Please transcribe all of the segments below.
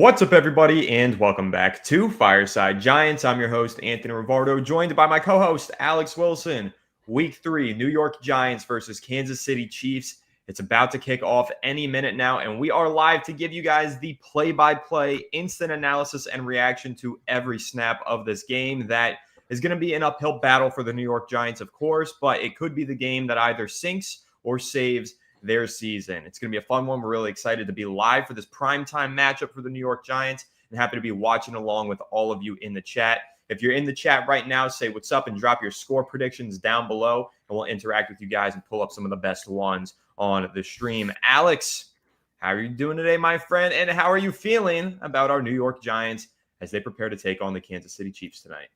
What's up, everybody, and welcome back to Fireside Giants. I'm your host, Anthony Rivardo, joined by my co-host, Alex Wilson. Week 3, New York Giants versus Kansas City Chiefs. It's about to kick off any minute now, and we are live to give you guys the play-by-play, instant analysis and reaction to every snap of this game. That is going to be an uphill battle for the New York Giants, of course, but it could be the game that either sinks or saves their season. It's going to be a fun one. We're really excited to be live for this primetime matchup for the New York Giants and happy to be watching along with all of you in the chat. If you're in the chat right now, say what's up and drop your score predictions down below, and we'll interact with you guys and pull up some of the best ones on the stream. Alex, how are you doing today, my friend? And how are you feeling about our New York Giants as they prepare to take on the Kansas City Chiefs tonight?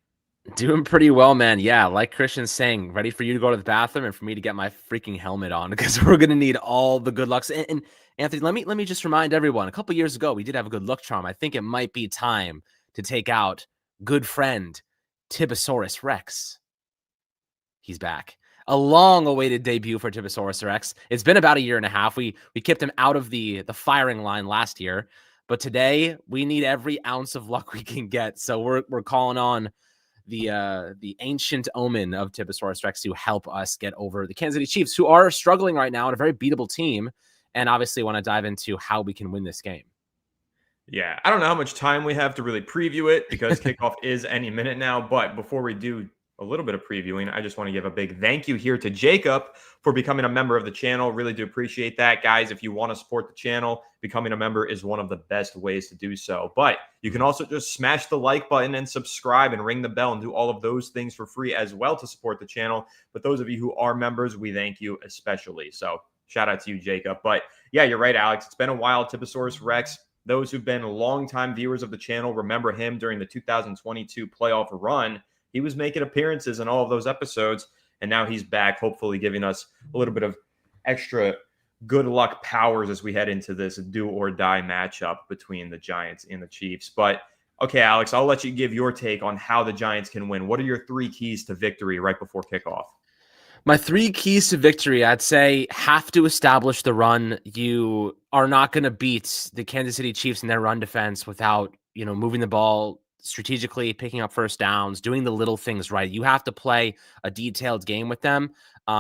Doing pretty well, man. Yeah, like Christian's saying, ready for you to go to the bathroom and for me to get my freaking helmet on because we're gonna need all the good lucks. And Anthony, let me just remind everyone. A couple years ago, we did have a good luck charm. I think it might be time to take out good friend Tibosaurus Rex. He's back. A long-awaited debut for Tibosaurus Rex. It's been about a year and a half. We kept him out of the firing line last year, but today we need every ounce of luck we can get. So we're calling on the ancient omen of Tibosaurus Rex to help us get over the Kansas City Chiefs, who are struggling right now and a very beatable team, and obviously want to dive into how we can win this game. Yeah, I don't know how much time we have to really preview it because kickoff is any minute now. But before we do a little bit of previewing, I just want to give a big thank you here to Jacob for becoming a member of the channel. Really do appreciate that, guys. If you want to support the channel, becoming a member is one of the best ways to do so. But you can also just smash the like button and subscribe and ring the bell and do all of those things for free as well to support the channel. But those of you who are members, we thank you especially. So shout out to you, Jacob. But yeah, you're right, Alex. It's been a while. Tibosaurus Rex. Those who've been longtime viewers of the channel remember him during the 2022 playoff run. He was making appearances in all of those episodes, and now he's back, hopefully giving us a little bit of extra good luck powers as we head into this do-or-die matchup between the Giants and the Chiefs. But, okay, Alex, I'll let you give your take on how the Giants can win. What are your 3 keys to victory right before kickoff? My 3 keys to victory, I'd say, have to establish the run. You are not going to beat the Kansas City Chiefs in their run defense without, moving the ball strategically, picking up first downs, doing the little things right. You have to play a detailed game with them.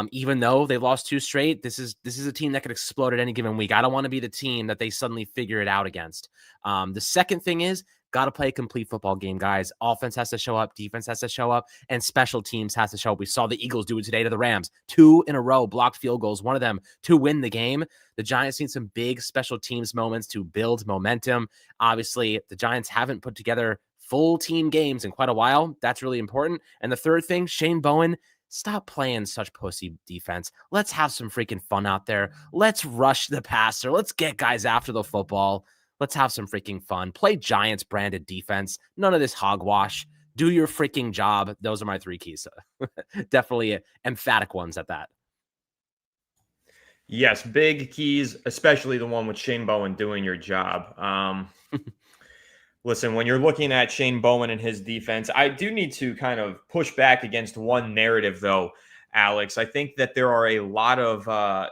Even though they've lost 2 straight, this is a team that could explode at any given week. I don't want to be the team that they suddenly figure it out against. The second thing is, got to play a complete football game, guys. Offense has to show up, defense has to show up, and special teams has to show up. We saw the Eagles do it today to the Rams. 2 in a row, blocked field goals, one of them to win the game. The Giants need some big special teams moments to build momentum. Obviously, the Giants haven't put together full team games in quite a while. That's really important. And the third thing, Shane Bowen, stop playing such pussy defense. Let's have some freaking fun out there. Let's rush the passer. Let's get guys after the football. Let's have some freaking fun. Play Giants branded defense. None of this hogwash. Do your freaking job. Those are my 3 keys. Definitely emphatic ones at that. Yes, big keys, especially the one with Shane Bowen doing your job. Listen, when you're looking at Shane Bowen and his defense, I do need to kind of push back against one narrative, though, Alex. I think that there are a lot of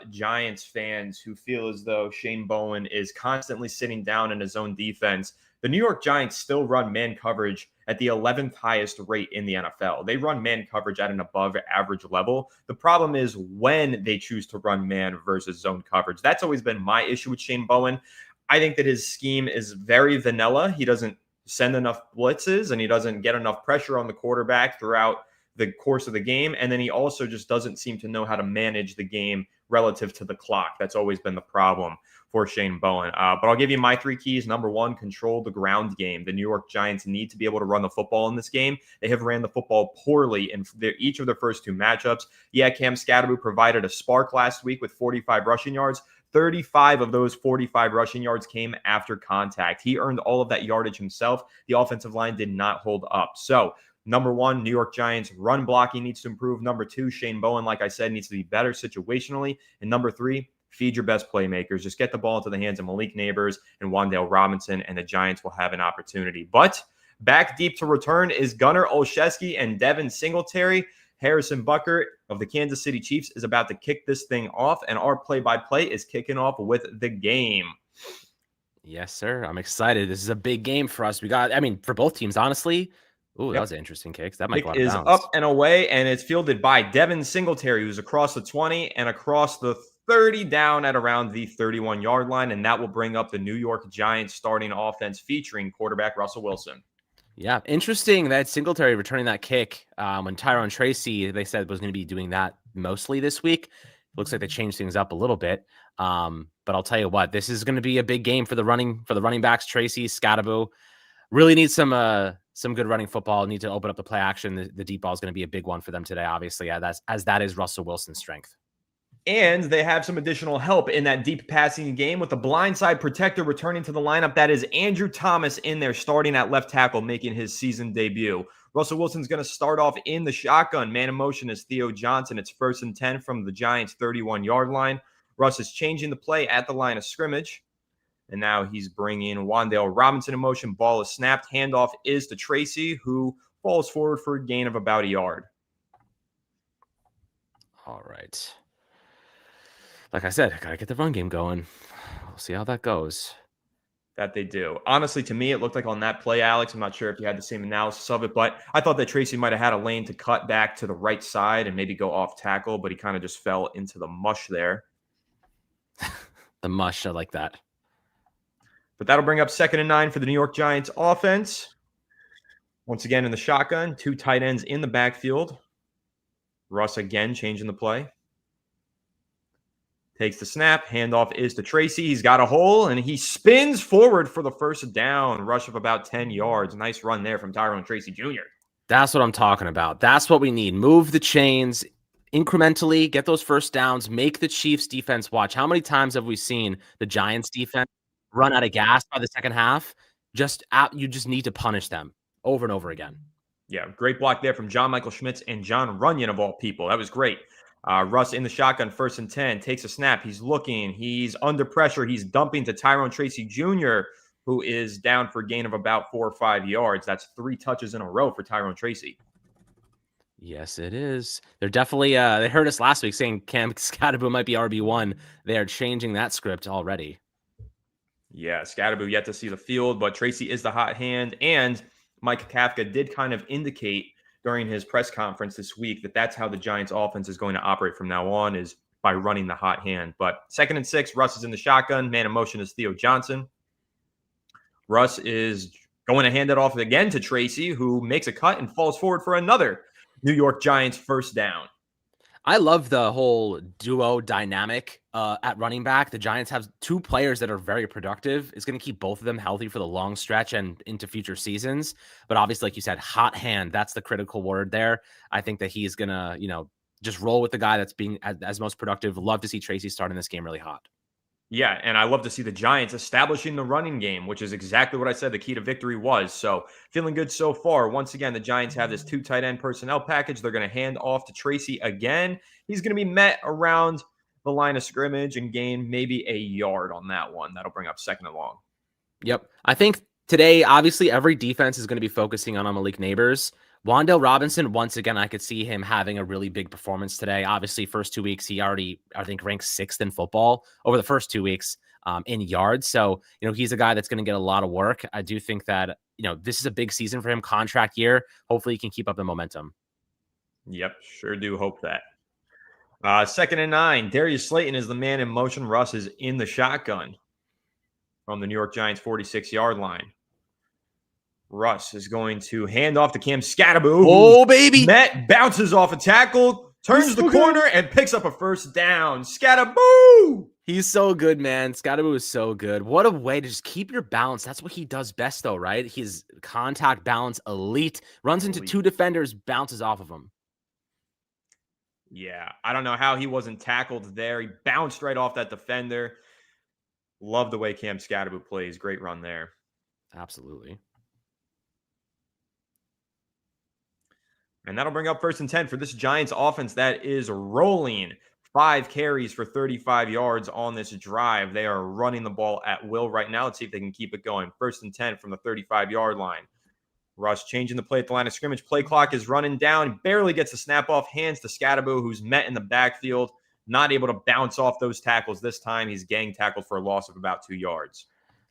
Giants fans who feel as though Shane Bowen is constantly sitting down in his own defense. The New York Giants still run man coverage at the 11th highest rate in the NFL. They run man coverage at an above average level. The problem is when they choose to run man versus zone coverage. That's always been my issue with Shane Bowen. I think that his scheme is very vanilla. He doesn't send enough blitzes and he doesn't get enough pressure on the quarterback throughout the course of the game. And then he also just doesn't seem to know how to manage the game relative to the clock. That's always been the problem for Shane Bowen. But I'll give you my 3 keys. Number 1, control the ground game. The New York Giants need to be able to run the football in this game. They have ran the football poorly in each of their first 2 matchups. Yeah, Cam Scatterby provided a spark last week with 45 rushing yards. 35 of those 45 rushing yards came after contact. He earned all of that yardage himself. The offensive line did not hold up. So, number 1, New York Giants run blocking needs to improve. Number 2, Shane Bowen, like I said, needs to be better situationally. And number 3, feed your best playmakers. Just get the ball into the hands of Malik Neighbors and Wan'Dale Robinson, and the Giants will have an opportunity. But back deep to return is Gunnar Olszewski and Devin Singletary. Harrison Butker of the Kansas City Chiefs is about to kick this thing off, and our play-by-play is kicking off with the game. Yes, sir. I'm excited. This is a big game for us. For both teams, honestly. Ooh, that Yep. was an interesting kick. That might Kick go out of is bounds. up and away, and it's fielded by Devin Singletary, who's across the 20 and across the 30 down at around the 31-yard line, and that will bring up the New York Giants starting offense featuring quarterback Russell Wilson. Yeah, interesting that Singletary returning that kick when Tyrone Tracy, they said, was going to be doing that mostly this week. Looks like they changed things up a little bit. But I'll tell you what, this is going to be a big game for the running backs. Tracy, Scadaboo really need some good running football. Need to open up the play action. The deep ball is going to be a big one for them today, obviously, as that is Russell Wilson's strength. And they have some additional help in that deep passing game with the blindside protector returning to the lineup. That is Andrew Thomas in there starting at left tackle, making his season debut. Russell Wilson's going to start off in the shotgun. Man in motion is Theo Johnson. It's 1st and 10 from the Giants' 31-yard line. Russ is changing the play at the line of scrimmage. And now he's bringing Wan'Dale Robinson in motion. Ball is snapped. Handoff is to Tracy, who falls forward for a gain of about a yard. All right. Like I said, I got to get the run game going. We'll see how that goes. That they do. Honestly, to me, it looked like on that play, Alex, I'm not sure if you had the same analysis of it, but I thought that Tracy might have had a lane to cut back to the right side and maybe go off tackle, but he kind of just fell into the mush there. The mush, I like that. But that'll bring up 2nd and 9 for the New York Giants offense. Once again in the shotgun, 2 tight ends in the backfield. Russ again changing the play. Takes the snap. Handoff is to Tracy. He's got a hole, and he spins forward for the 1st down. Rush of about 10 yards. Nice run there from Tyrone Tracy Jr. That's what I'm talking about. That's what we need. Move the chains incrementally, get those 1st downs, make the Chiefs defense watch. How many times have we seen the Giants defense run out of gas by the second half? You just need to punish them over and over again. Yeah, great block there from John Michael Schmitz and John Runyon of all people. That was great. Russ in the shotgun, 1st and 10, takes a snap. He's looking. He's under pressure. He's dumping to Tyrone Tracy Jr., who is down for a gain of about 4 or 5 yards. That's 3 touches in a row for Tyrone Tracy. Yes, it is. They're definitely, they heard us last week saying Cam Scadaboo might be RB1. They are changing that script already. Yeah, Scadaboo yet to see the field, but Tracy is the hot hand. And Mike Kafka did kind of indicate during his press conference this week that that's how the Giants offense is going to operate from now on, is by running the hot hand. But 2nd and 6, Russ is in the shotgun. Man in motion is Theo Johnson. Russ is going to hand it off again to Tracy, who makes a cut and falls forward for another New York Giants 1st down. I love the whole duo dynamic at running back. The Giants have 2 players that are very productive. It's going to keep both of them healthy for the long stretch and into future seasons. But obviously, like you said, hot hand, that's the critical word there. I think that he's going to, just roll with the guy that's being as most productive. Love to see Tracy starting this game really hot. Yeah, and I love to see the Giants establishing the running game, which is exactly what I said the key to victory was. So feeling good so far. Once again, the Giants have this 2 tight end personnel package. They're going to hand off to Tracy again. He's going to be met around the line of scrimmage and gain maybe a yard on that one. That'll bring up 2nd and long. Yep. I think today, obviously, every defense is going to be focusing on Malik Neighbors. Wan'Dale Robinson, once again, I could see him having a really big performance today. Obviously, first 2 weeks, he already, I think, ranked 6th in football over the first 2 weeks in yards. So, he's a guy that's going to get a lot of work. I do think that, this is a big season for him, contract year. Hopefully, he can keep up the momentum. Yep, sure do hope that. 2nd and 9, Darius Slayton is the man in motion. Russ is in the shotgun from the New York Giants 46-yard line. Russ is going to hand off to Cam Scadaboo. Oh, baby. Met, bounces off a tackle, turns the corner, and picks up a 1st down. Scadaboo! He's so good, man. Scadaboo is so good. What a way to just keep your balance. That's what he does best, though, right? His contact balance, elite. Runs into 2 defenders, bounces off of them. Yeah, I don't know how he wasn't tackled there. He bounced right off that defender. Love the way Cam Scadaboo plays. Great run there. Absolutely. And that'll bring up 1st and 10 for this Giants offense that is rolling. 5 carries for 35 yards on this drive. They are running the ball at will right now. Let's see if they can keep it going. 1st and 10 from the 35-yard line. Russ changing the play at the line of scrimmage. Play clock is running down. Barely gets the snap off. Hands to Scadaboo, who's met in the backfield. Not able to bounce off those tackles this time. He's gang tackled for a loss of about 2 yards.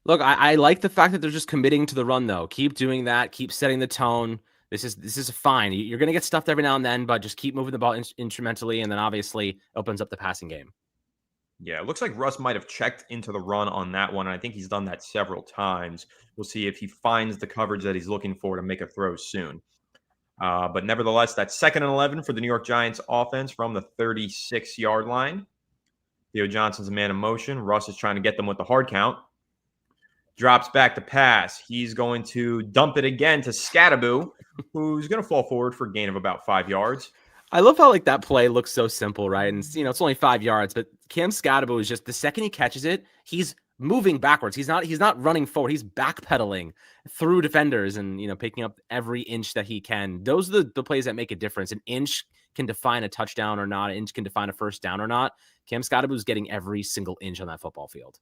Look, I like the fact that they're just committing to the run, though. Keep doing that. Keep setting the tone. This is fine. You're going to get stuffed every now and then, but just keep moving the ball instrumentally, and then obviously opens up the passing game. Yeah, it looks like Russ might have checked into the run on that one. And I think he's done that several times. We'll see if he finds the coverage that he's looking for to make a throw soon. But nevertheless, that's 2nd and 11 for the New York Giants offense from the 36-yard line. Theo Johnson's a man in motion. Russ is trying to get them with the hard count. Drops back to pass. He's going to dump it again to Scattaboo, who's going to fall forward for a gain of about 5 yards. I love how like that play looks so simple, right? And it's only 5 yards, but Cam Scattaboo is just the second he catches it, he's moving backwards. He's not running forward. He's backpedaling through defenders and picking up every inch that he can. Those are the plays that make a difference. An inch can define a touchdown or not. An inch can define a first down or not. Cam Scattaboo is getting every single inch on that football field.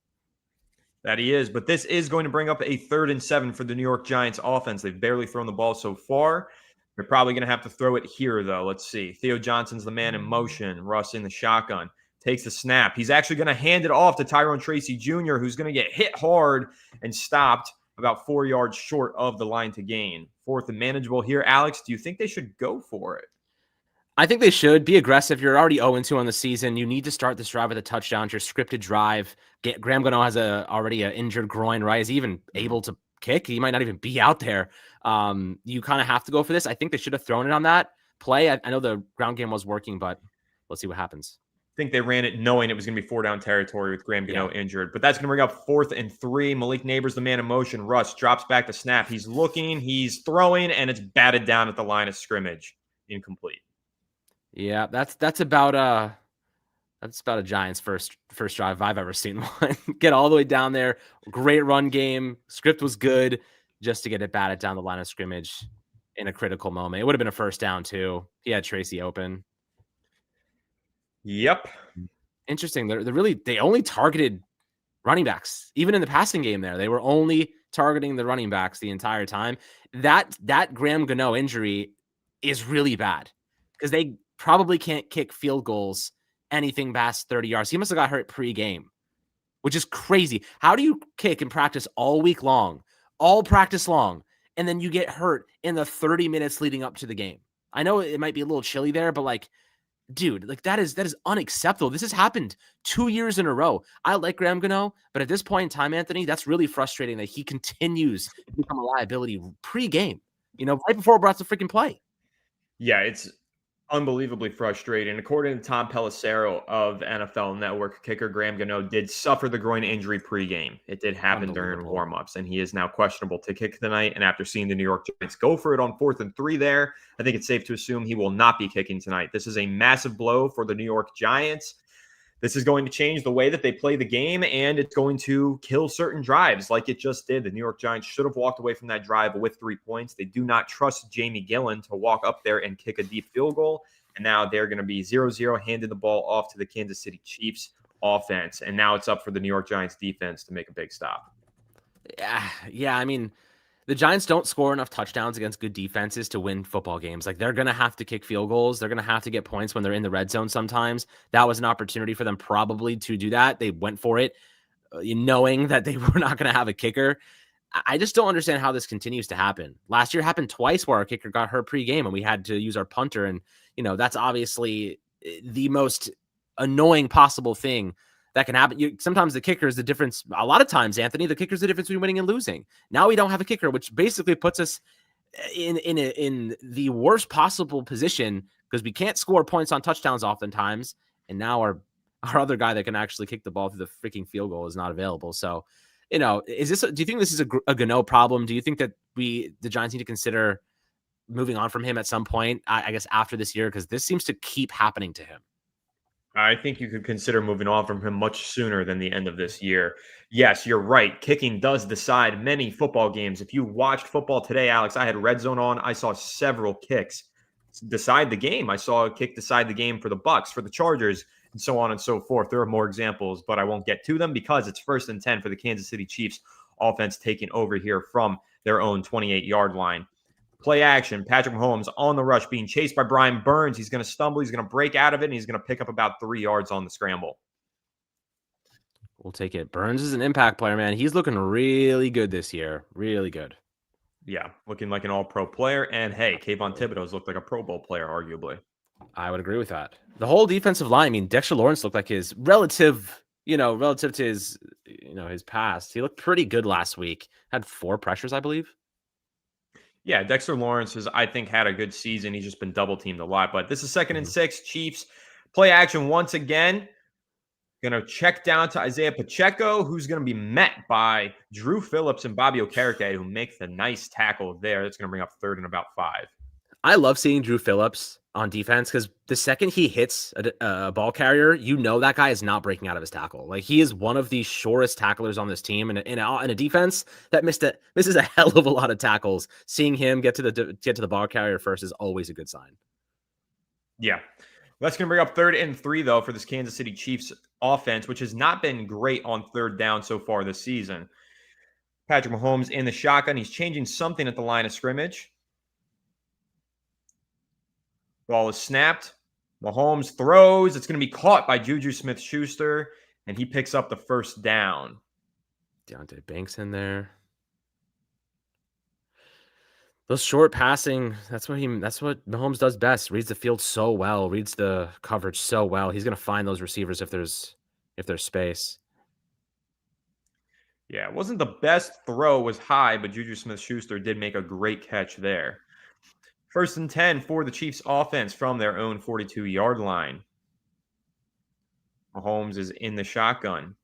That he is, but this is going to bring up a 3rd and 7 for the New York Giants offense. They've barely thrown the ball so far. They're probably going to have to throw it here, though. Let's see. Theo Johnson's the man in motion. Russ in the shotgun. Takes the snap. He's actually going to hand it off to Tyrone Tracy Jr., who's going to get hit hard and stopped about 4 yards short of the line to gain. 4th and manageable here. Alex, do you think they should go for it? I think they should be aggressive. You're already 0-2 on the season. You need to start this drive with a touchdown. It's your scripted drive. Graham Gano has already an injured groin, right? Is he even able to kick? He might not even be out there. You kind of have to go for this. I think they should have thrown it on that play. I know the ground game was working, but let's see what happens. I think they ran it knowing it was going to be 4-down territory with Graham Gano injured. But that's going to bring up 4th and 3. Malik Neighbors, the man in motion. Russ drops back to snap. He's looking, he's throwing, and it's batted down at the line of scrimmage. Incomplete. Yeah, that's about a Giants first drive I've ever seen one. Get all the way down there. Great run game. Script was good just to get it batted down the line of scrimmage in a critical moment. It would have been a first down too. He had Tracy open. Yep. Interesting. They only targeted running backs. Even in the passing game there, they were only targeting the running backs the entire time. That Graham Gano injury is really bad because they probably can't kick field goals anything past 30 yards. He must have got hurt pre-game, which is crazy. How do you kick and practice all week long, all practice long, and then you get hurt in the 30 minutes leading up to the game? I know it might be a little chilly there, but dude, that is unacceptable. This has happened 2 years in a row. I like Graham Gano, but at this point in time, Anthony, that's really frustrating that he continues to become a liability pre-game, right before we're about to freaking play. Yeah, it's unbelievably frustrating. According to Tom Pelissero of NFL Network, kicker Graham Gano did suffer the groin injury pregame. It did happen during warmups, and he is now questionable to kick tonight. And after seeing the New York Giants go for it on 4th and 3 there, I think it's safe to assume he will not be kicking tonight. This is a massive blow for the New York Giants. This is going to change the way that they play the game, and it's going to kill certain drives like it just did. The New York Giants should have walked away from that drive with 3 points. They do not trust Jamie Gillen to walk up there and kick a deep field goal, and now they're going to be 0-0, handing the ball off to the Kansas City Chiefs offense, and now it's up for the New York Giants defense to make a big stop. Yeah, I mean, the Giants don't score enough touchdowns against good defenses to win football games. They're going to have to kick field goals. They're going to have to get points when they're in the red zone sometimes. That was an opportunity for them probably to do that. They went for it knowing that they were not going to have a kicker. I just don't understand how this continues to happen. Last year happened twice where our kicker got hurt pregame and we had to use our punter. And, that's obviously the most annoying possible thing that can happen. Sometimes the kicker is the difference. A lot of times, Anthony, the kicker is the difference between winning and losing. Now we don't have a kicker, which basically puts us in the worst possible position because we can't score points on touchdowns oftentimes. And now our other guy that can actually kick the ball through the freaking field goal is not available. So, do you think this is a Gano problem? Do you think that the Giants need to consider moving on from him at some point, I guess after this year? Because this seems to keep happening to him. I think you could consider moving on from him much sooner than the end of this year. Yes, you're right. Kicking does decide many football games. If you watched football today, Alex, I had red zone on. I saw several kicks decide the game. I saw a kick decide the game for the Bucs, for the Chargers, and so on and so forth. There are more examples, but I won't get to them because it's 1st and 10 for the Kansas City Chiefs offense taking over here from their own 28-yard line. Play action. Patrick Mahomes on the rush, being chased by Brian Burns. He's going to stumble. He's going to break out of it, and he's going to pick up about 3 yards on the scramble. We'll take it. Burns is an impact player, man. He's looking really good this year. Really good. Yeah, looking like an all-pro player. And hey, Kayvon Thibodeau's looked like a Pro Bowl player, arguably. I would agree with that. The whole defensive line, I mean, Dexter Lawrence looked like his relative to his past. He looked pretty good last week. Had 4 pressures, I believe. Yeah, Dexter Lawrence has, I think, had a good season. He's just been double teamed a lot. But this is 2nd and 6. Chiefs play action once again. Going to check down to Isaiah Pacheco, who's going to be met by Drew Phillips and Bobby Okereke, who make the nice tackle there. That's going to bring up 3rd and about 5. I love seeing Drew Phillips on defense because the second he hits a ball carrier, that guy is not breaking out of his tackle. Like, he is one of the surest tacklers on this team, and in a defense that misses a hell of a lot of tackles. Seeing him get to the ball carrier first is always a good sign. Yeah. That's going to bring up 3rd and 3, though, for this Kansas City Chiefs offense, which has not been great on 3rd down so far this season. Patrick Mahomes in the shotgun. He's changing something at the line of scrimmage. Ball is snapped. Mahomes throws. It's going to be caught by Juju Smith-Schuster, and he picks up the 1st down. Deontay Banks in there. Those short passing, that's what Mahomes does best. Reads the field so well, reads the coverage so well. He's going to find those receivers if there's space. Yeah, it wasn't the best throw, was high, but Juju Smith-Schuster did make a great catch there. 1st and 10 for the Chiefs offense from their own 42-yard line. Mahomes is in the shotgun.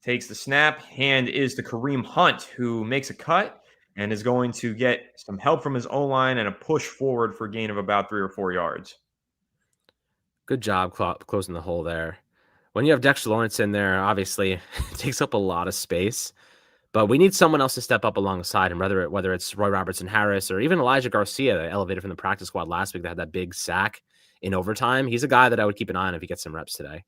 Takes the snap. Hand is to Kareem Hunt, who makes a cut and is going to get some help from his O-line and a push forward for a gain of about 3 or 4 yards. Good job closing the hole there. When you have Dexter Lawrence in there, obviously, it takes up a lot of space. But we need someone else to step up alongside him, whether it's Roy Robertson-Harris or even Elijah Garcia, that elevated from the practice squad last week that had that big sack in overtime. He's a guy that I would keep an eye on if he gets some reps today.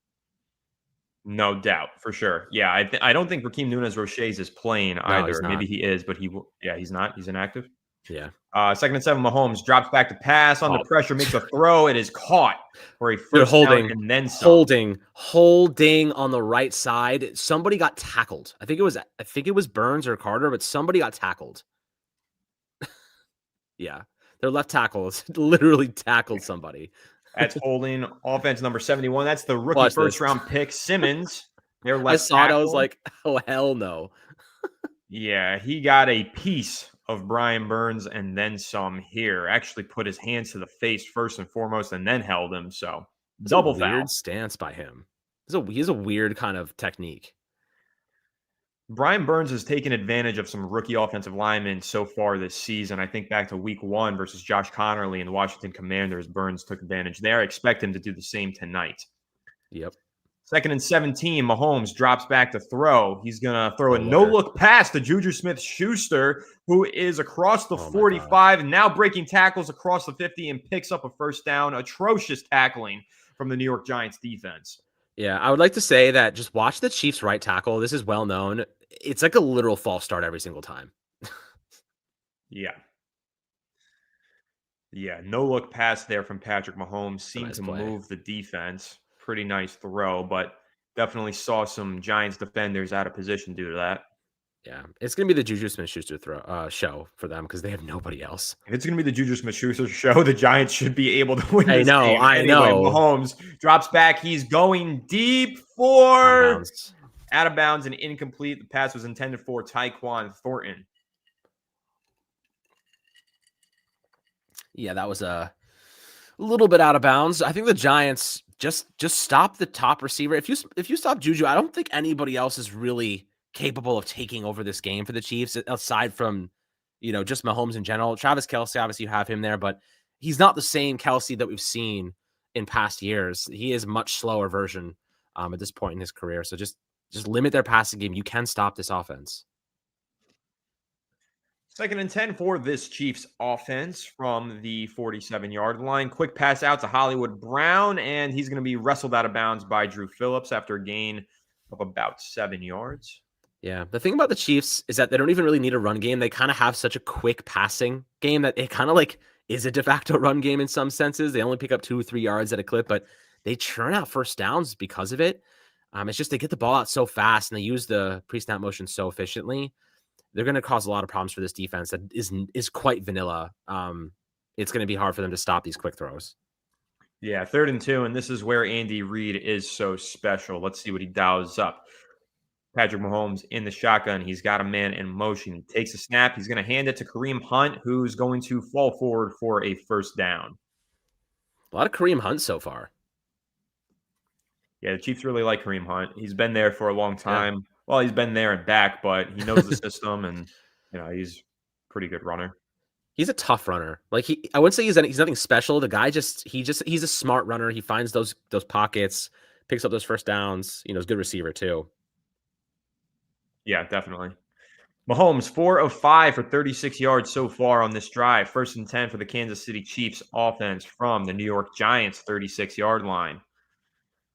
No doubt, for sure. Yeah, I don't think Raheem Nunez-Roches is playing either. Maybe he is, but he's not. He's inactive. Yeah. 2nd and 7, Mahomes drops back to pass under pressure, makes a throw. It is caught for a 1st down and then some. Holding on the right side. Somebody got tackled. I think it was Burns or Carter, but somebody got tackled. Yeah. Their left tackle literally tackled somebody. That's holding. Offense number 71. That's the rookie first-round pick, Simmons. Their left I saw tackle. it. I was like, oh, hell no. Yeah, he got a piece of Brian Burns and then some here. Actually put his hands to the face first and foremost and then held him. So double foul. Weird stance by him. He's a weird kind of technique. Brian Burns has taken advantage of some rookie offensive linemen so far this season. I think back to week 1 versus Josh Connerly and the Washington Commanders. Burns took advantage there. I expect him to do the same tonight. Yep. 2nd and 17, Mahomes drops back to throw. He's going to throw a no-look pass to Juju Smith-Schuster, who is across the 45, now breaking tackles across the 50 and picks up a 1st down. Atrocious tackling from the New York Giants defense. Yeah, I would like to say that just watch the Chiefs' right tackle. This is well known. It's like a literal false start every single time. Yeah. Yeah, no-look pass there from Patrick Mahomes. Seemed to move the defense. Pretty nice throw, but definitely saw some Giants defenders out of position due to that. Yeah, it's going to be the Juju Smith-Schuster show for them because they have nobody else. If it's going to be the Juju Smith-Schuster show, the Giants should be able to win this game. I know. Mahomes drops back. He's going deep for out of bounds and incomplete. The pass was intended for Tyquan Thornton. Yeah, that was a little bit out of bounds. I think the Giants just stop the top receiver. If you stop Juju, I don't think anybody else is really capable of taking over this game for the Chiefs, aside from, just Mahomes in general. Travis Kelce, obviously you have him there, but he's not the same Kelce that we've seen in past years. He is a much slower version at this point in his career. So just limit their passing game. You can stop this offense. 2nd and 10 for this Chiefs offense from the 47-yard line. Quick pass out to Hollywood Brown, and he's going to be wrestled out of bounds by Drew Phillips after a gain of about 7 yards. Yeah, the thing about the Chiefs is that they don't even really need a run game. They kind of have such a quick passing game that it kind of like is a de facto run game in some senses. They only pick up 2 or 3 yards at a clip, but they churn out first downs because of it. It's just they get the ball out so fast and they use the pre-snap motion so efficiently. They're going to cause a lot of problems for this defense that is quite vanilla. It's going to be hard for them to stop these quick throws. Yeah, 3rd and 2, and this is where Andy Reid is so special. Let's see what he dials up. Patrick Mahomes in the shotgun. He's got a man in motion. He takes a snap. He's going to hand it to Kareem Hunt, who's going to fall forward for a first down. A lot of Kareem Hunt so far. Yeah, the Chiefs really like Kareem Hunt. He's been there for a long time. Yeah. Well, he's been there and back, but he knows the system, and he's a pretty good runner. He's a tough runner. Like I wouldn't say he's nothing special. The guy he's a smart runner. He finds those pockets, picks up those first downs. He's a good receiver too. Yeah, definitely. Mahomes, 4 of 5 for 36 yards so far on this drive. 1st and 10 for the Kansas City Chiefs offense from the New York Giants 36-yard line.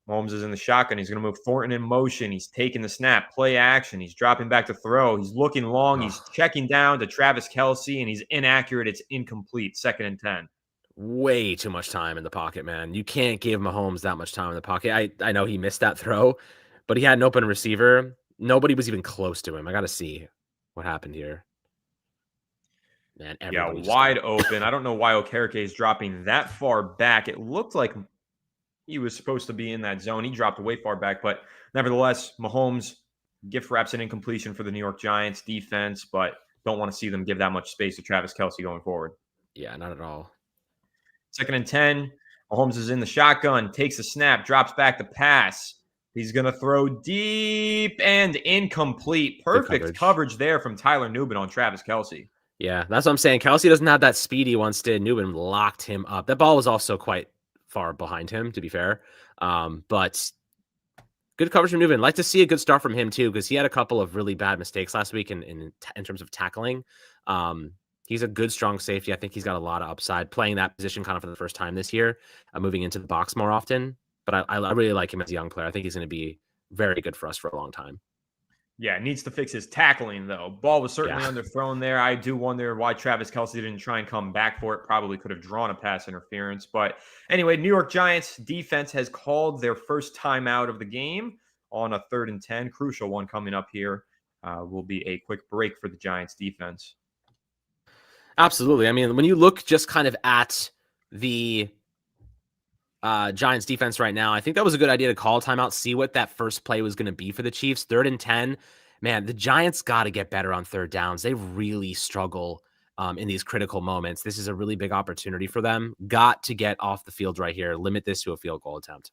Mahomes is in the shotgun. He's going to move Thornton in motion. He's taking the snap, play action. He's dropping back to throw. He's looking long. He's checking down to Travis Kelce, and he's inaccurate. It's incomplete. 2nd and 10. Way too much time in the pocket, man. You can't give Mahomes that much time in the pocket. I know he missed that throw, but he had an open receiver. Nobody was even close to him. I got to see what happened here. Man, wide open. I don't know why Okereke is dropping that far back. It looked like he was supposed to be in that zone. He dropped way far back, but nevertheless, Mahomes gift wraps an incompletion for the New York Giants defense, but don't want to see them give that much space to Travis Kelce going forward. Yeah, not at all. 2nd and 10. Mahomes is in the shotgun, takes a snap, drops back the pass. He's going to throw deep and incomplete. Perfect coverage there from Tyler Nubin on Travis Kelce. Yeah, that's what I'm saying. Kelce doesn't have that speed he once did. Nubin locked him up. That ball was also quite far behind him, to be fair. But good coverage from Nubin. Like to see a good start from him, too, because he had a couple of really bad mistakes last week in terms of tackling. He's a good, strong safety. I think he's got a lot of upside playing that position kind of for the first time this year, moving into the box more often. But I really like him as a young player. I think he's going to be very good for us for a long time. Yeah, needs to fix his tackling, though. Ball was certainly underthrown there. I do wonder why Travis Kelce didn't try and come back for it. Probably could have drawn a pass interference. But anyway, New York Giants defense has called their first timeout of the game on a 3rd and 10. Crucial one coming up here. Will be a quick break for the Giants defense. Absolutely. I mean, when you look just kind of at the Giants defense right now, I think that was a good idea to call a timeout, see what that first play was going to be for the Chiefs. 3rd and 10, man, the Giants got to get better on 3rd downs. They really struggle in these critical moments. This is a really big opportunity for them. Got to get off the field right here. Limit this to a field goal attempt.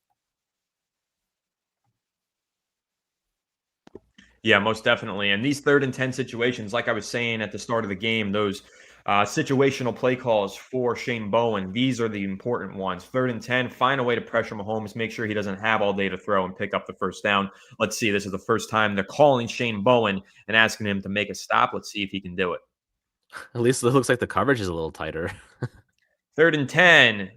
Yeah, most definitely. And these 3rd and 10 situations, like I was saying at the start of the game, those situational play calls for Shane Bowen, these are the important ones. 3rd and 10, find a way to pressure Mahomes, make sure he doesn't have all day to throw and pick up the first down. Let's see, this is the first time they're calling Shane Bowen and asking him to make a stop. Let's see if he can do it. At least it looks like the coverage is a little tighter. 3rd and 10,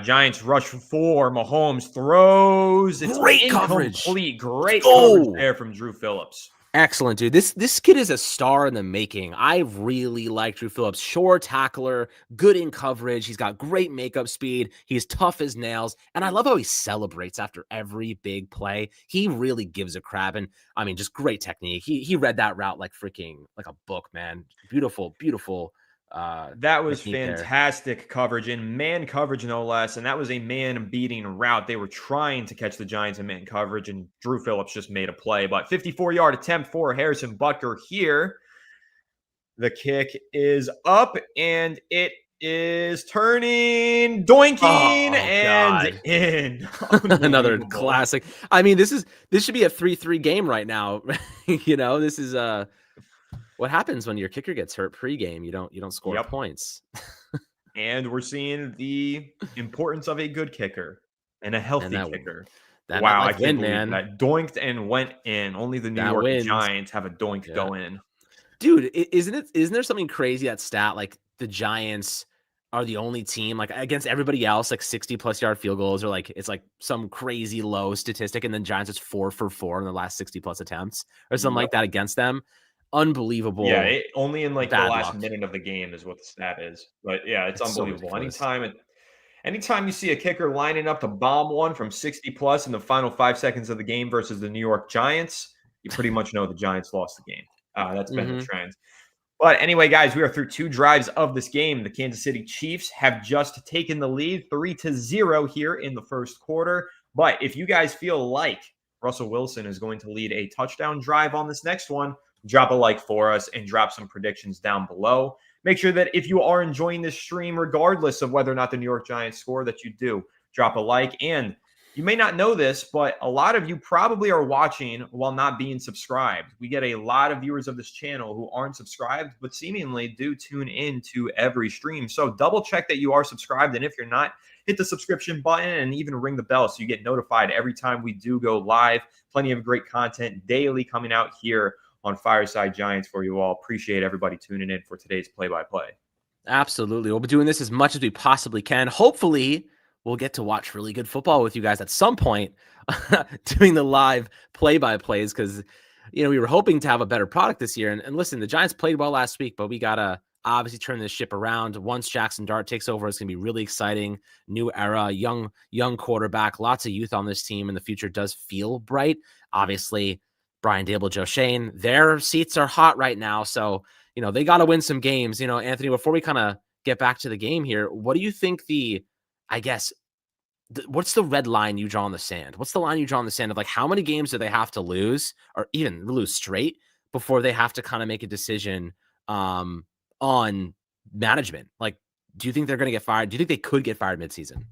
Giants rush for 4. Mahomes throws. It's great coverage. Great coverage there from Drew Phillips. Excellent, dude. This kid is a star in the making. I really like Drew Phillips. Short tackler, good in coverage. He's got great makeup speed. He's tough as nails. And I love how he celebrates after every big play. He really gives a crap. And I mean, just great technique. He read that route like a book, man. Beautiful, beautiful. That was fantastic coverage, in man coverage no less, and that was a man-beating route. They were trying to catch the Giants in man coverage, and Drew Phillips just made a play. But 54-yard attempt for Harrison Butker here. The kick is up, and it is turning, doinking, and in. Another classic. I mean, this should be a 3-3 game right now. This is what happens when your kicker gets hurt pregame. You don't score points. And we're seeing the importance of a good kicker and a healthy kicker. Wow, I can't believe that. Doinked and went in. Only the New York Giants have a doink go in. Dude, isn't there something crazy, that stat? Like, the Giants are the only team, like, against everybody else, like 60+ yard field goals, or like it's like some crazy low statistic, and then Giants is 4 for 4 in the last 60+ attempts or something like that against them. Unbelievable. Yeah, only in like the last minute of the game is what the stat is. But yeah, it's unbelievable. So Anytime you see a kicker lining up to bomb one from 60 plus in the final 5 seconds of the game versus the New York Giants, you pretty much know the Giants lost the game. That's been the Mm-hmm. trend. But anyway, guys, we are through 2 drives of this game. The Kansas City Chiefs have just taken the lead 3-0 here in the first quarter. But if you guys feel like Russell Wilson is going to lead a touchdown drive on this next one, drop a like for us and drop some predictions down below. Make sure that if you are enjoying this stream, regardless of whether or not the New York Giants score, that you do drop a like. And you may not know this, but a lot of you probably are watching while not being subscribed. We get a lot of viewers of this channel who aren't subscribed, but seemingly do tune in to every stream. So double check that you are subscribed. And if you're not, hit the subscription button and even ring the bell so you get notified every time we do go live. Plenty of great content daily coming out here on Fireside Giants for you all. Appreciate everybody tuning in for today's play-by-play. Absolutely. We'll be doing this as much as we possibly can. Hopefully, we'll get to watch really good football with you guys at some point doing the live play-by-plays because, we were hoping to have a better product this year. And listen, the Giants played well last week, but we got to obviously turn this ship around. Once Jackson Dart takes over, it's going to be really exciting. New era, young quarterback, lots of youth on this team, and the future does feel bright. Obviously, Brian Dable, Joe Shane, their seats are hot right now. So, they got to win some games. Anthony, before we kind of get back to the game here, what do you think what's the red line you draw in the sand? What's the line you draw in the sand of like how many games do they have to lose or even lose straight before they have to kind of make a decision on management? Like, do you think they're going to get fired? Do you think they could get fired midseason?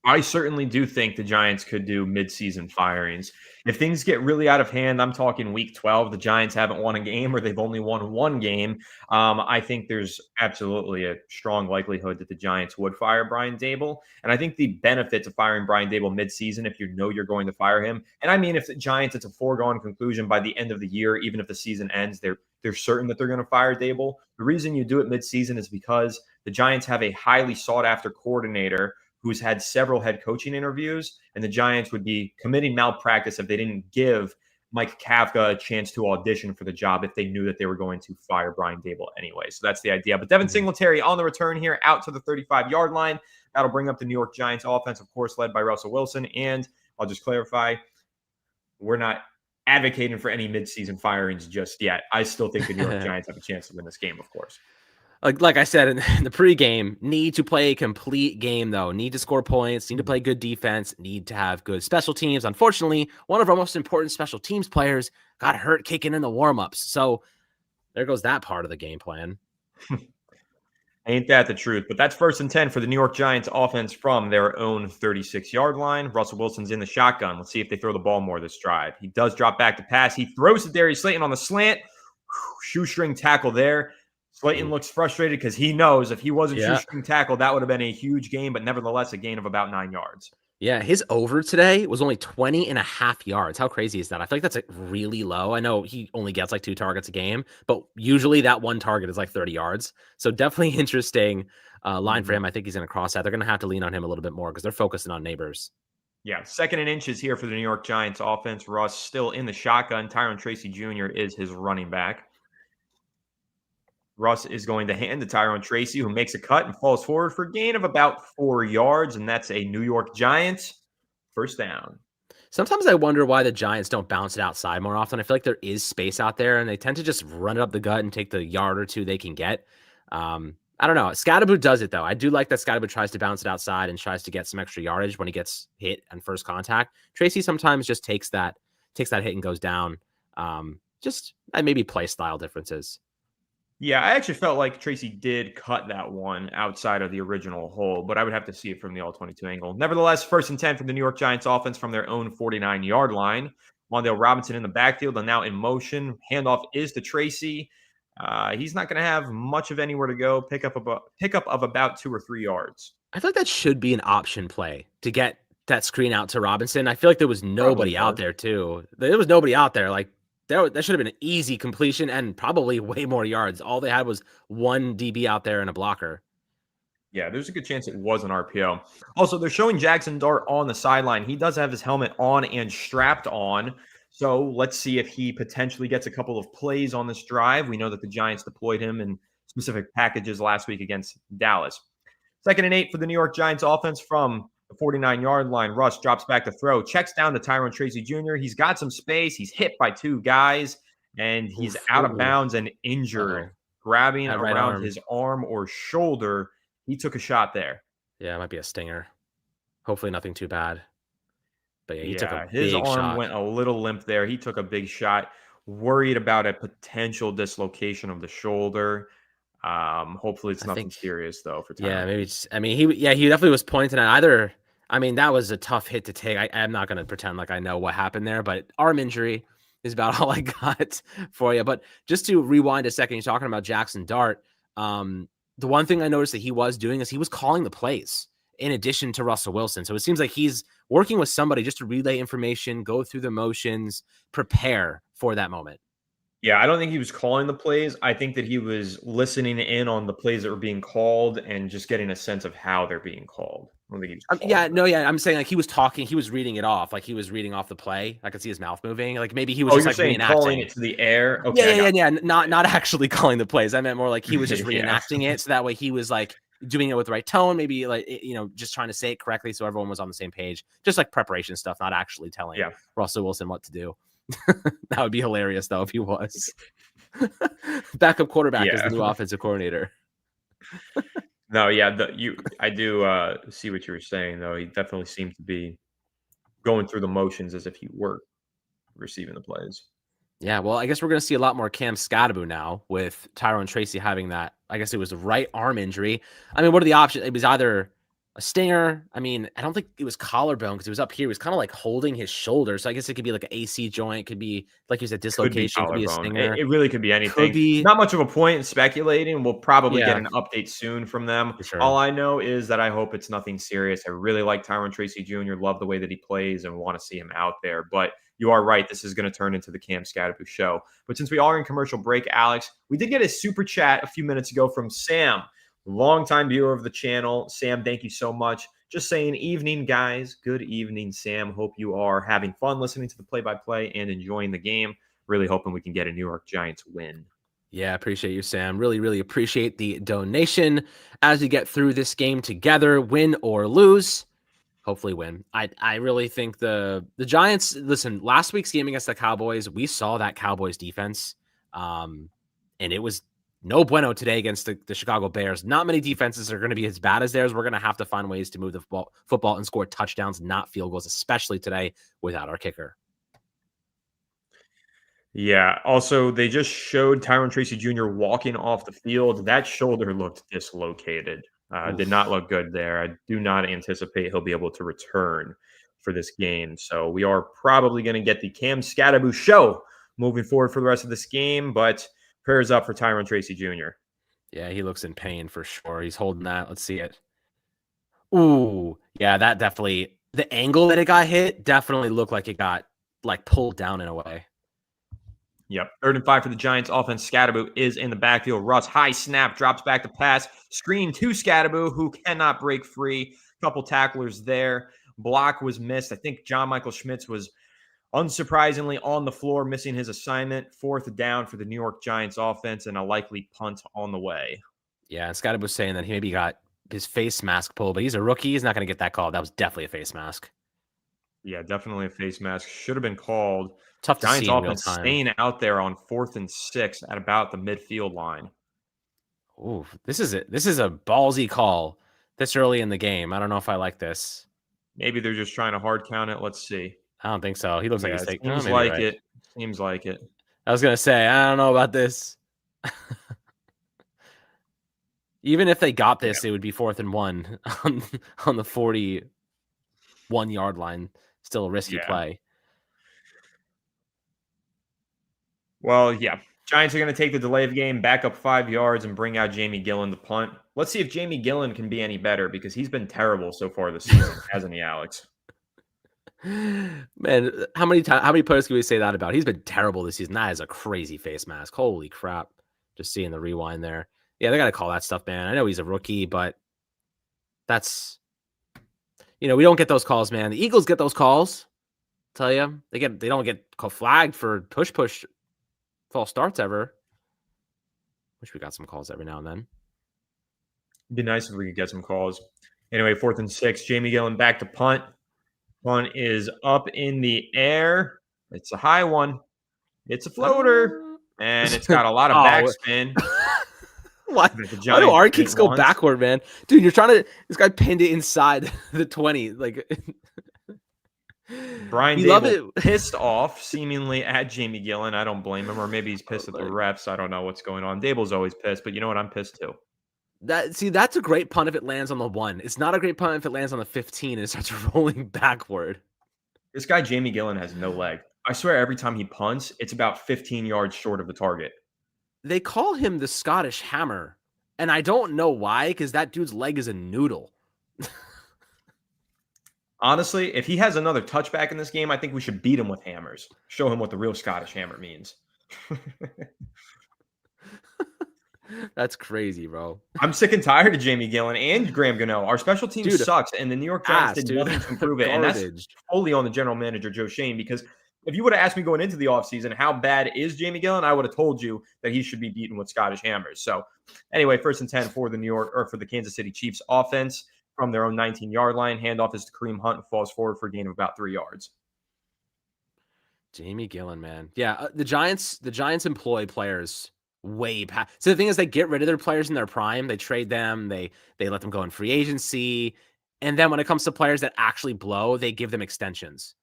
I certainly do think the Giants could do midseason firings. If things get really out of hand, I'm talking week 12, the Giants haven't won a game or they've only won one game. I think there's absolutely a strong likelihood that the Giants would fire Brian Dable. And I think the benefit to firing Brian Dable midseason, if you know you're going to fire him, and I mean, if the Giants, it's a foregone conclusion by the end of the year, even if the season ends, they're certain that they're going to fire Dable. The reason you do it midseason is because the Giants have a highly sought after coordinator who's had several head coaching interviews, and the Giants would be committing malpractice if they didn't give Mike Kafka a chance to audition for the job if they knew that they were going to fire Brian Dable anyway. So that's the idea. But Devin Singletary on the return here out to the 35-yard line. That'll bring up the New York Giants offense, of course, led by Russell Wilson. And I'll just clarify, we're not advocating for any midseason firings just yet. I still think the New York Giants have a chance to win this game, of course. Like I said in the pregame, need to play a complete game, though. Need to score points, need to play good defense, need to have good special teams. Unfortunately, one of our most important special teams players got hurt kicking in the warmups. So there goes that part of the game plan. Ain't that the truth? But that's 1st and 10 for the New York Giants offense from their own 36-yard line. Russell Wilson's in the shotgun. Let's see if they throw the ball more this drive. He does drop back to pass. He throws to Darius Slayton on the slant. Shoestring tackle there. Slayton looks frustrated because he knows if he wasn't shoestring tackle, that would have been a huge gain, but nevertheless, a gain of about 9 yards. Yeah, his over today was only 20.5 yards. How crazy is that? I feel like that's like really low. I know he only gets like 2 targets a game, but usually that one target is like 30 yards. So definitely interesting line for him. I think he's going to cross that. They're going to have to lean on him a little bit more because they're focusing on Neighbors. Yeah, 2nd and inches here for the New York Giants offense. Russ still in the shotgun. Tyrone Tracy Jr. is his running back. Russ is going to hand to Tyrone Tracy, who makes a cut and falls forward for a gain of about 4 yards, and that's a New York Giants first down. Sometimes I wonder why the Giants don't bounce it outside more often. I feel like there is space out there, and they tend to just run it up the gut and take the yard or two they can get. I don't know. Scatterboo does it, though. I do like that Scatterboo tries to bounce it outside and tries to get some extra yardage when he gets hit on first contact. Tracy sometimes just takes that hit and goes down. Just maybe play style differences. Yeah, I actually felt like Tracy did cut that one outside of the original hole, but I would have to see it from the all-22 angle. Nevertheless, 1st and 10 for the New York Giants offense from their own 49-yard line. Mondale Robinson in the backfield and now in motion. Handoff is to Tracy. He's not going to have much of anywhere to go. Pickup of about 2 or 3 yards. I feel like that should be an option play to get that screen out to Robinson. I feel like there was nobody out there, too. There was nobody out there. Like, that should have been an easy completion and probably way more yards. All they had was one DB out there and a blocker. Yeah, there's a good chance it was an RPO. Also, they're showing Jackson Dart on the sideline. He does have his helmet on and strapped on. So let's see if he potentially gets a couple of plays on this drive. We know that the Giants deployed him in specific packages last week against Dallas. 2nd and 8 for the New York Giants offense from the 49-yard line. Russ drops back to throw, checks down to Tyrone Tracy Jr. He's got some space. He's hit by 2 guys, and he's Oof, out of ooh. bounds and injured, Uh-oh. grabbing That right around arm. his arm or shoulder. He took a shot there. Yeah, it might be a stinger. Hopefully nothing too bad. But yeah, he took a His big arm shot. went a little limp there. He took a big shot, worried about a potential dislocation of the shoulder. Hopefully it's I nothing think, serious though for yeah, Tyron. maybe it's, I mean, he definitely was pointing at either. I mean, that was a tough hit to take. I'm not going to pretend like I know what happened there, but arm injury is about all I got for you. But just to rewind a second, you're talking about Jackson Dart. The one thing I noticed that he was doing is he was calling the plays in addition to Russell Wilson. So it seems like he's working with somebody just to relay information, go through the motions, prepare for that moment. Yeah, I don't think he was calling the plays. I think that he was listening in on the plays that were being called and just getting a sense of how they're being called. I don't think he was calling Yeah, them. no, yeah. I'm saying like he was talking, he was reading it off, like he was reading off the play. I could see his mouth moving. Like maybe he was Oh, just you're like saying calling reenacting. it to the air? Yeah, Okay, I yeah, got yeah, yeah. Not actually calling the plays. I meant more like he was just yeah. reenacting it, so that way he was like doing it with the right tone, maybe like just trying to say it correctly so everyone was on the same page. Just like preparation stuff, not actually telling Yeah. Russell Wilson what to do. That would be hilarious though if he was. Backup quarterback as the Yeah. new offensive coordinator. No, yeah, I do see what you were saying though. He definitely seemed to be going through the motions as if he were receiving the plays. Yeah, well, I guess we're going to see a lot more Cam Scatterbo now with Tyrone Tracy having that. I guess it was a right arm injury. I mean, what are the options? It was either a stinger. I mean, I don't think it was collarbone because it was up here. It was kind of like holding his shoulder. So I guess it could be like an AC joint. Could be, like you said, Could be dislocation. Could be a collarbone. It, stinger. it really could be Could anything. be, Not much of a point in speculating. We'll probably get yeah, an update soon from them. for sure. All I know is that I hope it's nothing serious. I really like Tyrone Tracy Jr., love the way that he plays and want to see him out there. But you are right. This is going to turn into the Cam Scatterbo show. But since we are in commercial break, Alex, we did get a super chat a few minutes ago from Sam, longtime viewer of the channel. Sam, thank you so much. Just saying, evening, guys. Good evening, Sam. Hope you are having fun listening to the play-by-play and enjoying the game. Really hoping we can get a New York Giants win. Yeah, appreciate you, Sam. Really, really appreciate the donation as we get through this game together, win or lose. Hopefully win. I really think the Giants, listen, last week's game against the Cowboys, we saw that Cowboys defense. And it was no bueno today against the Chicago Bears. Not many defenses are going to be as bad as theirs. We're going to have to find ways to move the football and score touchdowns, not field goals, especially today without our kicker. Yeah. Also, they just showed Tyrone Tracy Jr. walking off the field. That shoulder looked dislocated. Did not Oof. look good there. I do not anticipate he'll be able to return for this game. So we are probably going to get the Cam Scatterbo show moving forward for the rest of this game. But prayers up for Tyrone Tracy Jr. Yeah, he looks in pain for sure. He's holding that. Let's see it. Ooh, yeah, that definitely, the angle that it got hit definitely looked like it got like pulled down in a way. Yep. 3rd and 5 for the Giants offense. Scatterbo is in the backfield. Russ, high snap, drops back to pass. Screen to Scatterbo, who cannot break free. Couple tacklers there. Block was missed. I think John Michael Schmitz was unsurprisingly on the floor, missing his assignment. 4th down for the New York Giants offense and a likely punt on the way. Yeah, and Scott was saying that he maybe got his face mask pulled, but he's a rookie. He's not going to get that call. That was definitely a face mask. Yeah, definitely a face mask. Should have been called. Tough to Giants see in real offense time. staying out there on 4th and 6 at about the midfield line. Ooh, this is it. This is a ballsy call this early in the game. I don't know if I like this. Maybe they're just trying to hard count it. Let's see. I don't think so. He looks like Yeah, he's it taking. Oh, seems maybe you're like right. it. Seems like it. I was gonna say I don't know about this. Even if they got this, it would be 4th and 1 on the 41-yard line. Still a risky play. Well, yeah. Giants are going to take the delay of game, back up 5 yards, and bring out Jamie Gillen to punt. Let's see if Jamie Gillen can be any better because he's been terrible so far this season, hasn't he, Alex? Man, how many players can we say that about? He's been terrible this season. That is a crazy face mask. Holy crap. Just seeing the rewind there. Yeah, they got to call that stuff, man. I know he's a rookie, but that's, we don't get those calls, man. The Eagles get those calls. Tell you, they don't get flagged for push false starts ever. Wish we got some calls every now and then. It'd be nice if we could get some calls. Anyway, 4th and 6. Jamie Gillen back to punt. Punt is up in the air. It's a high one. It's a floater. And it's got a lot of Oh, backspin why? that the Why do Giants our didn't kicks go want. backward, man? Dude, you're trying to. This guy pinned it inside the 20. Like, Brian we love Dable it. pissed off seemingly at Jamie Gillen. I don't blame him, or maybe he's pissed at the Like, refs. I don't know what's going on. Dable's always pissed, but you know what? I'm pissed too. that's a great punt if it lands on the 1. It's not a great punt if it lands on the 15 and it starts rolling backward. This guy, Jamie Gillen, has no leg. I swear every time he punts, it's about 15 yards short of the target. They call him the Scottish Hammer, and I don't know why, because that dude's leg is a noodle. Honestly, if he has another touchback in this game, I think we should beat him with hammers. Show him what the real Scottish hammer means. That's crazy, bro. I'm sick and tired of Jamie Gillen and Graham Gano. Our special team Dude, sucks, and the New York Giants did dude. nothing to improve it. And that's Garbage. wholly on the general manager, Joe Shane, because if you would have asked me going into the offseason how bad is Jamie Gillen, I would have told you that he should be beaten with Scottish hammers. So anyway, 1st and 10 for the Kansas City Chiefs offense from their own 19-yard line. Handoff is to Kareem Hunt and falls forward for a gain of about 3 yards. Jamie Gillen, man. Yeah, the Giants employ players way past. So the thing is, they get rid of their players in their prime. They trade them. They let them go in free agency. And then when it comes to players that actually blow, they give them extensions.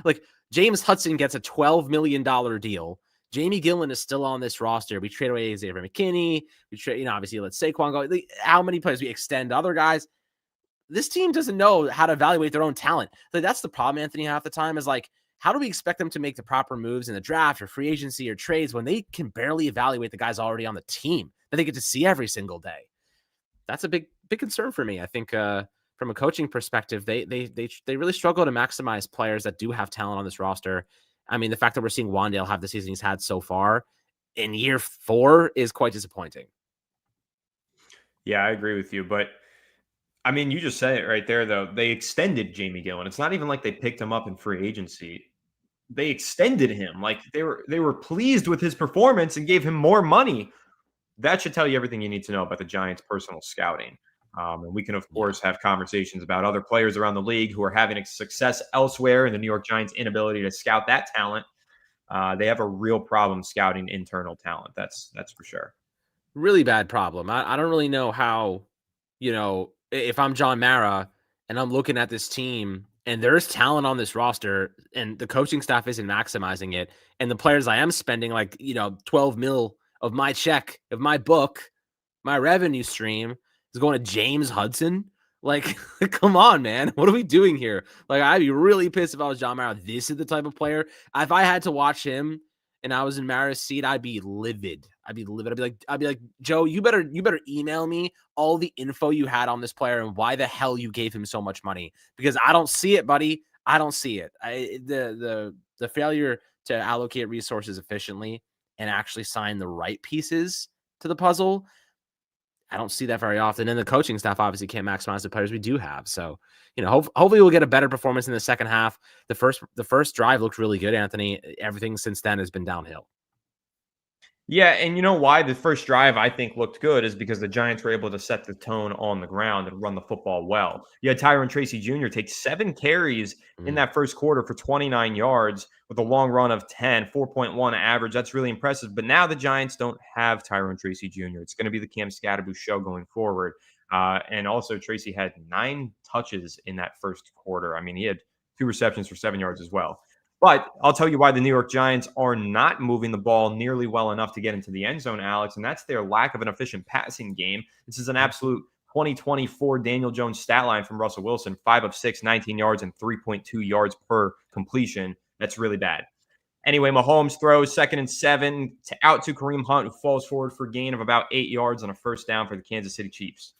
Like James Hudson gets a $12 million deal. Jamie Gillen is still on this roster. We trade away Xavier McKinney. We trade, obviously let Saquon go. How many players we extend other guys? This team doesn't know how to evaluate their own talent. Like, that's the problem, Anthony, half the time is like, how do we expect them to make the proper moves in the draft or free agency or trades when they can barely evaluate the guys already on the team that they get to see every single day? That's a big concern for me. I think from a coaching perspective, they really struggle to maximize players that do have talent on this roster. I mean, the fact that we're seeing Wandale have the season he's had so far in year 4 is quite disappointing. Yeah, I agree with you. But I mean, you just said it right there, though. They extended Jamie Gillen. It's not even like they picked him up in free agency. They extended him. Like they were pleased with his performance and gave him more money. That should tell you everything you need to know about the Giants' personal scouting. And we can, of course, have conversations about other players around the league who are having success elsewhere, and the New York Giants' inability to scout that talent. They have a real problem scouting internal talent. That's for sure. Really bad problem. I don't really know how, if I'm John Mara and I'm looking at this team and there's talent on this roster and the coaching staff isn't maximizing it, and the players I am spending 12 mil of my check, of my book, my revenue stream is going to James Hudson. Like, come on, man. What are we doing here? Like, I'd be really pissed if I was John Mara. This is the type of player. If I had to watch him and I was in Mara's seat, I'd be livid. I'd be like, Joe, you better email me all the info you had on this player and why the hell you gave him so much money, because I don't see it, buddy. I don't see it. The failure to allocate resources efficiently and actually sign the right pieces to the puzzle, I don't see that very often. And the coaching staff obviously can't maximize the players we do have. So, hopefully we'll get a better performance in the second half. The first drive looked really good, Anthony. Everything since then has been downhill. Yeah, and you know why the first drive I think looked good is because the Giants were able to set the tone on the ground and run the football well. You had Tyrone Tracy Jr. take 7 carries in that first quarter for 29 yards with a long run of 10, 4.1 average. That's really impressive. But now the Giants don't have Tyrone Tracy Jr. It's going to be the Cam Scatterboo show going forward. And also Tracy had 9 touches in that first quarter. I mean, he had 2 receptions for 7 yards as well. But I'll tell you why the New York Giants are not moving the ball nearly well enough to get into the end zone, Alex, and that's their lack of an efficient passing game. This is an absolute 2024 Daniel Jones stat line from Russell Wilson, 5 of 6, 19 yards, and 3.2 yards per completion. That's really bad. Anyway, Mahomes throws 2nd and 7 out to Kareem Hunt, who falls forward for a gain of about 8 yards on a first down for the Kansas City Chiefs.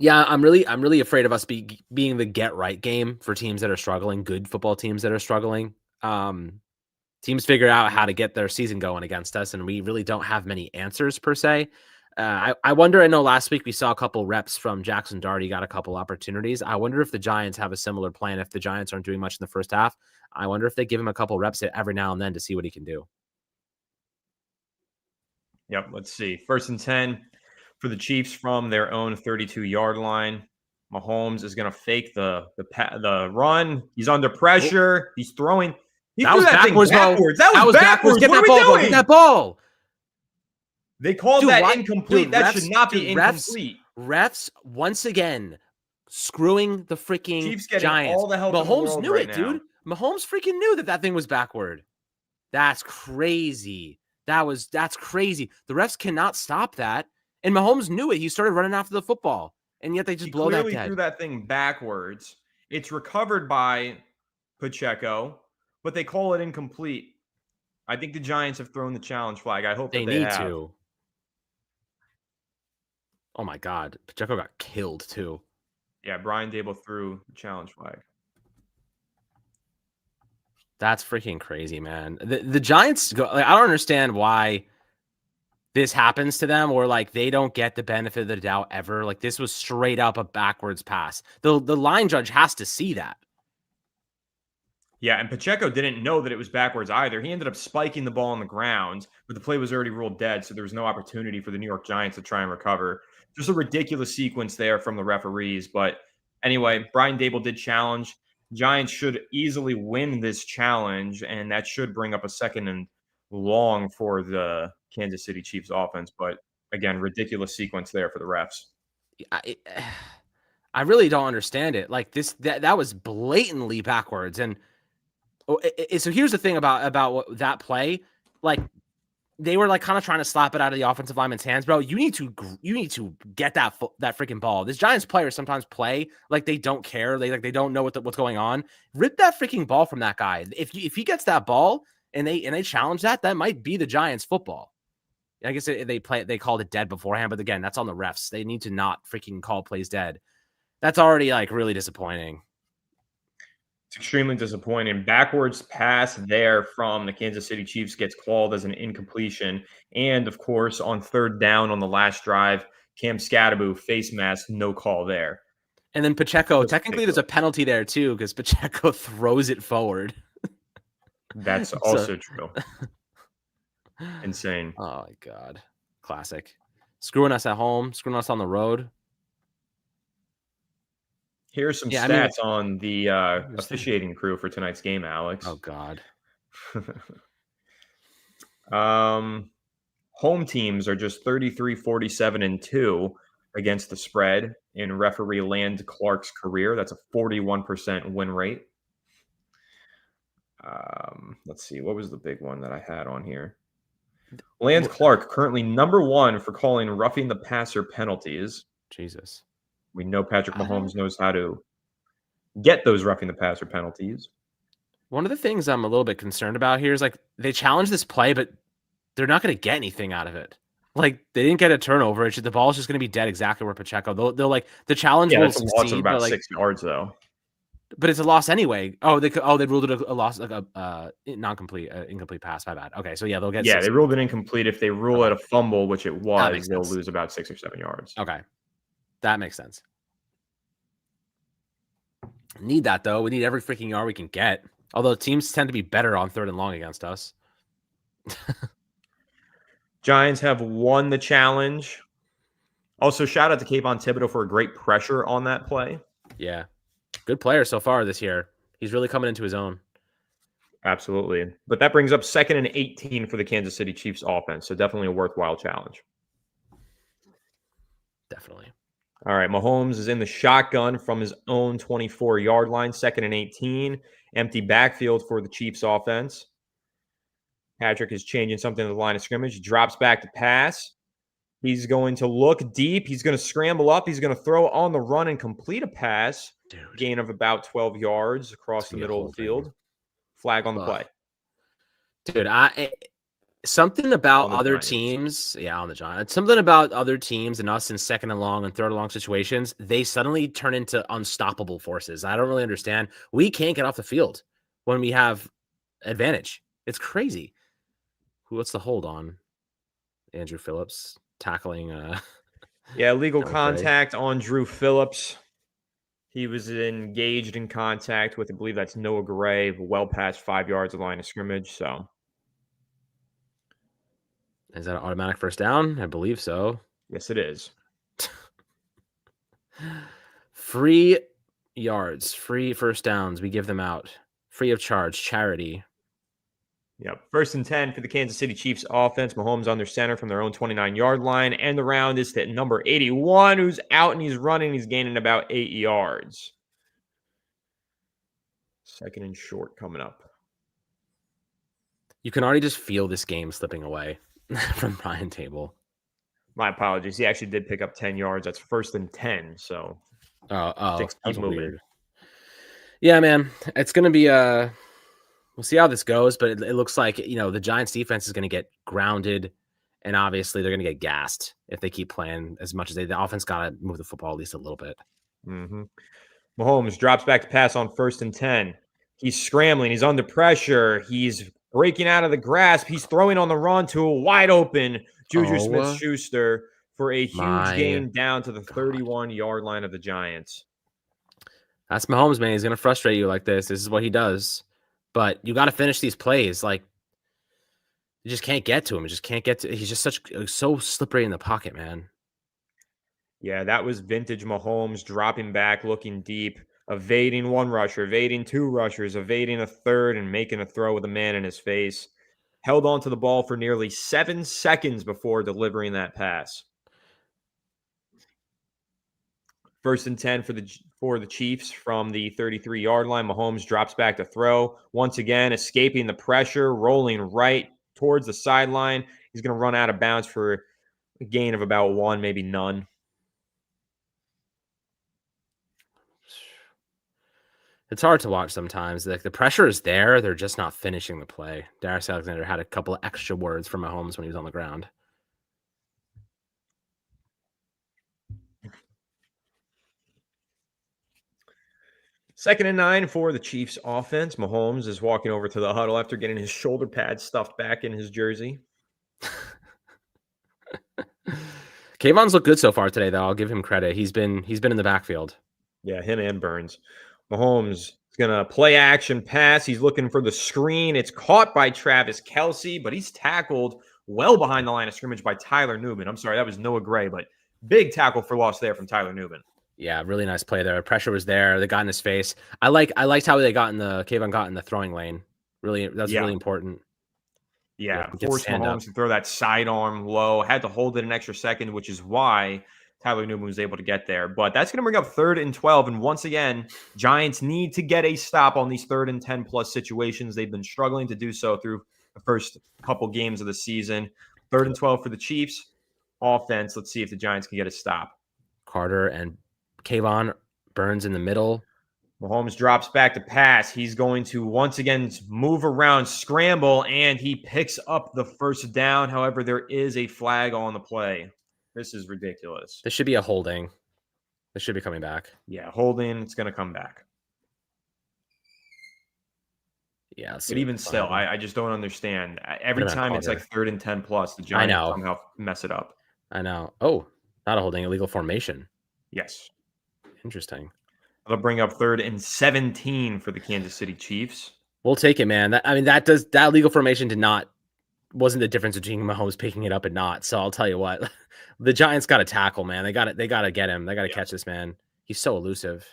Yeah, I'm really afraid of us being the get right game for teams that are struggling, good football teams that are struggling. Teams figure out how to get their season going against us, and we really don't have many answers per se. I wonder, I know last week we saw a couple reps from Jackson Dart. He got a couple opportunities. I wonder if the Giants have a similar plan. If the Giants aren't doing much in the first half, I wonder if they give him a couple reps every now and then to see what he can do. Yep, let's see. 1st and 10 for the Chiefs from their own 32-yard line. Mahomes is going to fake the run. He's under pressure. He's throwing. He That threw was that thing backwards, bro. backwards. That That was was backwards. backwards. Get What are that we ball, bro. doing? Get that ball. They called Dude, that incomplete. Dude, that should not be refs, incomplete. Refs, once again, screwing the freaking Chiefs getting Giants. all the help in the Mahomes world knew right it, now. dude. Mahomes freaking knew that thing was backward. That's crazy. That's crazy. The refs cannot stop that. And Mahomes knew it. He started running after the football. And yet they just blow that dead. He clearly threw that thing backwards. It's recovered by Pacheco, but they call it incomplete. I think the Giants have thrown the challenge flag. I hope they that they need have. to. Oh my God. Pacheco got killed too. Yeah, Brian Dable threw the challenge flag. That's freaking crazy, man. The Giants go, like, I don't understand why this happens to them, or like they don't get the benefit of the doubt ever. Like this was straight up a backwards pass. The line judge has to see that. Yeah, and Pacheco didn't know that it was backwards either. He ended up spiking the ball on the ground, but the play was already ruled dead, so there was no opportunity for the New York Giants to try and recover. Just a ridiculous sequence there from the referees. But anyway, Brian Dable did challenge. Giants should easily win this challenge, and that should bring up a second and long for the Kansas City Chiefs offense. But again, ridiculous sequence there for the refs. I really don't understand it. Like that was blatantly backwards. And so here's the thing about that play. Like they were like kind of trying to slap it out of the offensive lineman's hands, bro. You need to get that freaking ball. This Giants players sometimes play like they don't care. They don't know what's going on. Rip that freaking ball from that guy. If he gets that ball and they challenge that might be the Giants football. I guess they called it dead beforehand, but again, that's on the refs. They need to not freaking call plays dead. That's already like really disappointing. It's extremely disappointing. Backwards pass there from the Kansas City Chiefs gets called as an incompletion. And, of course, on third down on the last drive, Cam Scatterbo face mask, no call there. And then Pacheco, technically there's a penalty there too because Pacheco throws it forward. That's also true. Insane. Oh, my God. Classic. Screwing us at home, screwing us on the road. Here's some stats on the officiating crew for tonight's game, Alex. Oh, God. Home teams are just 33, 47, and 2 against the spread in referee Land Clark's career. That's a 41% win rate. Let's see. What was the big one that I had on here? Land Clark, currently number 1 for calling roughing the passer penalties. Jesus. We know Patrick Mahomes knows how to get those roughing the passer penalties. One of the things I'm a little bit concerned about here is like they challenge this play, but they're not going to get anything out of it. Like they didn't get a turnover. The ball is just going to be dead exactly where Pacheco. They'll like the challenge will succeed. Yeah, it's a loss of about 6 yards though. But it's a loss anyway. They ruled it a loss, like a incomplete pass. My bad. Okay, so yeah, they'll get. Yeah, they ruled it incomplete. If they rule it a fumble, which it was, they'll lose about 6 or 7 yards. Okay, that makes sense. Need that though. We need every freaking yard we can get. Although teams tend to be better on third and long against us. Giants have won the challenge. Also, shout out to Kayvon Thibodeau for a great pressure on that play. Yeah. Good player so far this year. He's really coming into his own. Absolutely. But that brings up 2nd and 18 for the Kansas City Chiefs offense. So definitely a worthwhile challenge. Definitely. All right. Mahomes is in the shotgun from his own 24-yard line. 2nd and 18. Empty backfield for the Chiefs offense. Patrick is changing something to the line of scrimmage. Drops back to pass. He's going to look deep. He's going to scramble up. He's going to throw on the run and complete a pass. Dude. Gain of about 12 yards across the middle of the field. Flag on the play. Dude, something about other teams. Yeah, on the Giants. Something about other teams and us in 2nd and long and 3rd and long situations. They suddenly turn into unstoppable forces. I don't really understand. We can't get off the field when we have advantage. It's crazy. What's the hold on? Andrew Phillips tackling. Legal contact on Drew Phillips. He was engaged in contact with, I believe that's Noah Gray, well past 5 yards of line of scrimmage. So, is that an automatic first down? I believe so. Yes, it is. Free yards, free first downs. We give them out free of charge, charity. Yep. 1st and 10 for the Kansas City Chiefs offense. Mahomes under center from their own 29-yard line. And the round is to number 81, who's out and he's running. He's gaining about 8 yards. 2nd and short coming up. You can already just feel this game slipping away from Brian Table. My apologies. He actually did pick up 10 yards. That's 1st and 10. So, that was moving. weird. Yeah, man. It's going to be we'll see how this goes, but it looks like, the Giants defense is going to get grounded, and obviously they're going to get gassed if they keep playing as much as the offense got to move the football at least a little bit. Mm-hmm. Mahomes drops back to pass on 1st and 10. He's scrambling. He's under pressure. He's breaking out of the grasp. He's throwing on the run to a wide open Juju Smith-Schuster for a huge gain down to the 31-yard line of the Giants. That's Mahomes, man. He's going to frustrate you like this. This is what he does. But you got to finish these plays. Like, you just can't get to him. He's just so slippery in the pocket, man. Yeah, that was vintage Mahomes dropping back, looking deep, evading one rusher, evading two rushers, evading a third, and making a throw with a man in his face. Held onto the ball for nearly 7 seconds before delivering that pass. 1st and 10 for the Chiefs from the 33-yard line. Mahomes drops back to throw. Once again, escaping the pressure, rolling right towards the sideline. He's going to run out of bounds for a gain of about 1, maybe none. It's hard to watch sometimes. Like, the pressure is there. They're just not finishing the play. Darius Alexander had a couple of extra words from Mahomes when he was on the ground. Second and 9 for the Chiefs offense. Mahomes is walking over to the huddle after getting his shoulder pads stuffed back in his jersey. Kayvon's looked good so far today, though. I'll give him credit. He's been in the backfield. Yeah, him and Burns. Mahomes is going to play action pass. He's looking for the screen. It's caught by Travis Kelce, but he's tackled well behind the line of scrimmage by Tyler Newman. I'm sorry, that was Noah Gray, but big tackle for loss there from Tyler Newman. Yeah, really nice play there. Pressure was there. They got in his face. I liked how Kayvon got in the throwing lane. Really, that's really important. Yeah, forced Mahomes to throw that sidearm low. Had to hold it an extra second, which is why Tyler Newman was able to get there. But that's going to bring up 3rd and 12. And once again, Giants need to get a stop on these 3rd and 10+ situations. They've been struggling to do so through the first couple games of the season. 3rd and 12 for the Chiefs offense. Let's see if the Giants can get a stop. Carter and Kayvon, Burns in the middle. Mahomes drops back to pass. He's going to once again move around, scramble, and he picks up the 1st down. However, there is a flag on the play. This is ridiculous. This should be a holding. This should be coming back. Yeah, holding. It's going to come back. Yeah. But even still, I just don't understand. Every time it's like 3rd and 10+, the Giants somehow mess it up. I know. Oh, not a holding, illegal formation. Yes. Interesting. That'll bring up 3rd and 17 for the Kansas City Chiefs. We'll take it, man. That legal formation wasn't the difference between Mahomes picking it up and not. So I'll tell you what, the Giants got to tackle, man. They got to get him. They got to catch this man. He's so elusive.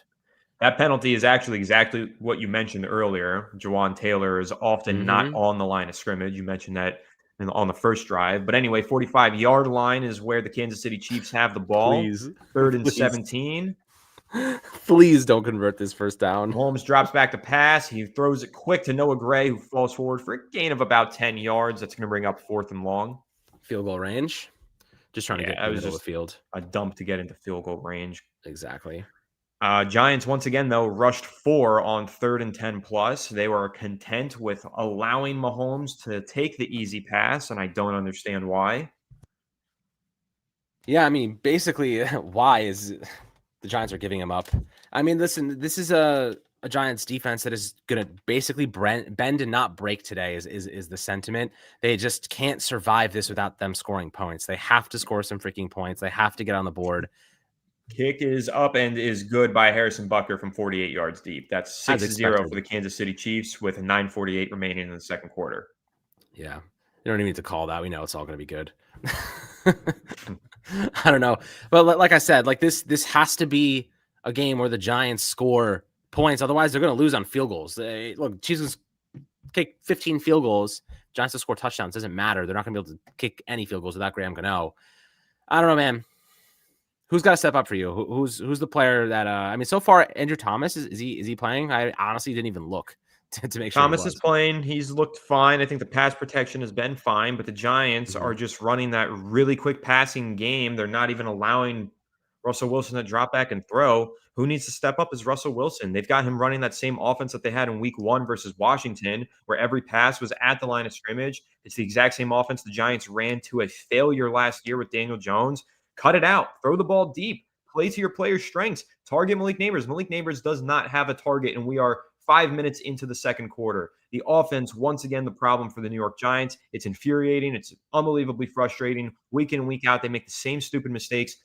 That penalty is actually exactly what you mentioned earlier. Jawan Taylor is often not on the line of scrimmage. You mentioned that on the first drive. But anyway, 45-yard line is where the Kansas City Chiefs have the ball. Please. 3rd and 17. Please don't convert this 1st down. Holmes drops back to pass. He throws it quick to Noah Gray, who falls forward for a gain of about 10 yards. That's going to bring up 4th and long. Field goal range. Just trying to get in the middle of the field. A dump to get into field goal range. Exactly. Giants, once again, though, rushed 4 on 3rd and 10+. They were content with allowing Mahomes to take the easy pass, and I don't understand why. Yeah, I mean, basically, why is the Giants are giving him up? I mean, listen, this is a Giants defense that is going to basically bend and not break today is the sentiment. They just can't survive this without them scoring points. They have to score some freaking points. They have to get on the board. Kick is up and is good by Harrison Butker from 48 yards deep. That's 6-0 for the Kansas City Chiefs with 9:48 remaining in the second quarter. Yeah. You don't even need to call that. We know it's all going to be good. I don't know. But like I said, like this has to be a game where the Giants score points. Otherwise, they're going to lose on field goals. Look, Chiefs kick 15 field goals. Giants will score touchdowns. Doesn't matter. They're not going to be able to kick any field goals without Graham Gano. I don't know, man. Who's got to step up for you? Who's the player that I mean, so far Andrew Thomas is he playing? I honestly didn't even look to make sure Thomas is playing. He's looked fine. I think the pass protection has been fine, but the Giants are just running that really quick passing game. They're not even allowing Russell Wilson to drop back and throw. Who needs to step up is Russell Wilson. They've got him running that same offense that they had in week 1 versus Washington, where every pass was at the line of scrimmage. It's the exact same offense the Giants ran to a failure last year with Daniel Jones. Cut it out. Throw the ball deep. Play to your players' strengths. Target Malik Neighbors. Malik Neighbors does not have a target, and we are 5 minutes into the second quarter. The offense, once again, the problem for the New York Giants. It's infuriating. It's unbelievably frustrating. Week in and week out, they make the same stupid mistakes.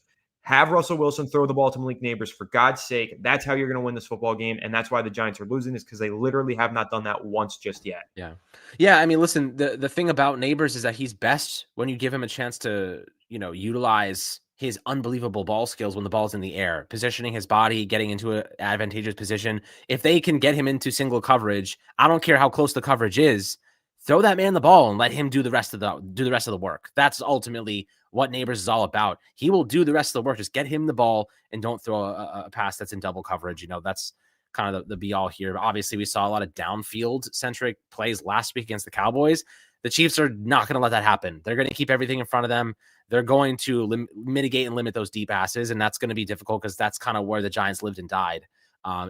Have Russell Wilson throw the ball to Malik Neighbors, for God's sake. That's how you're going to win this football game, and that's why the Giants are losing, is because they literally have not done that once just yet. Yeah. I mean, listen, the thing about Neighbors is that he's best when you give him a chance to, utilize his unbelievable ball skills when the ball's in the air, positioning his body, getting into an advantageous position. If they can get him into single coverage, I don't care how close the coverage is, throw that man the ball and let him do the rest of the work. That's ultimately what Neighbors is all about. He will do the rest of the work. Just get him the ball and don't throw a pass that's in double coverage. That's kind of the be all here. But obviously, we saw a lot of downfield centric plays last week against the Cowboys. The Chiefs are not going to let that happen. They're going to keep everything in front of them. They're going to mitigate and limit those deep passes, and that's going to be difficult because that's kind of where the Giants lived and died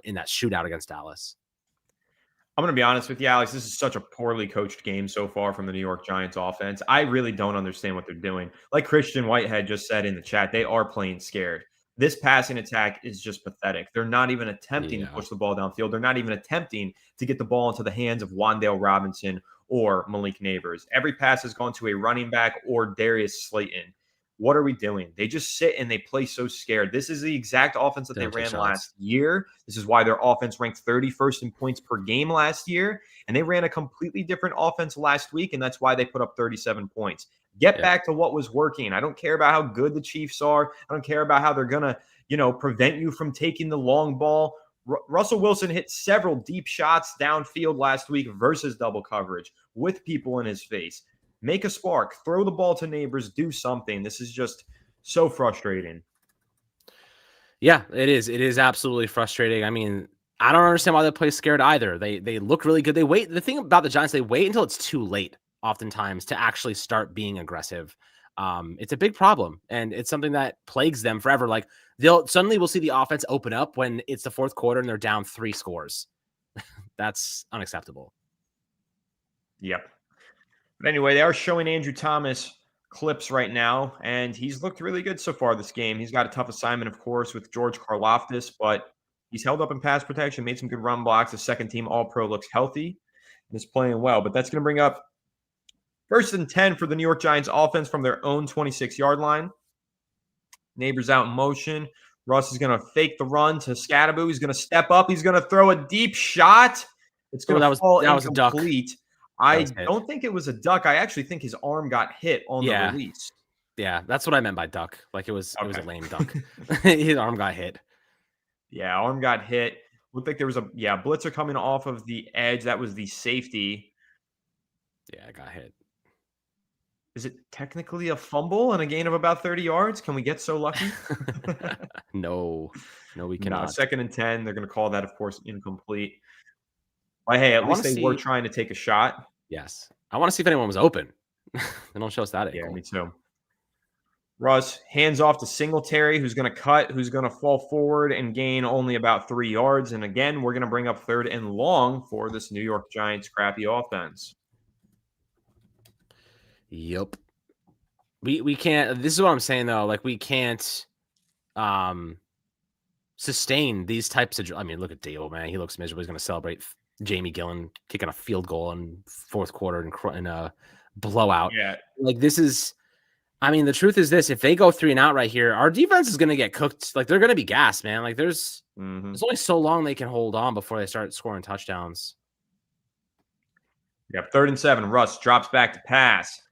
in that shootout against Dallas. I'm going to be honest with you, Alex. This is such a poorly coached game so far from the New York Giants offense. I really don't understand what they're doing. Like Christian Whitehead just said in the chat, they are playing scared. This passing attack is just pathetic. They're not even attempting to push the ball downfield. They're not even attempting to get the ball into the hands of Wan'Dale Robinson or Malik Neighbors. Every pass has gone to a running back or Darius Slayton. What are we doing? They just sit and they play so scared. This is the exact offense that they ran last year. This is why their offense ranked 31st in points per game last year. And they ran a completely different offense last week, and that's why they put up 37 points. Get back to what was working. I don't care about how good the Chiefs are. I don't care about how they're going to, prevent you from taking the long ball. Russell Wilson hit several deep shots downfield last week versus double coverage with people in his face. Make a spark. Throw the ball to Neighbors. Do something. This is just so frustrating. Yeah, it is. It is absolutely frustrating. I mean, I don't understand why they play scared either. They look really good. They wait. The thing about the Giants, they wait until it's too late oftentimes to actually start being aggressive. It's a big problem, and it's something that plagues them forever. Like we'll see the offense open up when it's the fourth quarter and they're down 3 scores. That's unacceptable. Yep. But anyway, they are showing Andrew Thomas clips right now, and he's looked really good so far this game. He's got a tough assignment, of course, with George Karlaftis, but he's held up in pass protection, made some good run blocks. The second team All-Pro looks healthy and is playing well. But that's going to bring up 1st and 10 for the New York Giants offense from their own 26-yard line. Neighbors out in motion. Russ is going to fake the run to Scatterbo. He's going to step up. He's going to throw a deep shot. It's going to fall incomplete. I don't think it was a duck. I actually think his arm got hit on the release. Yeah, that's what I meant by duck. Like it was a lame duck. His arm got hit. Yeah, arm got hit. Looked like there was blitzer coming off of the edge. That was the safety. Yeah, it got hit. Is it technically a fumble and a gain of about 30 yards? Can we get so lucky? No, we cannot. 2nd and 10. They're going to call that, of course, incomplete. But hey, at least they were trying to take a shot. Yes. I want to see if anyone was open. They don't show us that angle. Yeah, me too. Russ hands off to Singletary, who's going to cut, who's going to fall forward and gain only about 3 yards. And again, we're going to bring up 3rd and long for this New York Giants crappy offense. Yep. We can't. This is what I'm saying though. Like we can't sustain these types of. I mean, look at Dale, man. He looks miserable. He's going to celebrate Jamie Gillen kicking a field goal in 4th quarter in a blowout. Yeah. Like this is. I mean, the truth is this: if they go 3 and out right here, our defense is going to get cooked. Like they're going to be gassed, man. Like there's only so long they can hold on before they start scoring touchdowns. Yep. 3rd and 7. Russ drops back to pass.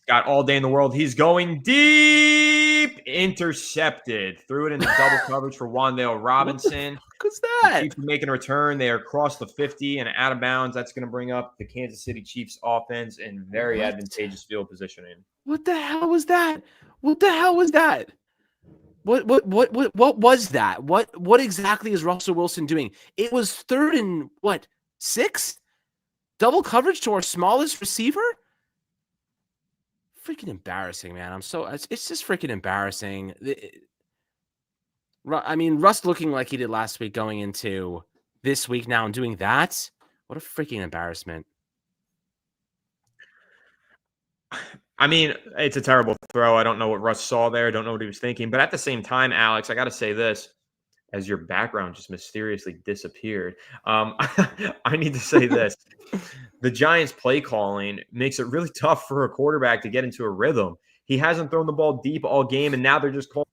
Got all day in the world. He's going deep. Intercepted. Threw it into double coverage for Wan'Dale Robinson. What was The that? Chiefs are making a return. They are across the 50 and out of bounds. That's going to bring up the Kansas City Chiefs offense in very advantageous field positioning. What the hell was that? What the hell was that? What was that? What exactly is Russell Wilson doing? It was 3rd and 6? Double coverage to our smallest receiver? Freaking embarrassing, man. It's just freaking embarrassing. I mean, Russ looking like he did last week going into this week now and doing that. What a freaking embarrassment. I mean, it's a terrible throw. I don't know what Russ saw there. I don't know what he was thinking. But at the same time, Alex, I got to say this as your background just mysteriously disappeared. I need to say this. The Giants play calling makes it really tough for a quarterback to get into a rhythm. He hasn't thrown the ball deep all game, and now they're just calling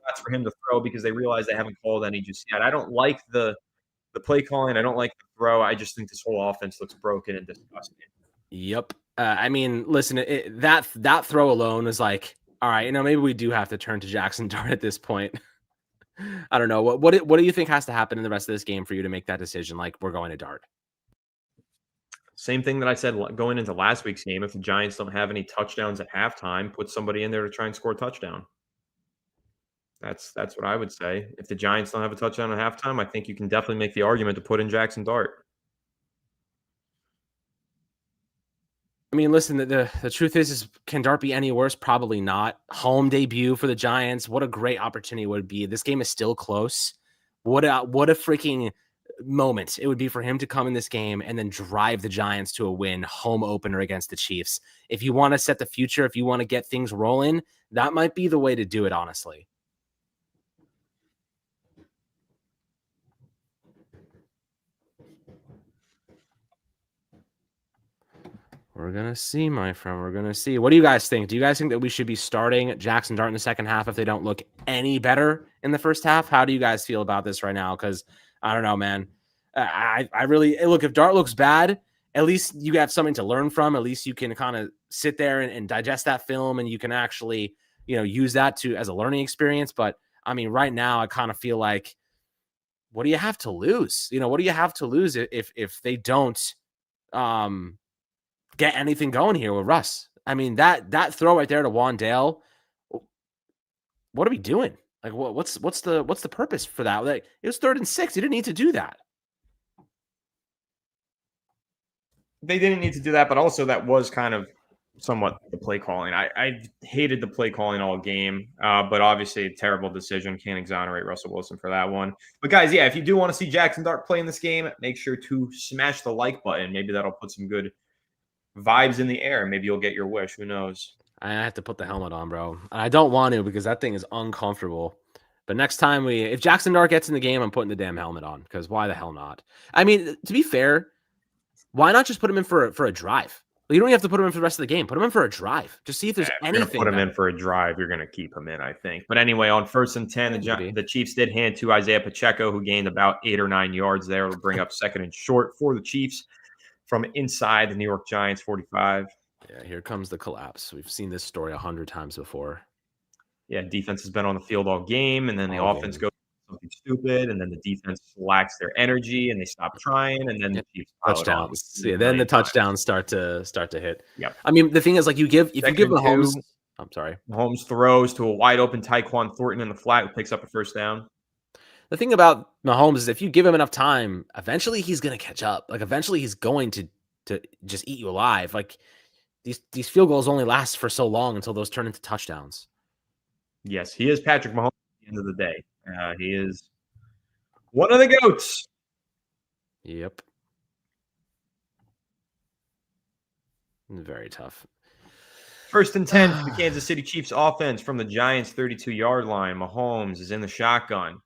shots for him to throw because they realize they haven't called any just yet. I don't like the play calling. I don't like the throw. I just think this whole offense looks broken and disgusting. Yep. I mean, listen, that throw alone is like, all right, maybe we do have to turn to Jackson Dart at this point. I don't know. What do you think has to happen in the rest of this game for you to make that decision? Like, we're going to Dart. Same thing that I said going into last week's game. If the Giants don't have any touchdowns at halftime, put somebody in there to try and score a touchdown. That's what I would say. If the Giants don't have a touchdown at halftime, I think you can definitely make the argument to put in Jackson Dart. I mean, listen, the truth is can Dart be any worse? Probably not. Home debut for the Giants. What a great opportunity it would be. This game is still close. What a freaking moment it would be for him to come in this game and then drive the Giants to a win, home opener against the Chiefs. If you want to set the future, if you want to get things rolling, that might be the way to do it, honestly. We're going to see, my friend. We're going to see. What do you guys think? Do you guys think that we should be starting Jackson Dart in the second half if they don't look any better in the first half? How do you guys feel about this right now? Because I don't know, man. I really look, if Dart looks bad, at least you have something to learn from. At least you can kind of sit there and digest that film, and you can actually, use that as a learning experience. But I mean, right now, I kind of feel like, what do you have to lose? What do you have to lose if they don't get anything going here with Russ? I mean, that throw right there to Wan'Dale, what are we doing? Like, what's the purpose for that? Like, it was 3rd and 6. You didn't need to do that. They didn't need to do that, but also that was kind of somewhat the play calling. I hated the play calling all game, but obviously a terrible decision. Can't exonerate Russell Wilson for that one. But guys, yeah, if you do want to see Jackson Dart play in this game, make sure to smash the like button. Maybe that'll put some good vibes in the air. Maybe you'll get your wish. Who knows? I have to put the helmet on, bro. I don't want to because that thing is uncomfortable. But next time if Jackson Dart gets in the game, I'm putting the damn helmet on because why the hell not? I mean, to be fair, why not just put him in for a drive? You don't have to put him in for the rest of the game. Put him in for a drive. Just see if there's anything. Put him in for a drive. You're going to keep him in, I think. But anyway, on 1st and 10, the Chiefs did hand to Isaiah Pacheco, who gained about 8 or 9 yards there. It'll bring up 2nd and short for the Chiefs from inside the New York Giants 45. Yeah, here comes the collapse. We've seen this story 100 times before. Yeah, defense has been on the field all game, and then the offense goes something stupid, and then the defense lacks their energy, and they stop trying, and then the Chiefs touchdowns. Yeah, then the touchdowns start to hit. Yeah, I mean, the thing is, like, if you give Mahomes, I'm sorry, Mahomes throws to a wide open Tyquan Thornton in the flat, who picks up a 1st down. The thing about Mahomes is if you give him enough time, eventually he's going to catch up. Like, eventually he's going to just eat you alive. Like, these field goals only last for so long until those turn into touchdowns. Yes, he is Patrick Mahomes at the end of the day. He is one of the GOATs. Yep. Very tough. 1st and 10 for the Kansas City Chiefs offense from the Giants 32-yard line. Mahomes is in the shotgun.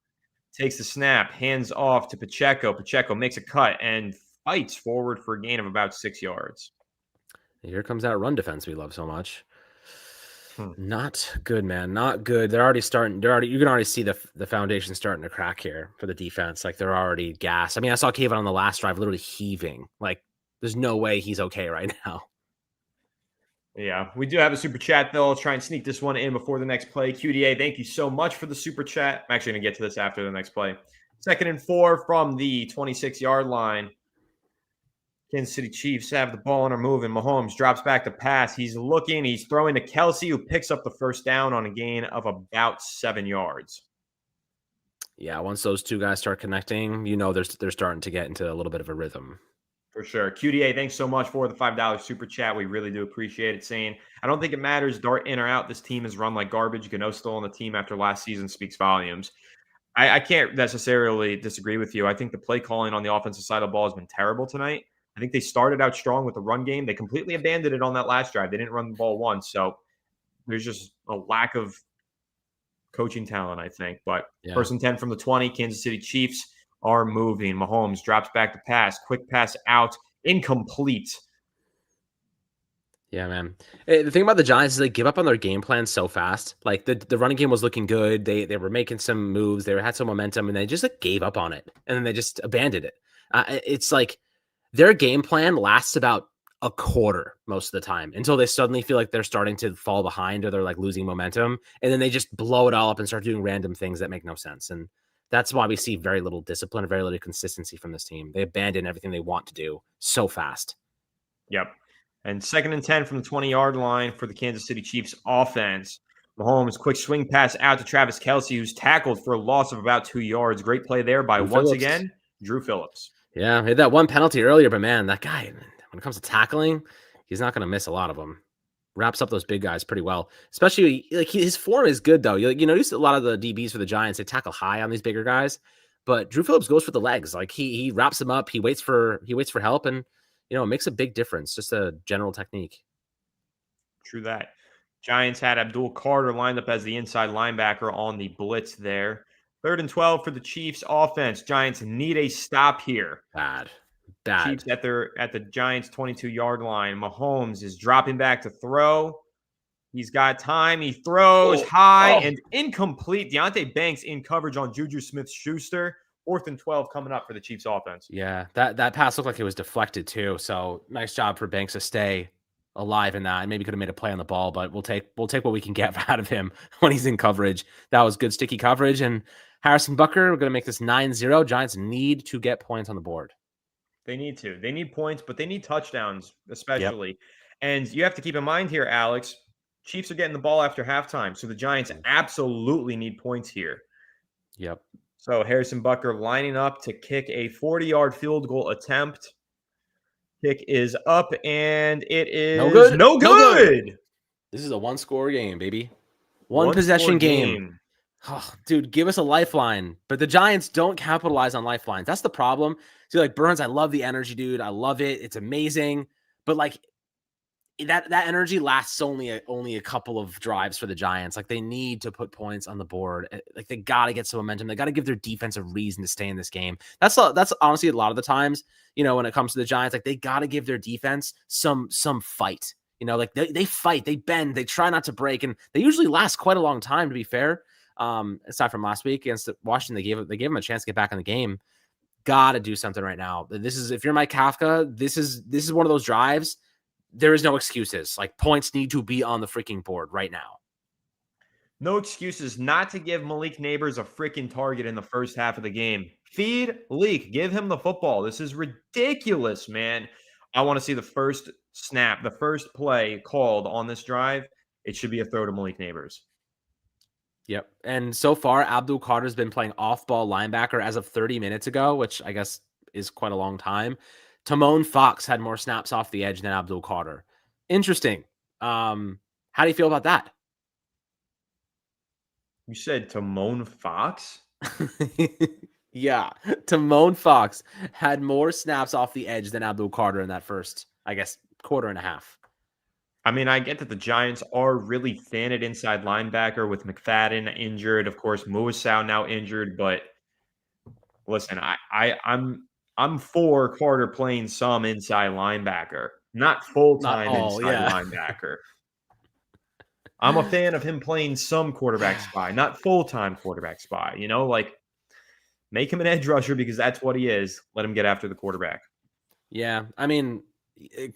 Takes the snap, hands off to Pacheco. Pacheco makes a cut and fights forward for a gain of about 6 yards. Here comes that run defense we love so much. Not good, man. Not good. They're already starting. You can already see the foundation starting to crack here for the defense. Like, they're already gassed. I mean, I saw Kayvon on the last drive literally heaving. Like, there's no way he's okay right now. Yeah, we do have a super chat, though. I'll try and sneak this one in before the next play. QDA, thank you so much for the super chat. I'm actually going to get to this after the next play. 2nd and 4 from the 26-yard line. Kansas City Chiefs have the ball and are moving. Mahomes drops back to pass. He's looking. He's throwing to Kelsey, who picks up the first down on a gain of about 7 yards. Yeah, once those two guys start connecting, they're starting to get into a little bit of a rhythm. For sure. QDA, thanks so much for the $5 super chat. We really do appreciate it. Saying, I don't think it matters dart in or out. This team is run like garbage. Gano still on the team after last season speaks volumes. I can't necessarily disagree with you. I think the play calling on the offensive side of the ball has been terrible tonight. I think they started out strong with the run game. They completely abandoned it on that last drive. They didn't run the ball once. So there's just a lack of coaching talent, I think. But Yeah. 1st and 10 from the 20, Kansas City Chiefs are moving. Mahomes drops back to pass. Quick pass out. Incomplete. Yeah, man. The thing about the Giants is they give up on their game plan so fast. Like the running game was looking good. They were making some moves. They had some momentum, and they just gave up on it, and then they just abandoned it. It's like their game plan lasts about a quarter most of the time until they suddenly feel like they're starting to fall behind or they're like losing momentum, and then they just blow it all up and start doing random things that make no sense. And that's why we see very little discipline, very little consistency from this team. They abandon everything they want to do so fast. Yep. And 2nd and 10 from the 20-yard line for the Kansas City Chiefs offense. Mahomes, quick swing pass out to Travis Kelsey, who's tackled for a loss of about 2 yards. Great play there by, once again, Drew Phillips. Yeah, he had that one penalty earlier, but man, that guy, when it comes to tackling, he's not going to miss a lot of them. Wraps up those big guys pretty well. Especially, like, his form is good, though. You notice a lot of the DBs for the Giants, they tackle high on these bigger guys, but Drew Phillips goes for the legs. Like, he wraps them up, he waits for help, and it makes a big difference. Just a general technique. True that. Giants had Abdul Carter lined up as the inside linebacker on the blitz there. 3rd and 12 for the Chiefs offense. Giants need a stop here. Bad. Chiefs at the Giants 22-yard line. Mahomes is dropping back to throw. He's got time. He throws high and incomplete. Deontay Banks in coverage on Juju Smith-Schuster. 4th and 12 coming up for the Chiefs offense. Yeah, that pass looked like it was deflected too. So nice job for Banks to stay alive in that. And maybe could have made a play on the ball, but we'll take what we can get out of him when he's in coverage. That was good sticky coverage. And Harrison Butker, we're going to make this 9-0. Giants need to get points on the board. They need to. They need points, but they need touchdowns, especially. Yep. And you have to keep in mind here, Alex, Chiefs are getting the ball after halftime, so the Giants absolutely need points here. Yep. So Harrison Butker lining up to kick a 40-yard field goal attempt. Kick is up, and it is no good. This is a one-score game, baby. One possession game. Oh, dude, give us a lifeline. But the Giants don't capitalize on lifelines. That's the problem. See, like Burns, I love the energy, dude. I love it. It's amazing. But like that energy lasts only a couple of drives for the Giants. Like they need to put points on the board. Like they got to get some momentum. They got to give their defense a reason to stay in this game. That's honestly a lot of the times, when it comes to the Giants, like they got to give their defense some fight. Like they fight, they bend, they try not to break, and they usually last quite a long time, to be fair. Aside from last week against Washington, they gave him a chance to get back in the game. Got to do something right now. If you're Mike Kafka, this is one of those drives. There is no excuses. Like points need to be on the freaking board right now. No excuses not to give Malik Neighbors a freaking target in the first half of the game. Feed Leak. Give him the football. This is ridiculous, man. I want to see the first snap, the first play called on this drive. It should be a throw to Malik Neighbors. Yep. And so far, Abdul Carter's been playing off-ball linebacker as of 30 minutes ago, which I guess is quite a long time. Timon Fox had more snaps off the edge than Abdul Carter. Interesting. How do you feel about that? You said Timon Fox? Yeah. Timon Fox had more snaps off the edge than Abdul Carter in that first, I guess, quarter and a half. I mean, I get that the Giants are really thin at inside linebacker with McFadden injured. Of course, Muasau now injured. But listen, I'm for Carter playing some inside linebacker, not full-time linebacker. I'm a fan of him playing some quarterback spy, not full-time quarterback spy. Like make him an edge rusher because that's what he is. Let him get after the quarterback. Yeah, I mean,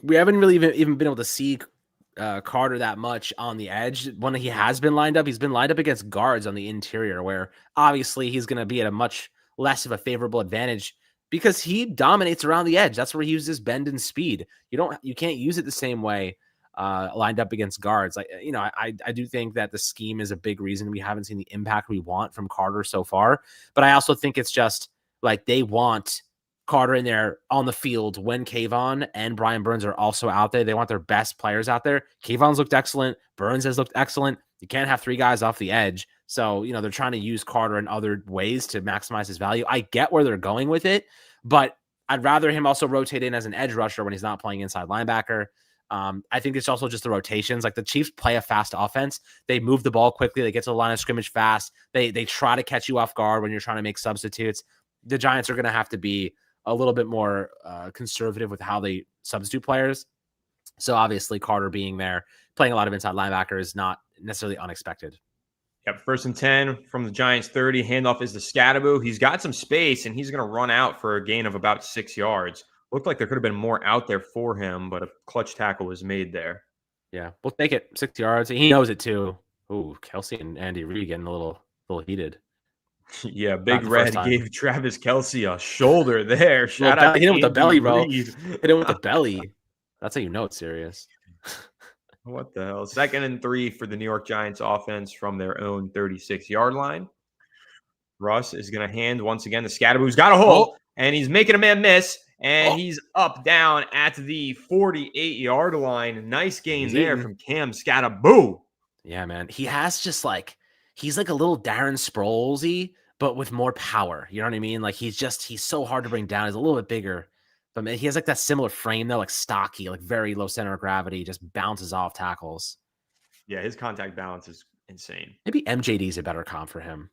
we haven't really even been able to see Carter that much on the edge. When he has been lined up, he's been lined up against guards on the interior, where obviously he's going to be at a much less of a favorable advantage because he dominates around the edge. That's where he uses bend and speed. You can't use it the same way lined up against guards. Like, I do think that the scheme is a big reason we haven't seen the impact we want from Carter so far. But I also think it's just like they want Carter in there on the field when Kayvon and Brian Burns are also out there. They want their best players out there. Kayvon's looked excellent. Burns has looked excellent. You can't have three guys off the edge. So, they're trying to use Carter in other ways to maximize his value. I get where they're going with it, but I'd rather him also rotate in as an edge rusher when he's not playing inside linebacker. I think it's also just the rotations. Like the Chiefs play a fast offense. They move the ball quickly. They get to the line of scrimmage fast. They try to catch you off guard when you're trying to make substitutes. The Giants are going to have to be a little bit more conservative with how they substitute players. So obviously Carter being there, playing a lot of inside linebacker is not necessarily unexpected. Yep, 1st and 10 from the Giants 30. Handoff is to Scadaboo. He's got some space, and he's going to run out for a gain of about 6 yards. Looked like there could have been more out there for him, but a clutch tackle was made there. Yeah, we'll take it. 6 yards. He knows it too. Ooh, Kelsey and Andy Reid getting a little heated. Yeah, Big Red gave Travis Kelce a shoulder there. Shout out to hit him with the belly, bro. Hit him with the belly. That's how you know it's serious. What the hell? 2nd and 3 for the New York Giants offense from their own 36-yard line. Russ is going to hand once again to Scadaboo. He's got a hole, and he's making a man miss, and he's up down at the 48-yard line. Nice gain there from Cam Scadaboo. Yeah, man. He has just he's like a little Darren Sproles-y, but with more power. You know what I mean? Like he's so hard to bring down. He's a little bit bigger, but man, he has like that similar frame though, like stocky, like very low center of gravity, just bounces off tackles. Yeah, his contact balance is insane. Maybe MJD is a better comp for him.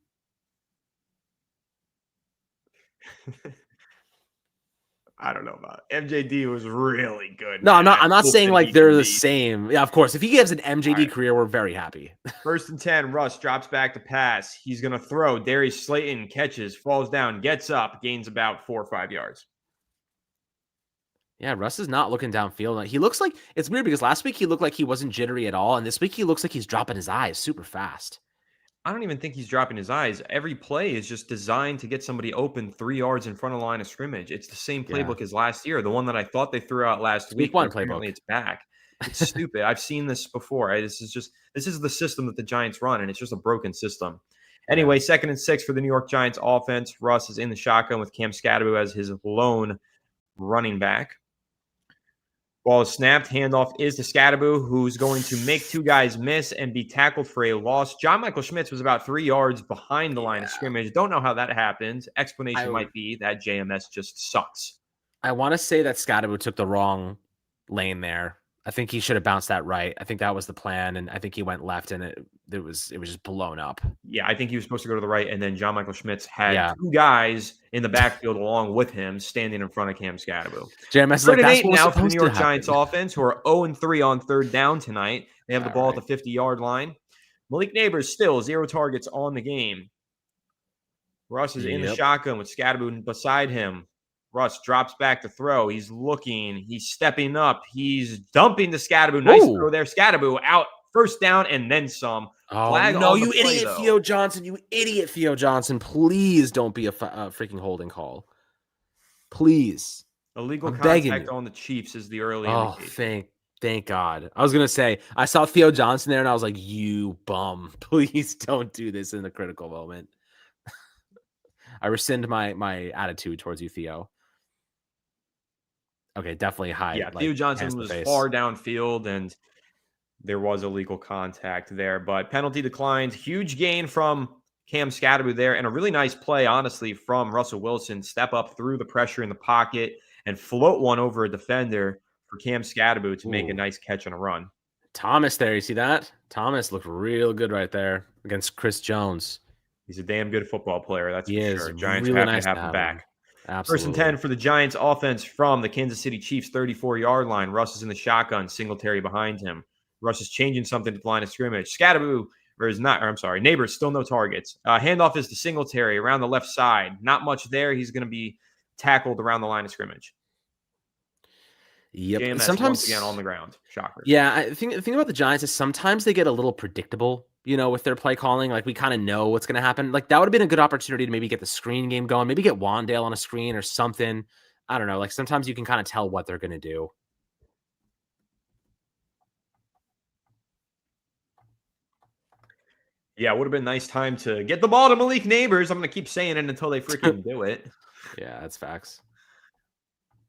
I don't know about it. MJD was really good. No, I'm not saying like they're the same. Yeah, of course. If he gives an MJD career, we're very happy. 1st and 10, Russ drops back to pass. He's going to throw. Darius Slayton catches, falls down, gets up, gains about 4 or 5 yards. Yeah, Russ is not looking downfield. He looks like it's weird because last week he looked like he wasn't jittery at all, and this week he looks like he's dropping his eyes super fast. I don't even think he's dropping his eyes. Every play is just designed to get somebody open 3 yards in front of the line of scrimmage. It's the same playbook as last year. The one that I thought they threw out last week. One playbook. It's back. It's stupid. I've seen this before. This is the system that the Giants run, and it's just a broken system. Anyway, 2nd and 6 for the New York Giants offense. Russ is in the shotgun with Cam Scadaboo as his lone running back. Ball is snapped. Handoff is to Scadaboo, who's going to make 2 guys miss and be tackled for a loss. John Michael Schmitz was about 3 yards behind the line of scrimmage. Don't know how that happened. Explanation might be that JMS just sucks. I want to say that Scadaboo took the wrong lane there. I think he should have bounced that right. I think that was the plan, and I think he went left, and it was just blown up. Yeah, I think he was supposed to go to the right, and then John Michael Schmitz had 2 guys in the backfield along with him standing in front of Cam Scadaboo. JMS is like, that's now for the New York Giants offense, who are 0-3 on 3rd down tonight. They have the ball at the 50-yard line. Malik Neighbors still 0 targets on the game. Russ is in the shotgun with Scadaboo beside him. Russ drops back to throw. He's looking. He's stepping up. He's dumping to Scadaboo. Nice throw there. Scadaboo out. 1st down and then some. Flag no, you idiot, Theo Johnson. You idiot, Theo Johnson. Please don't be a freaking holding call. Please. Illegal contact on the Chiefs is the early indication. Thank God. I was going to say, I saw Theo Johnson there, and I was like, you bum. Please don't do this in a critical moment. I rescind my attitude towards you, Theo. Okay, definitely high. Yeah, Theo Johnson was far downfield, and there was illegal contact there. But penalty declined. Huge gain from Cam Scadaboo there, and a really nice play, honestly, from Russell Wilson. Step up through the pressure in the pocket and float one over a defender for Cam Scadaboo to make a nice catch on a run. Thomas there, you see that? Thomas looked real good right there against Chris Jones. He's a damn good football player, that's for sure. Giants really have nice to have him back. Absolutely. 1st and 10 for the Giants offense from the Kansas City Chiefs 34-yard line. Russ is in the shotgun, Singletary behind him. Russ is changing something to the line of scrimmage. Neighbors, still no targets. Handoff is to Singletary around the left side. Not much there. He's going to be tackled around the line of scrimmage. Yep. JMS once again on Sometimes, the ground. Shocker. yeah, I think the thing about the Giants is sometimes they get a little predictable, with their play calling. Like we kind of know what's going to happen. Like that would have been a good opportunity to maybe get the screen game going, maybe get Wandale on a screen or something. I don't know. Like sometimes you can kind of tell what they're going to do. Yeah, it would have been a nice time to get the ball to Malik Neighbors. I'm going to keep saying it until they freaking do it. Yeah, that's facts.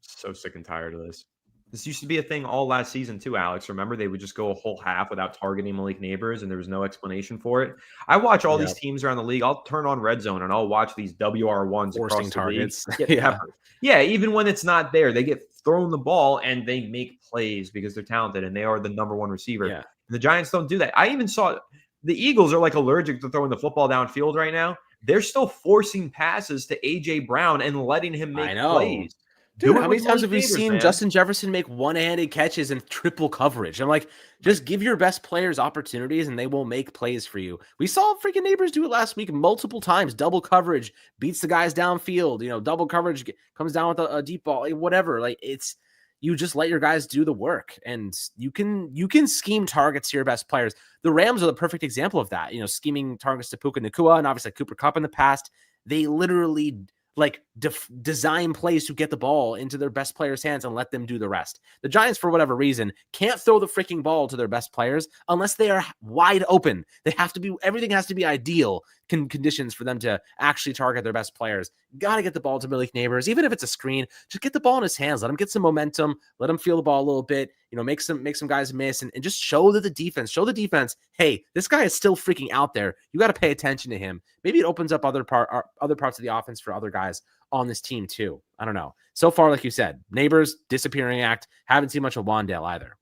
So sick and tired of this. This used to be a thing all last season too, Alex. Remember, they would just go a whole half without targeting Malik Neighbors, and there was no explanation for it. I watch all these teams around the league. I'll turn on Red Zone and I'll watch these WR1s Forcing across the targets. league get peppered. Yeah, even when it's not there, they get thrown the ball and they make plays because they're talented and they are the number one receiver. Yeah. The Giants don't do that. I even saw the Eagles are like allergic to throwing the football downfield right now. They're still forcing passes to A.J. Brown and letting him make plays. Dude, how many times have we seen Justin Jefferson make one-handed catches in triple coverage? I'm like, just give your best players opportunities and they will make plays for you. We saw freaking Neighbors do it last week multiple times. Double coverage, beats the guys downfield. Double coverage comes down with a deep ball, whatever. Like you just let your guys do the work, and you can scheme targets to your best players. The Rams are the perfect example of that. Scheming targets to Puka Nacua and obviously Cooper Kupp in the past. They literally design plays to get the ball into their best players' hands and let them do the rest. The Giants, for whatever reason, can't throw the freaking ball to their best players unless they are wide open. Everything has to be ideal conditions for them to actually target their best players. Got to get the ball to Malik Neighbors, even if it's a screen. Just get the ball in his hands. Let him get some momentum. Let him feel the ball a little bit. Make some guys miss and just show the defense, hey, this guy is still freaking out there. You got to pay attention to him. Maybe it opens up other parts of the offense for other guys on this team too. I don't know. So far, like you said, Neighbors, disappearing act. Haven't seen much of Wandale either.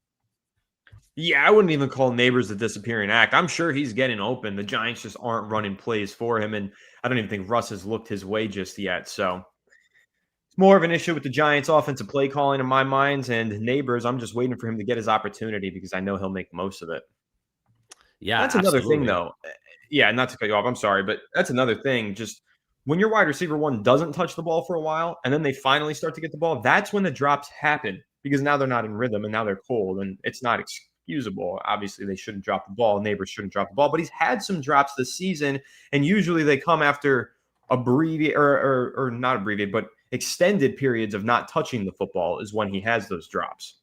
Yeah, I wouldn't even call Neighbors the disappearing act. I'm sure he's getting open. The Giants just aren't running plays for him, and I don't even think Russ has looked his way just yet. So it's more of an issue with the Giants' offensive play calling in my mind, and Neighbors, I'm just waiting for him to get his opportunity because I know he'll make most of it. Yeah, that's another thing, though. Yeah, not to cut you off. I'm sorry, but that's another thing. Just when your wide receiver one doesn't touch the ball for a while, and then they finally start to get the ball, that's when the drops happen because now they're not in rhythm and now they're cold, and it's not excusable. Obviously, they shouldn't drop the ball. Neighbors shouldn't drop the ball, but he's had some drops this season, and usually they come after abbreviated or not abbreviated, but extended periods of not touching the football is when he has those drops.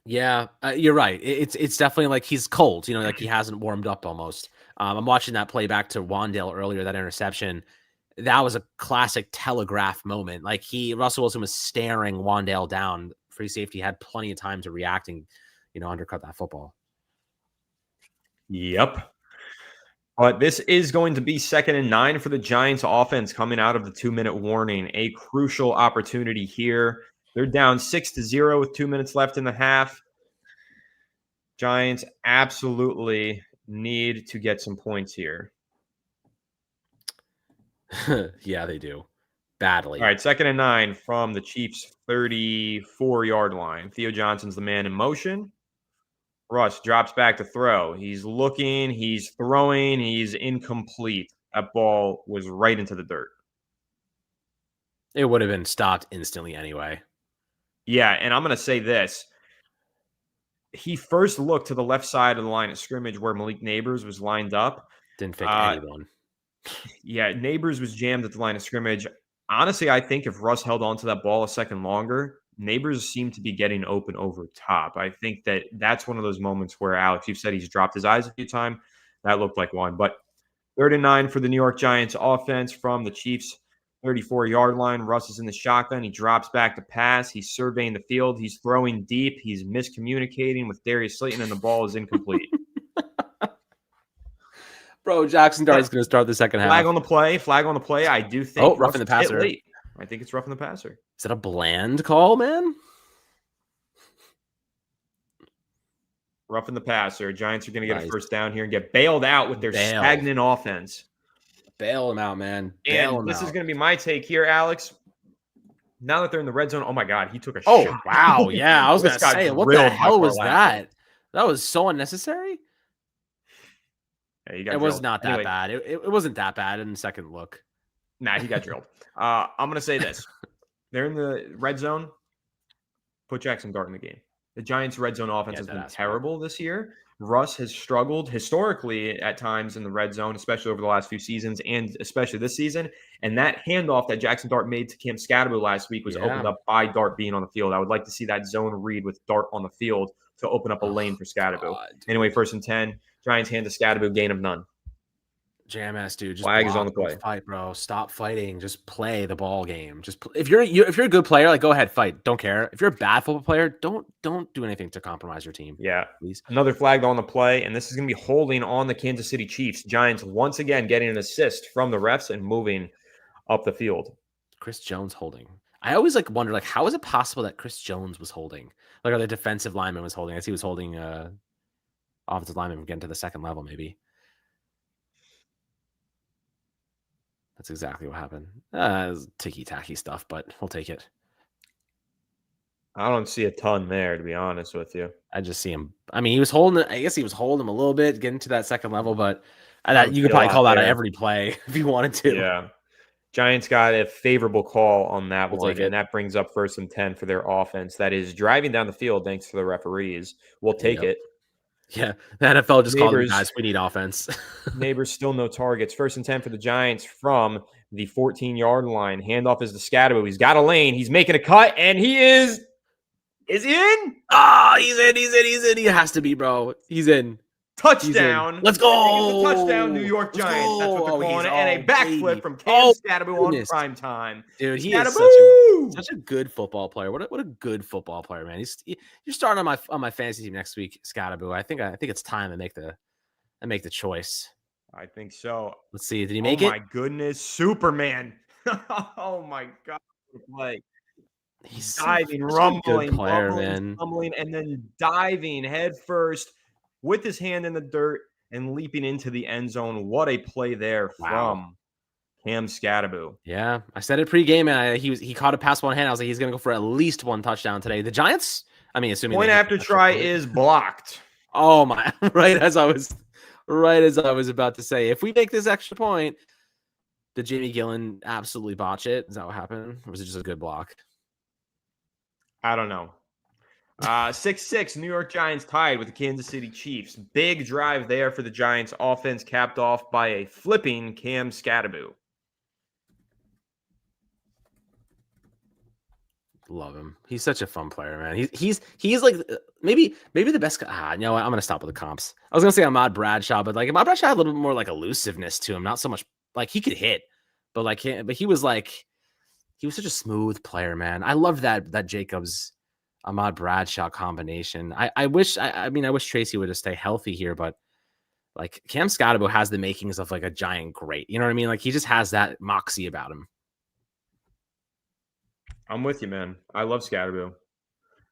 Yeah, you're right. It's definitely like he's cold, like he hasn't warmed up almost. I'm watching that play back to Wandale earlier, that interception. That was a classic telegraph moment. Like Russell Wilson was staring Wandale down. Free safety had plenty of time to react and, undercut that football. Yep. But this is going to be 2nd and 9 for the Giants offense coming out of the 2-minute warning. A crucial opportunity here. They're down 6-0 with 2 minutes left in the half. Giants absolutely need to get some points here. Yeah, they do. Badly. All right, 2nd and 9 from the Chiefs' 34-yard line. Theo Johnson's the man in motion. Russ drops back to throw. He's looking, he's throwing, he's incomplete. That ball was right into the dirt. It would have been stopped instantly anyway. Yeah, and I'm going to say this. He first looked to the left side of the line of scrimmage where Malik Neighbors was lined up. Didn't pick anyone. Yeah, Neighbors was jammed at the line of scrimmage. Honestly, I think if Russ held on to that ball a second longer, Neighbors seemed to be getting open over top. I think that's one of those moments where, Alex, you've said he's dropped his eyes a few times. That looked like one. But 3rd and 9 for the New York Giants offense from the Chiefs' 34-yard line. Russ is in the shotgun. He drops back to pass. He's surveying the field. He's throwing deep. He's miscommunicating with Darius Slayton, and the ball is incomplete. Bro, Jackson Dart's going to start the second half. Flag on the play. I do think roughing the passer. Late. I think it's roughing the passer. Is that a bland call, man? Roughing the passer. Giants are going to get a first down here and get bailed out with their stagnant offense. Bail them out, man. And this is going to be my take here, Alex. Now that they're in the red zone, oh my God, he took a shit. Oh, wow. Yeah, I was going to say, what the hell was that? That was so unnecessary. Yeah, it was not that bad. It wasn't that bad in the second look. Nah, he got drilled. I'm going to say this. They're in the red zone. Put Jackson Dart in the game. The Giants' red zone offense Yeah, has that been ass, bro. terrible this year. Russ has struggled historically at times in the red zone, especially over the last few seasons and especially this season. And that handoff that Jackson Dart made to Cam Scatterbo last week was opened Yeah. up by Dart being on the field. I would like to see that zone read with Dart on the field to open up a Oh, lane for Scatterbo. God, Anyway, dude. 1st and 10. Giants hand to Scatterbo, gain of none. JMS, dude, just Flag is on block. the Don't play. fight, bro. Stop fighting. Just play the ball game. If you're a good player, like go ahead, fight. Don't care. If you're a bad football player, don't do anything to compromise your team. Yeah. Please. Another flag on the play, and this is going to be holding on the Kansas City Chiefs. Giants once again getting an assist from the refs and moving up the field. Chris Jones holding. I always wonder how is it possible that Chris Jones was holding? Like, or the defensive lineman was holding? I see he was holding offensive lineman getting to the second level, maybe. That's exactly what happened. Ticky-tacky stuff, but we'll take it. I don't see a ton there, to be honest with you. I just see him. I mean, he was holding. I guess he was holding him a little bit, getting to that second level, but you could probably call that on every play if you wanted to. Yeah. Giants got a favorable call on that We'll one, take it. and that brings up 1st and 10 for their offense. That is driving down the field thanks to the referees. We'll take it. Yeah, the NFL just called them, guys, we need offense. Neighbors still no targets. 1st and 10 for the Giants from the 14-yard line. Handoff is to Scatterbo. He's got a lane. He's making a cut, and he is he in? Oh, he's in. He has to be, bro. He's in. Touchdown. Let's go. I think it's a touchdown, New York Giants. That's what they're calling it. And a backflip from Cam Scatterbo on prime time. Dude, he Scatterbo! is such a good football player. What a good football player, man. You're starting on my fantasy team next week, Scatterbo. I think it's time to make the choice. I think so. Let's see. Did he make it? Oh my goodness, Superman. Oh my god. Like He's diving, rumbling, stumbling, and then diving head first with his hand in the dirt and leaping into the end zone. What a play there from Cam Scatterbo. Yeah, I said it pregame, and he caught a pass one hand. I was like, he's going to go for at least one touchdown today. The Giants, I mean, assuming point after try is blocked. Oh my! Right as I was about to say, if we make this extra point, did Jamie Gillen absolutely botch it? Is that what happened, or was it just a good block? I don't know. 6-6, New York Giants tied with the Kansas City Chiefs. Big drive there for the Giants offense, capped off by a flipping Cam Scatterbo. Love him. He's such a fun player, man. He's like maybe the best guy. You know what? I'm gonna stop with the comps. I was gonna say Ahmad Bradshaw, but like Ahmad Bradshaw had a little bit more like elusiveness to him, not so much like he could hit, but he was such a smooth player, man. I loved that Jacobs Ahmad Bradshaw combination. I wish Tracy would just stay healthy here, but like Cam Scatterbo has the makings of like a giant great. You know what I mean? Like he just has that moxie about him. I'm with you, man. I love Scatterbo.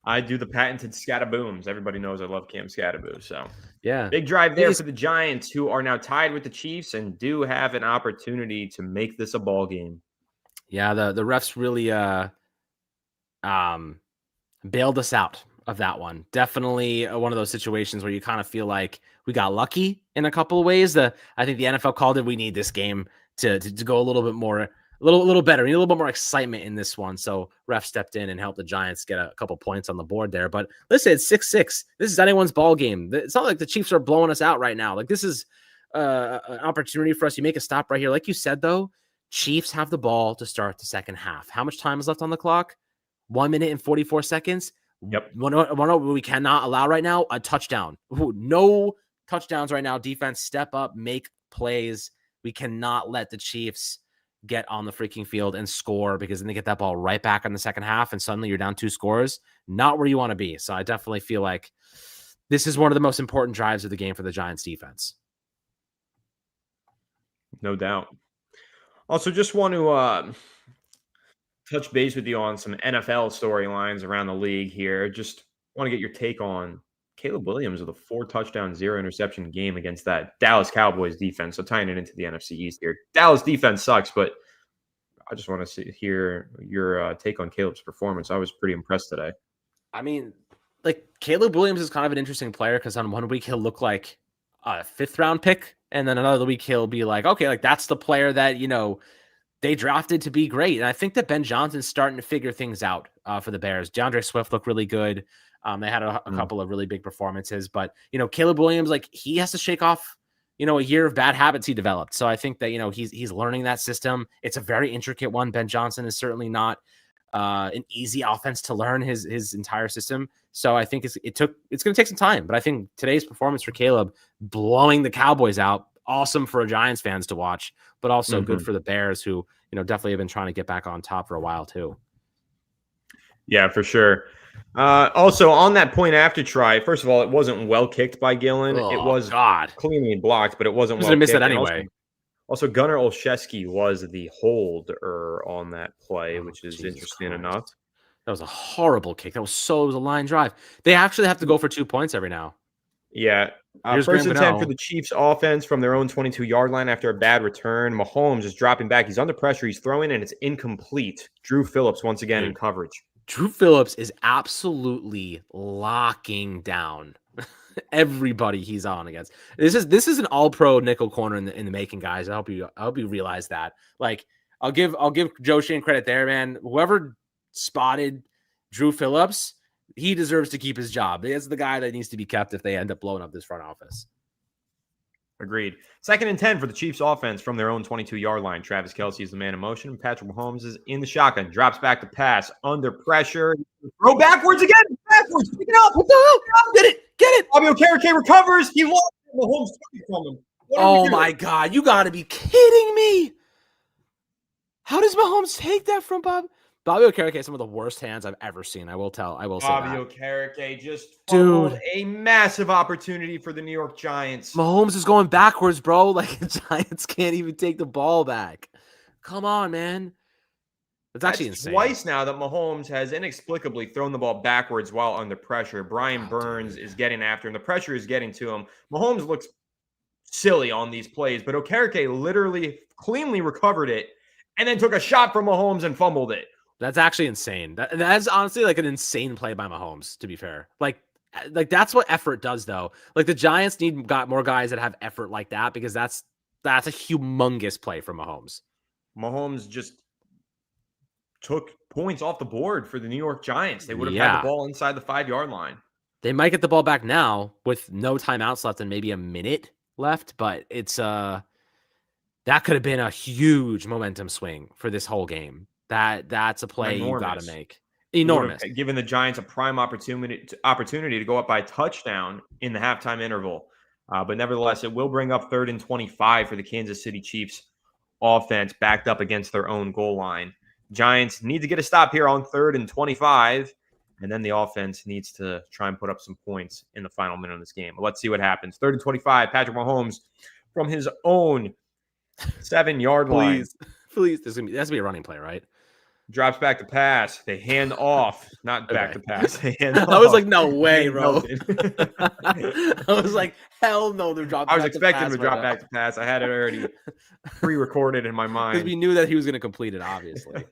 I do the patented Scatterbooms. Everybody knows I love Cam Scatterbo. So yeah, big drive there for the Giants, who are now tied with the Chiefs and do have an opportunity to make this a ball game. Yeah, the refs really bailed us out of that one. Definitely one of those situations where you kind of feel like we got lucky in a couple of ways. I think the NFL called it. We need this game to go a little bit more. A little better. We need a little bit more excitement in this one. So ref stepped in and helped the Giants get a couple points on the board there. But listen, it's 6-6. This is anyone's ball game. It's not like the Chiefs are blowing us out right now. Like this is an opportunity for us. You make a stop right here. Like you said, though, Chiefs have the ball to start the second half. How much time is left on the clock? 1 minute and 44 seconds. Yep. We cannot allow right now a touchdown. No touchdowns right now. Defense, step up, make plays. We cannot let the Chiefs get on the freaking field and score, because then they get that ball right back in the second half and suddenly you're down 2 scores. Not where you want to be. So I definitely feel like this is one of the most important drives of the game for the Giants defense. No doubt. Also, just want to touch base with you on some NFL storylines around the league here. Just want to get your take on Caleb Williams with a 4-touchdown, 0-interception game against that Dallas Cowboys defense. So tying it into the NFC East here. Dallas defense sucks, but I just want to hear your take on Caleb's performance. I was pretty impressed today. I mean, like Caleb Williams is kind of an interesting player because on one week he'll look like a 5th round pick, and then another week he'll be like, okay, like that's the player that, they drafted to be great. And I think that Ben Johnson's starting to figure things out for the Bears. DeAndre Swift looked really good. They had a couple of really big performances, but, Caleb Williams, like, he has to shake off, a year of bad habits he developed. So I think that, he's learning that system. It's a very intricate one. Ben Johnson is certainly not an easy offense to learn his entire system. So I think it's going to take some time, but I think today's performance for Caleb, blowing the Cowboys out, awesome for Giants fans to watch, but also good for the Bears, who, definitely have been trying to get back on top for a while too. Yeah, for sure. Also, on that point after try, first of all, it wasn't well kicked by Gillen. It was cleanly blocked, but it wasn't well kicked. Missed it anyway. Also, Gunnar Olszewski was the holder on that play, which is interesting enough. That was a horrible kick. It was a line drive. They actually have to go for 2 points every now. Yeah. First and 10 for the Chiefs offense from their own 22-yard line after a bad return. Mahomes is dropping back. He's under pressure. He's throwing, and it's incomplete. Drew Phillips once again in coverage. Drew Phillips is absolutely locking down everybody he's on against. This is an all-pro nickel corner in the making, guys. I hope you realize that. Like, I'll give Joe Shane credit there, man. Whoever spotted Drew Phillips, he deserves to keep his job. He's the guy that needs to be kept if they end up blowing up this front office. Agreed. 2nd and 10 for the Chiefs offense from their own 22-yard line. Travis Kelce is the man in motion. Patrick Mahomes is in the shotgun. Drops back to pass. Under pressure. Throw backwards again. Backwards. Pick it up. What the hell? Get it. Fabio Carrique recovers. He lost it. Mahomes took it from him. Oh, my God. You got to be kidding me. How does Mahomes take that from Fabio Carrique has some of the worst hands I've ever seen. I will say Fabio Carrique just fumbled a massive opportunity for the New York Giants. Mahomes is going backwards, bro. Like, the Giants can't even take the ball back. Come on, man. That's actually insane. Twice now that Mahomes has inexplicably thrown the ball backwards while under pressure. Brian Burns is getting after him. The pressure is getting to him. Mahomes looks silly on these plays, but Okereke literally cleanly recovered it and then took a shot from Mahomes and fumbled it. That's actually insane. That's honestly like an insane play by Mahomes, to be fair. Like that's what effort does, though. Like, the Giants got more guys that have effort like that, because that's a humongous play from Mahomes. Mahomes just took points off the board for the New York Giants. They would have had the ball inside the 5-yard line. They might get the ball back now with no timeouts left and maybe a minute left, but it's that could have been a huge momentum swing for this whole game. That's a play you got to make. Enormous. Given the Giants a prime opportunity to go up by a touchdown in the halftime interval. But nevertheless, it will bring up 3rd and 25 for the Kansas City Chiefs offense, backed up against their own goal line. Giants need to get a stop here on 3rd and 25, and then the offense needs to try and put up some points in the final minute of this game. But let's see what happens. 3rd and 25, Patrick Mahomes from his own 7-yard line. Please, that's going to be a running play, right? Drops back to pass. They hand off. Not back to pass. They hand off. I was like, no way, bro. I was like, hell no, they're dropping back to pass. I was expecting him to drop back to pass. I had it already pre-recorded in my mind. Because we knew that he was going to complete it, obviously.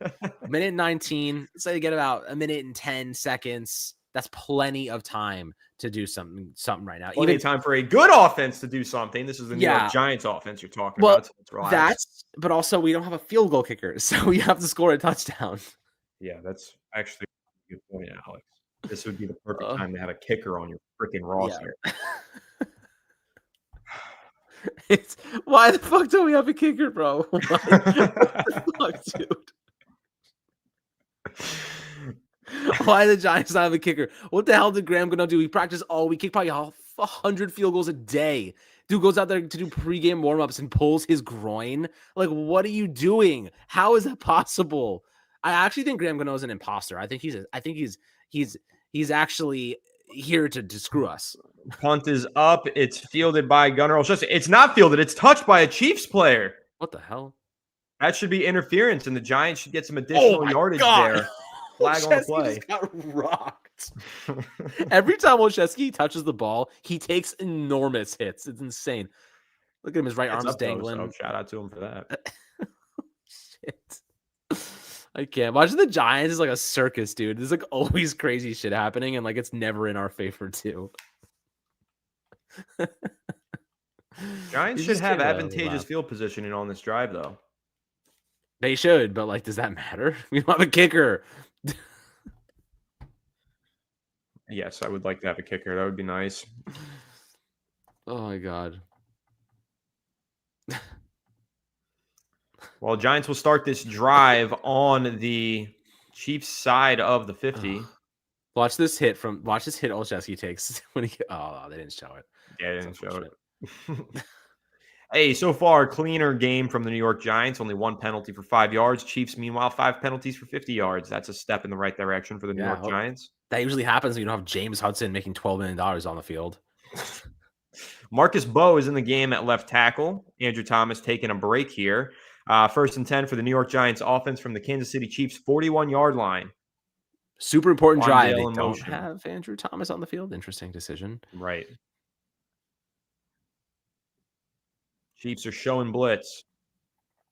Minute 19. Let's say you get about a minute and 10 seconds. That's plenty of time to do something right now. Plenty of time for a good offense to do something. This is the New York Giants offense you're talking about. So but also we don't have a field goal kicker, so we have to score a touchdown. Yeah, that's actually a good point, Alex. This would be the perfect time to have a kicker on your freaking roster. Yeah. Why the fuck don't we have a kicker, bro? What the fuck, dude? Why the Giants not have a kicker? What the hell did Graham gonna do? He practiced all week. He probably 100 field goals a day. Dude goes out there to do pregame warm-ups and pulls his groin. Like, what are you doing? How is that possible? I actually think Graham Gano's an imposter. I think he's actually here to screw us. Punt is up. It's fielded by Gunnar Olszewski. It's not fielded. It's touched by a Chiefs player. What the hell? That should be interference, and the Giants should get some additional yardage there. Flag on the play. Just got rocked. Every time Olszewski touches the ball, he takes enormous hits. It's insane. Look at him; his right arm's dangling. So shout out to him for that. Shit. I can't. Watching the Giants is like a circus, dude. There's like always crazy shit happening, and like it's never in our favor too. Giants should have advantageous field positioning on this drive, though. They should, but like, does that matter? We don't have a kicker. Yes, I would like to have a kicker. That would be nice. Oh my god. Well, Giants will start this drive on the Chiefs side of the 50. Watch this hit Olszewski takes when he. Oh, they didn't show it. Yeah, I That's didn't show unfortunate. it. Hey, so far, cleaner game from the New York Giants. Only 1 penalty for 5 yards. Chiefs, meanwhile, 5 penalties for 50 yards. That's a step in the right direction for the New Yeah, York well, Giants. that usually happens when you don't have James Hudson making $12 million on the field. Marcus Bowe is in the game at left tackle. Andrew Thomas taking a break here. First and 10 for the New York Giants offense from the Kansas City Chiefs 41-yard line. Super important drive. Wandale They in don't motion. have Andrew Thomas on the field. Interesting decision. Right. Chiefs are showing blitz.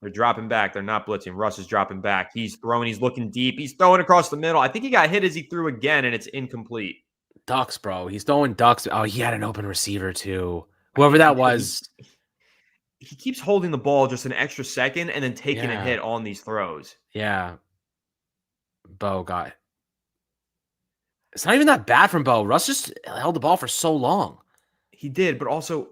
They're dropping back. They're not blitzing. Russ is dropping back. He's throwing. He's looking deep. He's throwing across the middle. I think he got hit as he threw again, and it's incomplete. Ducks, bro. He's throwing ducks. Oh, he had an open receiver too. Whoever that was. He keeps holding the ball just an extra second and then taking a hit on these throws. Yeah. Bo got it. It's not even that bad from Bo. Russ just held the ball for so long. He did, but also,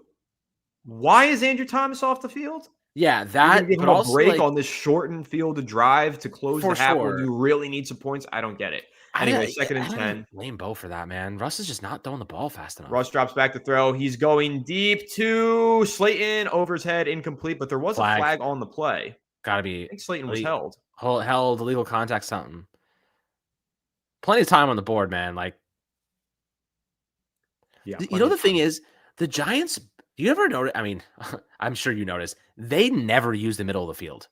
why is Andrew Thomas off the field? Yeah, that. Give but him a also, break like, on this shortened field to drive to close the half when you really need some points. I don't get it. Anyway, second and 10. Blame Bo for that, man. Russ is just not throwing the ball fast enough. Russ drops back to throw. He's going deep to Slayton, over his head, incomplete, but there was a flag on the play. Gotta be. I think Slayton was held. Held, illegal contact, something. Plenty of time on the board, man. Like, yeah. You know, the thing is, the Giants, do you ever notice? I mean, I'm sure you notice, they never use the middle of the field.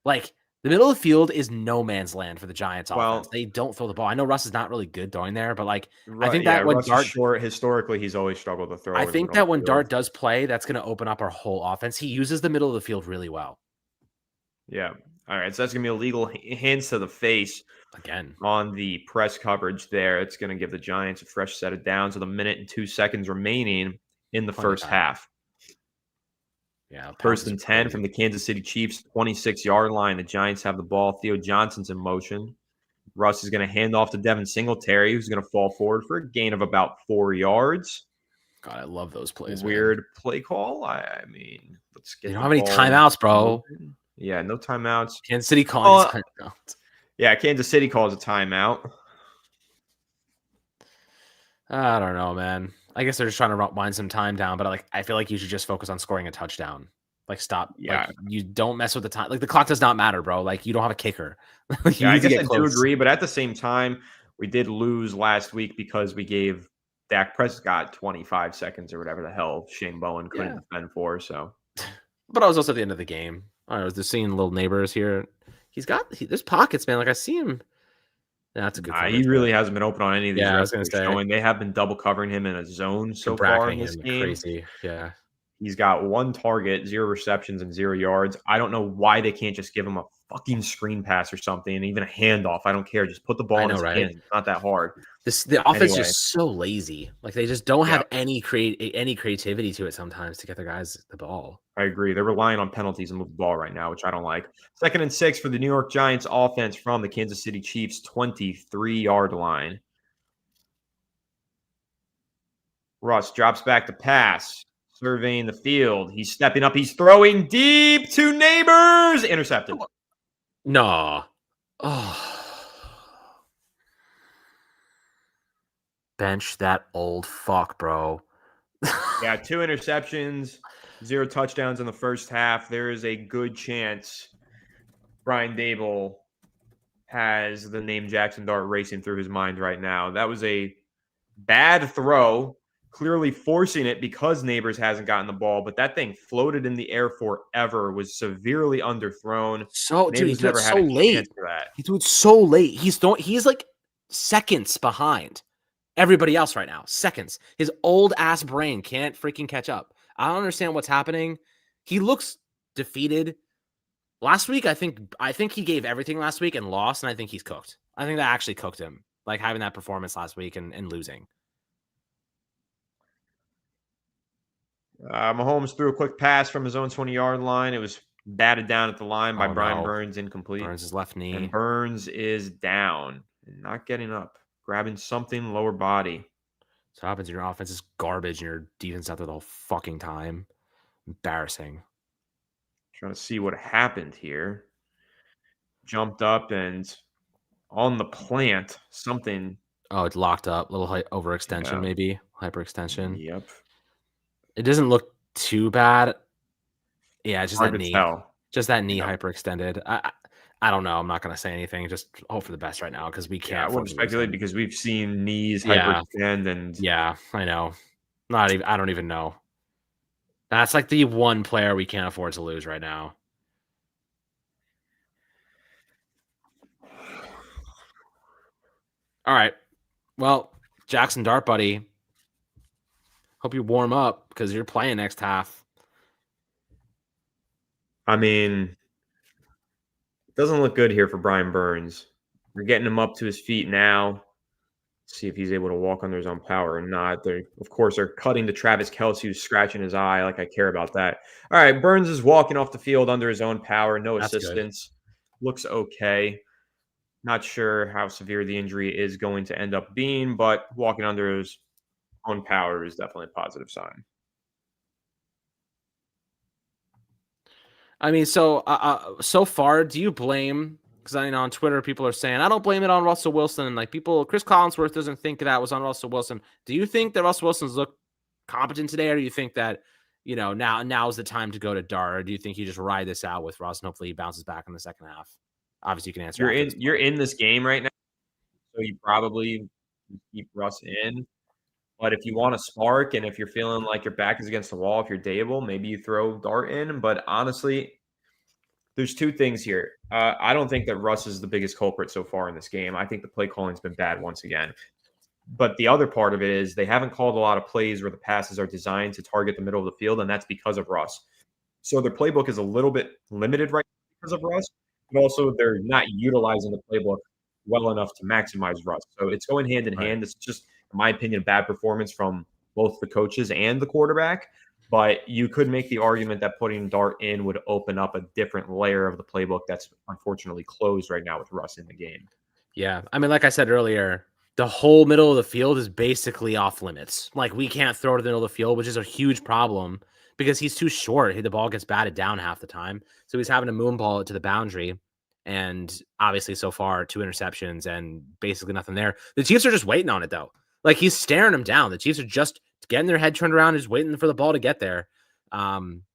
Like, the middle of the field is no man's land for the Giants offense. They don't throw the ball. I know Russ is not really good throwing there, but like, I think that when Russ is short, historically, he's always struggled to throw. I think that when Dart does play, that's going to open up our whole offense. He uses the middle of the field really well. Yeah. All right. So that's going to be illegal hands to the face again on the press coverage there. It's going to give the Giants a fresh set of downs with 1 minute and 2 seconds remaining in the first half. Yeah. First and 10 from the Kansas City Chiefs, 26-yard line. The Giants have the ball. Theo Johnson's in motion. Russ is going to hand off to Devin Singletary, who's going to fall forward for a gain of about 4 yards. God, I love those plays. Weird play call. I mean, let's get. You don't have any timeouts, bro. Yeah, no timeouts. Kansas City calls timeouts. Yeah, Kansas City calls a timeout. I don't know, man. I guess they're just trying to wind some time down, but I feel like you should just focus on scoring a touchdown. Like, stop. Yeah. Like, you don't mess with the time. Like, the clock does not matter, bro. Like, you don't have a kicker. Yeah, I guess I do agree, but at the same time, we did lose last week because we gave Dak Prescott 25 seconds or whatever the hell Shane Bowen couldn't defend for. So, but I was also at the end of the game. I was just seeing little neighbors here. There's pockets, man. Like, I see him. That's a good. He really hasn't been open on any of these. Yeah, I was going to say. Showing. They have been double covering him in a zone so far in this game. Crazy. Yeah. He's got 1 target, 0 receptions, and 0 yards. I don't know why they can't just give him a fucking screen pass or something, and even a handoff. I don't care. Just put the ball in his hands. It's not that hard. The offense is just so lazy. Like, they just don't have any creativity to it sometimes to get their guys the ball. I agree. They're relying on penalties and move the ball right now, which I don't like. Second and 6 for the New York Giants offense from the Kansas City Chiefs 23-yard line. Russ drops back to pass, surveying the field. He's stepping up. He's throwing deep to Neighbors. Intercepted. No. Oh. Bench that old fuck, bro. Yeah, 2 interceptions, 0 touchdowns in the first half. There is a good chance Brian Daboll has the name Jackson Dart racing through his mind right now. That was a bad throw, clearly forcing it because Neighbors hasn't gotten the ball, but that thing floated in the air forever, was severely underthrown. So, dude, he threw it so late. He threw it so late. He's like seconds behind everybody else right now. Seconds. His old ass brain can't freaking catch up. I don't understand what's happening. He looks defeated. Last week, I think he gave everything last week and lost, and I think he's cooked. I think that actually cooked him, like having that performance last week and losing. Mahomes threw a quick pass from his own 20-yard line. It was Batted down at the line by Oh Brian no, Burns, incomplete. Burns' left And knee. Burns is down and not getting up, grabbing something lower body. So what happens? Your offense is garbage, and your defense out there the whole fucking time. Embarrassing. Trying to see what happened here. Jumped up and on the plant, something. Oh, it's locked up. A little overextension, Yeah. maybe hyperextension. Yep. It doesn't look too bad. Yeah, it's just Hard that to knee. tell. Just that knee Yep. hyperextended. I don't know. I'm not gonna say anything. Just hope for the best right now because we Yeah, I can't afford wouldn't to lose speculate him. because we've seen knees Yeah, hyperextend and yeah, I know. Not even. I don't even know. That's like the one player we can't afford to lose right now. All right. Well, Jackson Dart, buddy. Hope you warm up because you're playing next half. I mean, it doesn't look good here for Brian Burns. We're getting him up to his feet now. See if he's able to walk under his own power or not. They, of course, are cutting to Travis Kelce, who's scratching his eye. Like I care about that. All right, Burns is walking off the field under his own power, no That's good. assistance. Looks okay. Not sure how severe the injury is going to end up being, but walking under his own power is definitely a positive sign. I mean, so far, do you blame? Because I know on Twitter people are saying I don't blame it on Russell Wilson. And like people, Chris Collinsworth doesn't think that was on Russell Wilson. Do you think that Russell Wilson's looked competent today, or do you think that now's the time to go to Dart, or do you think you just ride this out with Russ and hopefully he bounces back in the second half? Obviously, you can answer after this. You're in this game right now, so you probably keep Russ in. But if you want to spark and if you're feeling like your back is against the wall, if you're Dable, maybe you throw Dart in. But honestly, there's two things here. I don't think that Russ is the biggest culprit so far in this game. I think the play calling's been bad once again. But the other part of it is they haven't called a lot of plays where the passes are designed to target the middle of the field, and that's because of Russ. So their playbook is a little bit limited right now because of Russ, but also they're not utilizing the playbook well enough to maximize Russ. So it's going hand in hand. It's just, in my opinion, bad performance from both the coaches and the quarterback. But you could make the argument that putting Dart in would open up a different layer of the playbook that's unfortunately closed right now with Russ in the game. Yeah, I mean, like I said earlier, the whole middle of the field is basically off limits. Like we can't throw to the middle of the field, which is a huge problem because he's too short. The ball gets batted down half the time, so he's having to moonball it to the boundary. And obviously, so far, 2 interceptions and basically nothing there. The Chiefs are just waiting on it though. Like he's staring him down. The Chiefs are just getting their head turned around, just waiting for the ball to get there.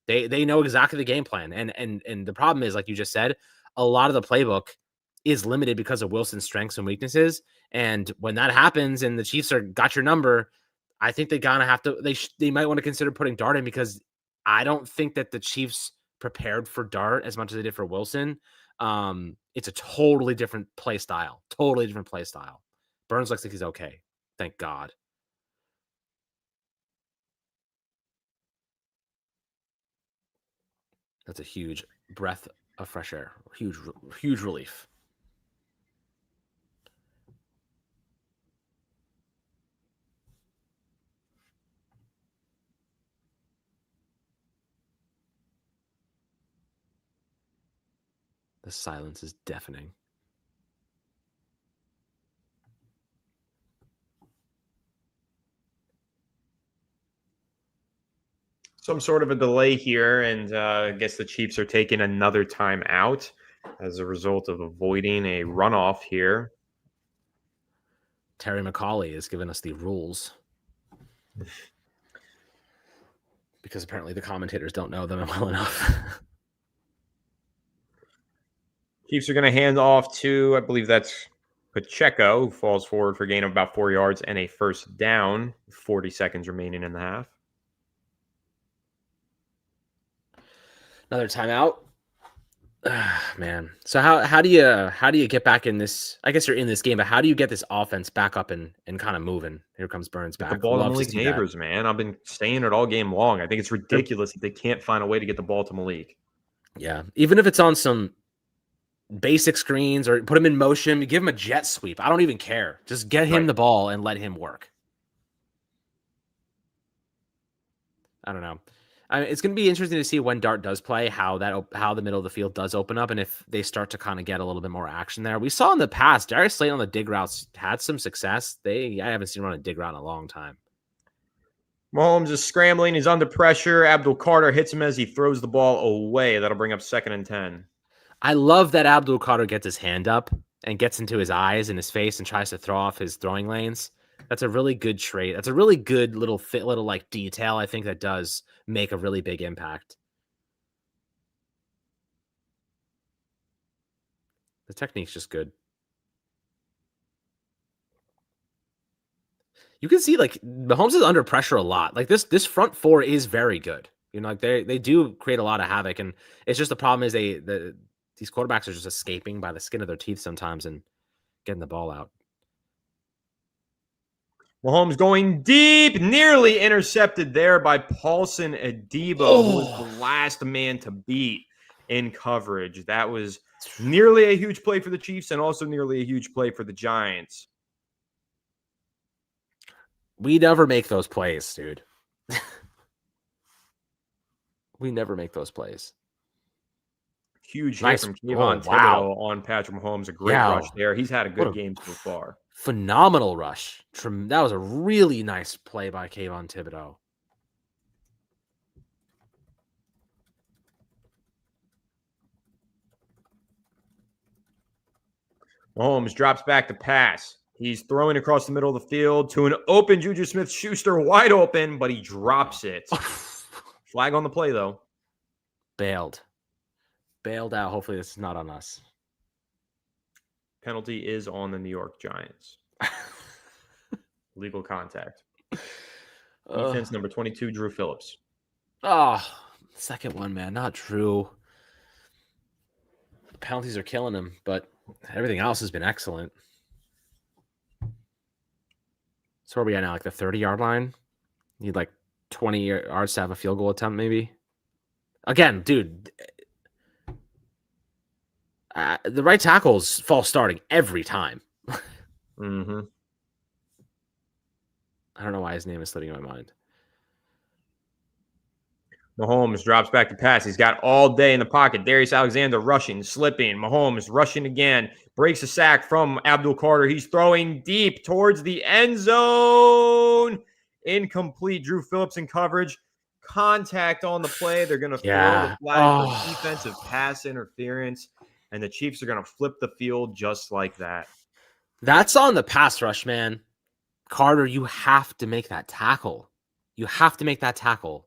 They know exactly the game plan, and the problem is, like you just said, a lot of the playbook is limited because of Wilson's strengths and weaknesses. And when that happens and the Chiefs are got your number, I think they gotta have to. They might want to consider putting Dart in because I don't think that the Chiefs prepared for Dart as much as they did for Wilson. It's a totally different play style. Totally different play style. Burns looks like he's okay. Thank God. That's a huge breath of fresh air. Huge relief. The silence is deafening. Some sort of a delay here, and I guess the Chiefs are taking another time out as a result of avoiding a runoff here. Terry McCauley has given us the rules because apparently the commentators don't know them well enough. Chiefs are going to hand off to, I believe that's Pacheco, who falls forward for a gain of about 4 yards and a first down. 40 seconds remaining in the half. Another timeout. Man. So how do you get back in this? I guess you're in this game, but how do you get this offense back up and kind of moving? Here comes Burns Get back. the ball to Loves Malik see that. Neighbors, man. I've been saying it all game long. I think it's ridiculous that they can't find a way to get the ball to Malik. Yeah. Even if it's on some basic screens or put him in motion, give him a jet sweep. I don't even care. Just get him the ball and let him work. I don't know. I mean, it's going to be interesting to see when Dart does play, how the middle of the field does open up, and if they start to kind of get a little bit more action there. We saw in the past, Darius Slayton on the dig routes had some success. I haven't seen him on a dig route in a long time. Mahomes is scrambling. He's under pressure. Abdul Carter hits him as he throws the ball away. That'll bring up 2nd and 10. I love that Abdul Carter gets his hand up and gets into his eyes and his face and tries to throw off his throwing lanes. That's a really good trait. That's a really good little like detail. I think that does make a really big impact. The technique's just good. You can see like Mahomes is under pressure a lot. Like this front four is very good. You know, like they do create a lot of havoc, and it's just the problem is these quarterbacks are just escaping by the skin of their teeth sometimes and getting the ball out. Mahomes going deep, nearly intercepted there by Paulson Adebo, who was the last man to beat in coverage. That was nearly a huge play for the Chiefs and also nearly a huge play for the Giants. We never make those plays, dude. We never make those plays. Huge hit from Kayvon Thibodeau on Patrick Mahomes. A great rush there. He's had a good game so far. Phenomenal rush. That was a really nice play by Kayvon Thibodeau. Mahomes drops back to pass. He's throwing across the middle of the field to an open Juju Smith-Schuster, wide open, but he drops it. Flag on the play, though. Bailed out. Hopefully this is not on us. Penalty is on the New York Giants. Legal contact. Defense number 22, Drew Phillips. Second one, man. Not Drew. The penalties are killing him, but everything else has been excellent. So where are we at now? Like the 30-yard line? Need like 20 yards to have a field goal attempt, maybe? Again, dude, the right tackle's false starting every time. Mm-hmm. I don't know why his name is slipping in my mind. Mahomes drops back to pass. He's got all day in the pocket. Darius Alexander rushing, slipping. Mahomes rushing again. Breaks a sack from Abdul Carter. He's throwing deep towards the end zone. Incomplete. Drew Phillips in coverage. Contact on the play. They're going to throw the flag for defensive pass interference, and the Chiefs are going to flip the field just like that. That's on the pass rush, man. Carter, you have to make that tackle. You have to make that tackle.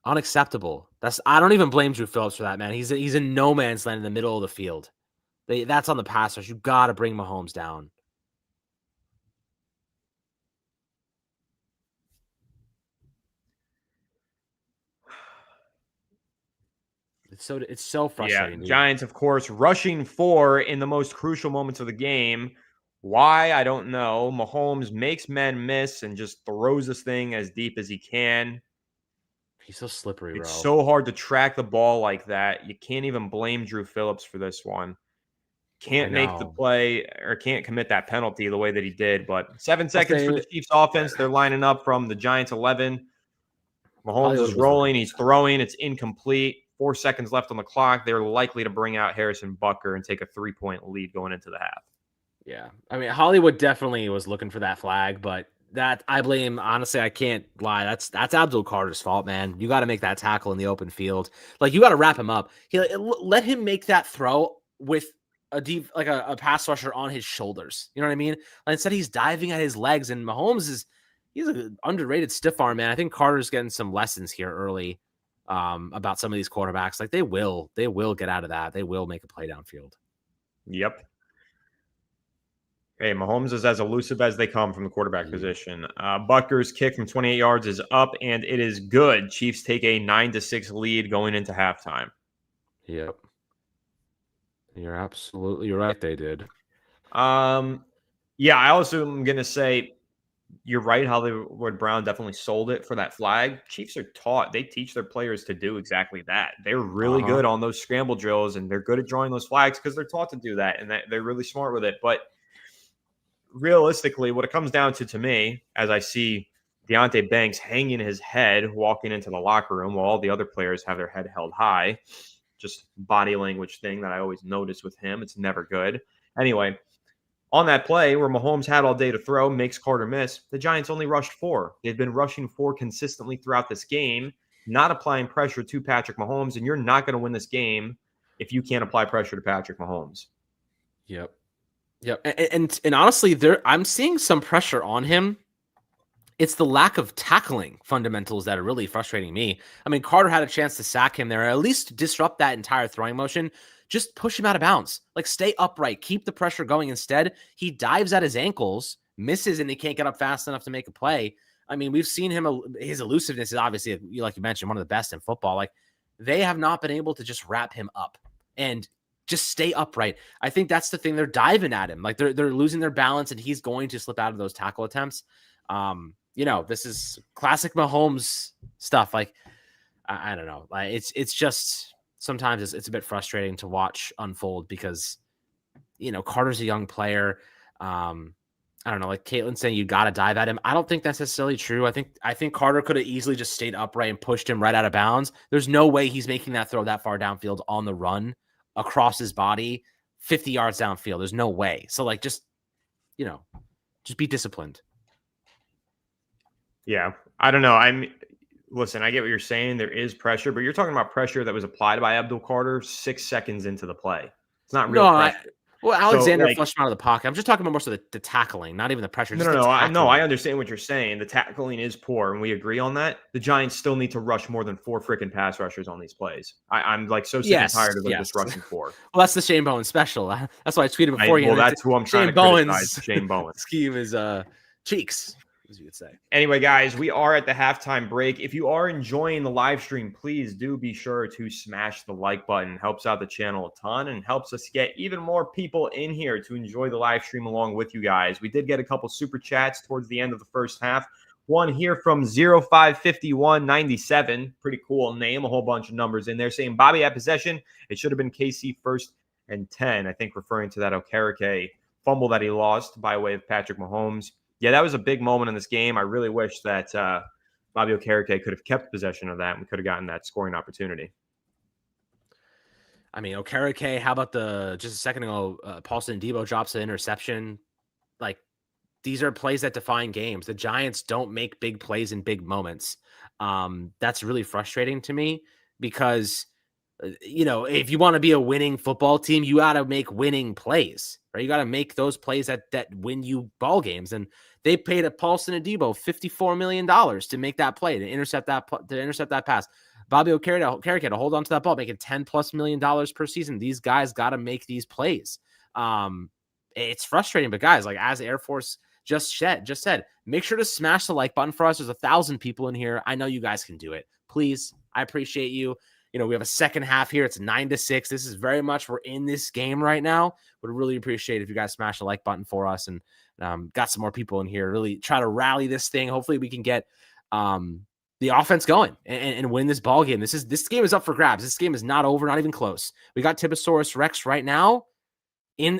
Unacceptable. I don't even blame Drew Phillips for that, man. He's in no man's land in the middle of the field. That's on the pass rush. You got to bring Mahomes down. It's so frustrating. Yeah, Giants, of course, rushing 4 in the most crucial moments of the game. Why? I don't know. Mahomes makes men miss and just throws this thing as deep as he can. He's so slippery, bro. It's so hard to track the ball like that. You can't even blame Drew Phillips for this one. Can't make the play or can't commit that penalty the way that he did. But 7 seconds for the Chiefs offense. They're lining up from the Giants 11. Mahomes is rolling. He's throwing. It's incomplete. 4 seconds left on the clock. They're likely to bring out Harrison Butker and take a 3-point lead going into the half. Yeah. I mean, Hollywood definitely was looking for that flag, but that I blame, honestly, I can't lie. That's Abdul Carter's fault, man. You got to make that tackle in the open field. Like, you got to wrap him up. Let him make that throw with a deep, like a pass rusher on his shoulders. You know what I mean? Like, instead, he's diving at his legs, and Mahomes he's an underrated stiff arm, man. I think Carter's getting some lessons here early about some of these quarterbacks. Like, they will get out of that. They will make a play downfield. Yep. Hey, Mahomes is as elusive as they come from the quarterback position. Butker's kick from 28 yards is up, and it is good. Chiefs take a 9-6 lead going into halftime. Yep. You're right. They did. Yeah, I also am going to say you're right. Hollywood Brown definitely sold it for that flag. Chiefs are taught. They teach their players to do exactly that. They're really good on those scramble drills, and they're good at drawing those flags because they're taught to do that, and they're really smart with it. But realistically, what it comes down to me, as I see Deonte Banks hanging his head, walking into the locker room while all the other players have their head held high. Just body language thing that I always notice with him. It's never good. Anyway, on that play where Mahomes had all day to throw, makes Carter miss, the Giants only rushed 4. They've been rushing 4 consistently throughout this game, not applying pressure to Patrick Mahomes, and you're not going to win this game if you can't apply pressure to Patrick Mahomes. Yep. And honestly, I'm seeing some pressure on him. It's the lack of tackling fundamentals that are really frustrating me. I mean, Carter had a chance to sack him there, or at least disrupt that entire throwing motion. Just push him out of bounds. Like, stay upright. Keep the pressure going. Instead, he dives at his ankles, misses, and he can't get up fast enough to make a play. I mean, we've seen him. His elusiveness is obviously, like you mentioned, one of the best in football. Like, they have not been able to just wrap him up and just stay upright. I think that's the thing. They're diving at him. Like, they're losing their balance, and he's going to slip out of those tackle attempts. This is classic Mahomes stuff. Like, I don't know. Like, it's just sometimes it's a bit frustrating to watch unfold because, Carter's a young player. I don't know, like Caitlin saying you got to dive at him. I don't think that's necessarily true. I think Carter could have easily just stayed upright and pushed him right out of bounds. There's no way he's making that throw that far downfield on the run across his body, 50 yards downfield. There's no way. So, like, just be disciplined. Yeah, I don't know. Listen, I get what you're saying. There is pressure, but you're talking about pressure that was applied by Abdul Carter 6 seconds into the play. It's not real pressure. Alexander flushed him out of the pocket. I'm just talking about more so the tackling, not even the pressure. No. I understand what you're saying. The tackling is poor, and we agree on that. The Giants still need to rush more than 4 freaking pass rushers on these plays. I'm like so sick and tired of them just rushing 4. Well, that's the Shane Bowen special. That's why I tweeted before. That's who I'm trying to criticize. Shane Bowen scheme is cheeks, as you would say. Anyway, guys, we are at the halftime break. If you are enjoying the live stream, please do be sure to smash the like button. It helps out the channel a ton and helps us get even more people in here to enjoy the live stream along with you guys. We did get a couple super chats towards the end of the first half. One here from 055197. Pretty cool name, a whole bunch of numbers in there saying Bobby at possession. It should have been KC 1st and 10. I think referring to that Okereke fumble that he lost by way of Patrick Mahomes. Yeah, that was a big moment in this game. I really wish that Bobby Okereke could have kept possession of that and we could have gotten that scoring opportunity. I mean, Okereke, how about just a second ago, Paulson Debo drops an interception. Like, these are plays that define games. The Giants don't make big plays in big moments. That's really frustrating to me because, if you want to be a winning football team, you got to make winning plays, right? You got to make those plays that win you ball games. And they paid a Paulson Adebo $54 million to make that play, to intercept that pass. Bobby Okereke to hold on to that ball, making $10+ million per season. These guys got to make these plays. It's frustrating, but guys, like, as Air Force just said, make sure to smash the like button for us. There's 1,000 people in here. I know you guys can do it. Please, I appreciate you. We have a second half here. It's 9-6. This is very much, we're in this game right now. Would really appreciate if you guys smash the like button for us and got some more people in here. Really try to rally this thing. Hopefully we can get the offense going and win this ball game. This game is up for grabs. This game is not over, not even close. We got Tibosaurus Rex right now in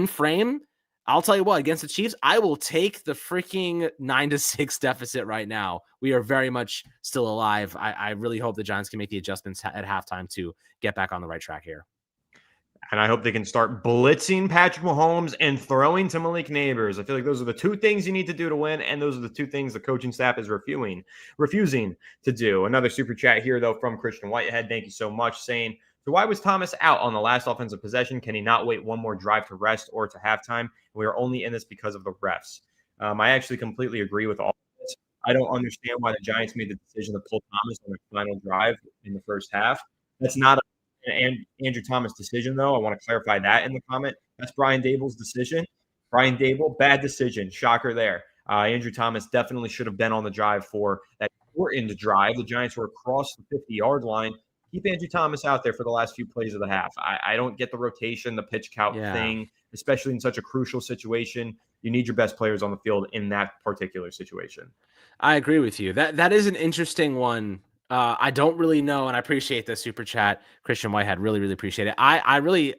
frame. I'll tell you what, against the Chiefs, I will take the freaking 9-6 deficit right now. We are very much still alive. I really hope the Giants can make the adjustments at halftime to get back on the right track here. And I hope they can start blitzing Patrick Mahomes and throwing to Malik Neighbors. I feel like those are the 2 things you need to do to win, and those are the 2 things the coaching staff is refusing to do. Another super chat here, though, from Christian Whitehead. Thank you so much, saying, so why was Thomas out on the last offensive possession? Can he not wait one more drive to rest or to halftime? We are only in this because of the refs. I actually completely agree with all of this. I don't understand why the Giants made the decision to pull Thomas on the final drive in the first half. That's not an Andrew Thomas decision, though. I want to clarify that in the comment. That's Brian Dable's decision. Brian Dable, bad decision. Shocker there. Andrew Thomas definitely should have been on the drive for that important drive. The Giants were across the 50-yard line. Keep Andrew Thomas out there for the last few plays of the half. I don't get the rotation, the pitch count thing, especially in such a crucial situation. You need your best players on the field in that particular situation. I agree with you. That is an interesting one. I don't really know, and I appreciate the super chat, Christian Whitehead. Really, really appreciate it. I really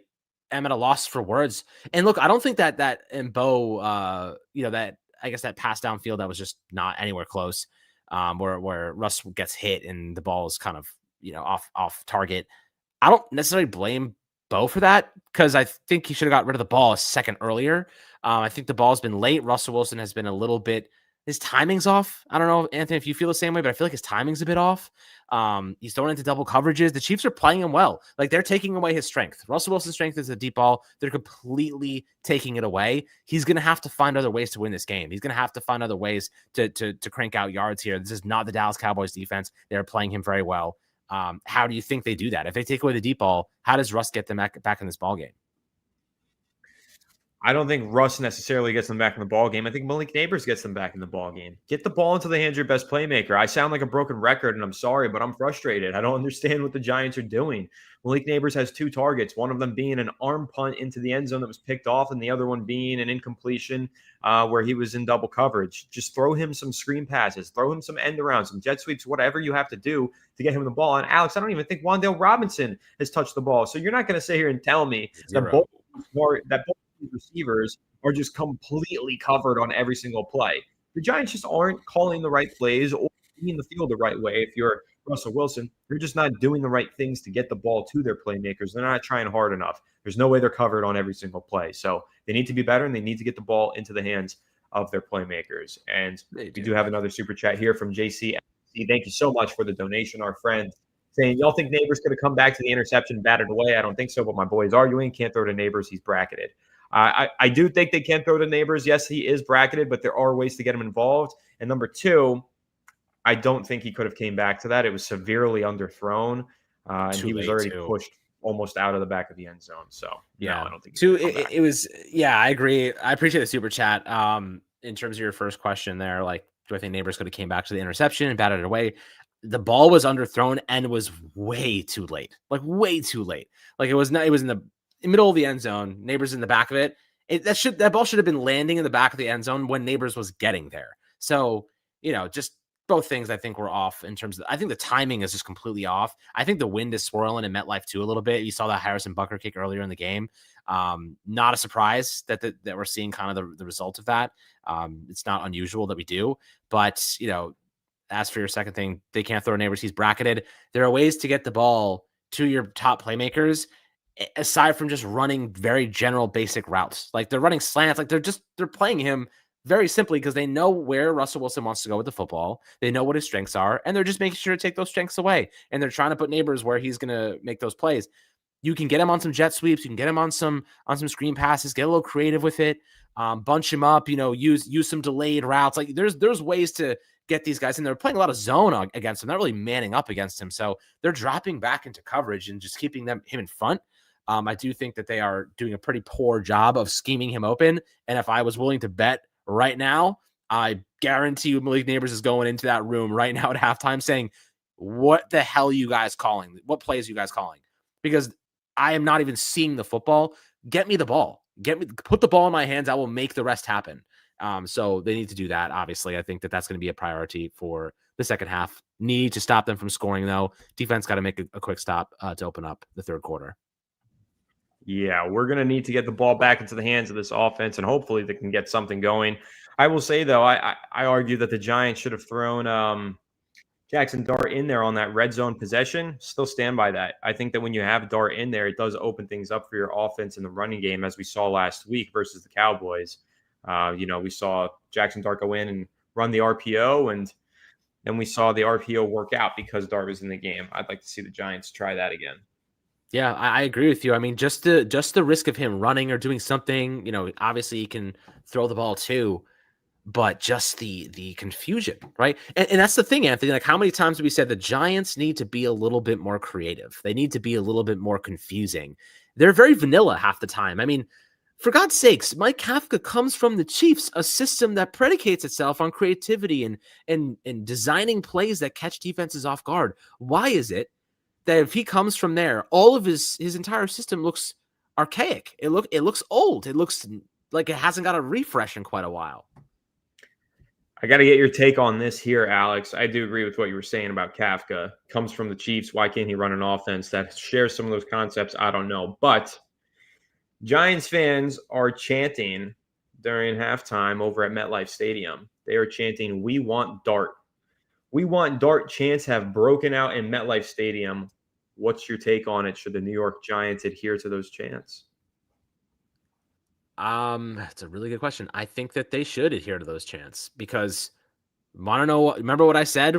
am at a loss for words. And look, I don't think that Mbo, that I guess that pass downfield that was just not anywhere close, where Russ gets hit and the ball is kind of, off target. I don't necessarily blame Bo for that because I think he should have got rid of the ball a second earlier. I think the ball's been late. Russell Wilson has been a little bit, his timing's off. I don't know, Anthony, if you feel the same way, but I feel like his timing's a bit off. He's throwing into double coverages. The Chiefs are playing him well. Like, they're taking away his strength. Russell Wilson's strength is a deep ball. They're completely taking it away. He's going to have to find other ways to win this game. He's going to have to find other ways to crank out yards here. This is not the Dallas Cowboys defense. They're playing him very well. How do you think they do that? If they take away the deep ball, how does Russ get them back in this ball game? I don't think Russ necessarily gets them back in the ball game. I think Malik Neighbors gets them back in the ball game. Get the ball into the hands of your best playmaker. I sound like a broken record, and I'm sorry, but I'm frustrated. I don't understand what the Giants are doing. Malik Neighbors has 2 targets, one of them being an arm punt into the end zone that was picked off, and the other one being an incompletion where he was in double coverage. Just throw him some screen passes, throw him some end arounds, some jet sweeps, whatever you have to do to get him the ball. And Alex, I don't even think Wan'Dale Robinson has touched the ball. So you're not going to sit here and tell me that both receivers are just completely covered on every single play. The Giants just aren't calling the right plays or seeing the field the right way. If you're Russell Wilson, they're just not doing the right things to get the ball to their playmakers. They're not trying hard enough. There's no way they're covered on every single play. So they need to be better, and they need to get the ball into the hands of their playmakers. And we do have another super chat here from JC. Thank you so much for the donation, our friend, saying, y'all think Neighbors going to come back to the interception, batted away? I don't think so, but my boy is arguing. Can't throw to Neighbors. He's bracketed. I do think they can throw to Neighbors. Yes, he is bracketed, but there are ways to get him involved. And number 2, I don't think he could have came back to that. It was severely underthrown, and he was already pushed almost out of the back of the end zone. So, yeah, no, I don't think it was. Yeah, I agree. I appreciate the super chat. In terms of your first question there, like, do I think Neighbors could have came back to the interception and batted it away? The ball was underthrown and was way too late. Like, way too late. Like, it was not. It was in the middle of the end zone. Neighbors in the back of it. That ball should have been landing in the back of the end zone when Neighbors was getting there. So, just both things I think were off in terms of, I think the timing is just completely off. I think the wind is swirling in MetLife too a little bit. You saw that Harrison Butker kick earlier in the game. Not a surprise that we're seeing kind of the result of that. It's not unusual that we do, but as for your second thing, they can't throw Neighbors. He's bracketed. There are ways to get the ball to your top playmakers aside from just running very general basic routes. Like, they're running slants. Like, they're playing him very simply because they know where Russell Wilson wants to go with the football. They know what his strengths are, and they're just making sure to take those strengths away. And they're trying to put Neighbors where he's going to make those plays. You can get him on some jet sweeps. You can get him on some screen passes, get a little creative with it, bunch him up, use some delayed routes. Like, there's ways to get these guys in. They're playing a lot of zone against him, not really manning up against him. So they're dropping back into coverage and just keeping him in front. I do think that they are doing a pretty poor job of scheming him open. And if I was willing to bet right now, I guarantee you Malik Neighbors is going into that room right now at halftime saying, what the hell are you guys calling? What plays are you guys calling? Because I am not even seeing the football. Get me the ball. Put the ball in my hands. I will make the rest happen. So they need to do that. Obviously, I think that's going to be a priority for the second half. Need to stop them from scoring, though. Defense got to make a quick stop to open up the third quarter. Yeah, we're going to need to get the ball back into the hands of this offense, and hopefully they can get something going. I will say, though, I argue that the Giants should have thrown Jackson Dart in there on that red zone possession. Still stand by that. I think that when you have Dart in there, it does open things up for your offense in the running game, as we saw last week versus the Cowboys. We saw Jackson Dart go in and run the RPO, and then we saw the RPO work out because Dart was in the game. I'd like to see the Giants try that again. Yeah, I agree with you. I mean, just the risk of him running or doing something, obviously he can throw the ball too, but just the confusion, right? And that's the thing, Anthony. Like, how many times have we said the Giants need to be a little bit more creative? They need to be a little bit more confusing. They're very vanilla half the time. I mean, for God's sakes, Mike Kafka comes from the Chiefs, a system that predicates itself on creativity and designing plays that catch defenses off guard. Why is it that if he comes from there, all of his entire system looks archaic? It looks old. It looks like it hasn't got a refresh in quite a while. I got to get your take on this here, Alex. I do agree with what you were saying about Kafka. Comes from the Chiefs. Why can't he run an offense that shares some of those concepts? I don't know. But Giants fans are chanting during halftime over at MetLife Stadium. They are chanting, "We want Dart." "We want Dart" chants have broken out in MetLife Stadium. What's your take on it? Should the New York Giants adhere to those chants? It's a really good question. I think that they should adhere to those chants because want to know? Remember what I said?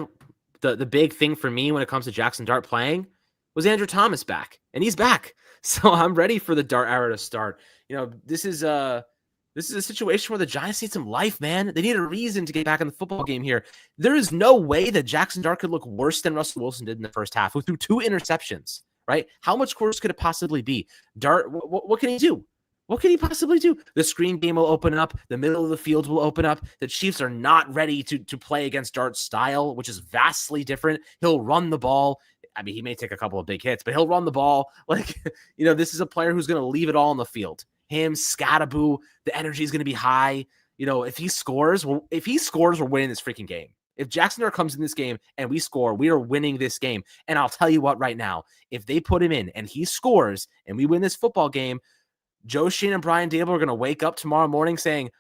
The big thing for me when it comes to Jackson Dart playing was Andrew Thomas back, and he's back. So I'm ready for the Dart era to start. This is a situation where the Giants need some life, man. They need a reason to get back in the football game here. There is no way that Jackson Dart could look worse than Russell Wilson did in the first half, who threw 2 interceptions. Right? How much worse could it possibly be? Dart, what can he do? What can he possibly do? The screen game will open up. The middle of the field will open up. The Chiefs are not ready to play against Dart's style, which is vastly different. He'll run the ball. I mean, he may take a couple of big hits, but he'll run the ball. This is a player who's going to leave it all on the field. Him, Scattaboo, the energy is going to be high. If he scores, we're winning this freaking game. If Jackson Dart comes in this game and we score, we are winning this game. And I'll tell you what right now, if they put him in and he scores and we win this football game, Joe Sheen and Brian Dable are going to wake up tomorrow morning saying,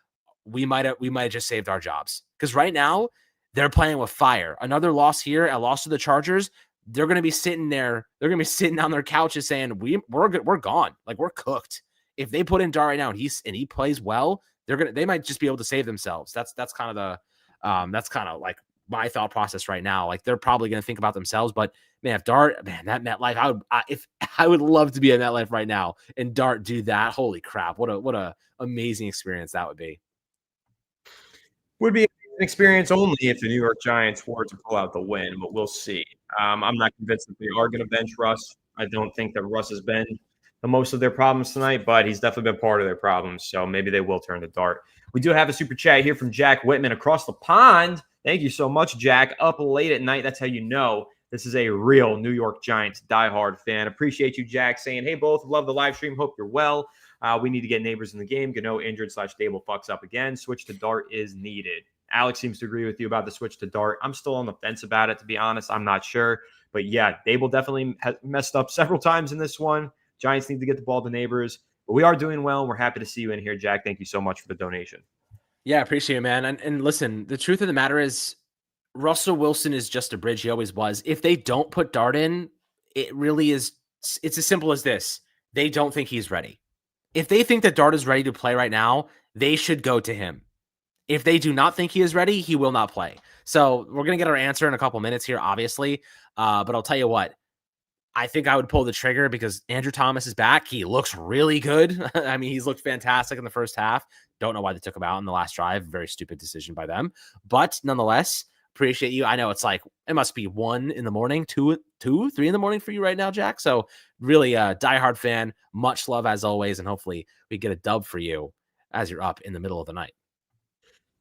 we might have just saved our jobs. Because right now, they're playing with fire. Another loss here, a loss to the Chargers, they're going to be sitting there. They're going to be sitting on their couches saying, we're gone. Like, we're cooked. If they put in Dart right now and he plays well, they might just be able to save themselves. That's kind of like my thought process right now. Like, they're probably going to think about themselves, but man, if Dart, man, that MetLife, I would love to be at MetLife right now and Dart do that. Holy crap. What a amazing experience that would be. Would be an experience only if the New York Giants were to pull out the win, but we'll see. I'm not convinced that they are going to bench Russ. I don't think that Russ has been the most of their problems tonight, but he's definitely been part of their problems. So maybe they will turn to Dart. We do have a super chat here from Jack Whitman across the pond. Thank you so much, Jack. Up late at night. That's how you know this is a real New York Giants diehard fan. Appreciate you, Jack, saying, "Hey, both. Love the live stream. Hope you're well. We need to get neighbors in the game. Gano injured / Dable fucks up again. Switch to Dart is needed." Alex seems to agree with you about the switch to Dart. I'm still on the fence about it, to be honest. I'm not sure. But yeah, Dable definitely has messed up several times in this one. Giants need to get the ball to neighbors. But we are doing well, and we're happy to see you in here, Jack. Thank you so much for the donation. Yeah, appreciate it, man. And listen, the truth of the matter is Russell Wilson is just a bridge. He always was. If they don't put Dart in, it really is. It's as simple as this. They don't think he's ready. If they think that Dart is ready to play right now, they should go to him. If they do not think he is ready, he will not play. So we're going to get our answer in a couple minutes here, obviously. But I'll tell you what, I think I would pull the trigger because Andrew Thomas is back. He looks really good. I mean, he's looked fantastic in the first half. Don't know why they took him out in the last drive. Very stupid decision by them. But nonetheless, appreciate you. I know it's like, it must be 1 in the morning, 2, 3 in the morning for you right now, Jack. So really a diehard fan. Much love as always. And hopefully we get a dub for you as you're up in the middle of the night.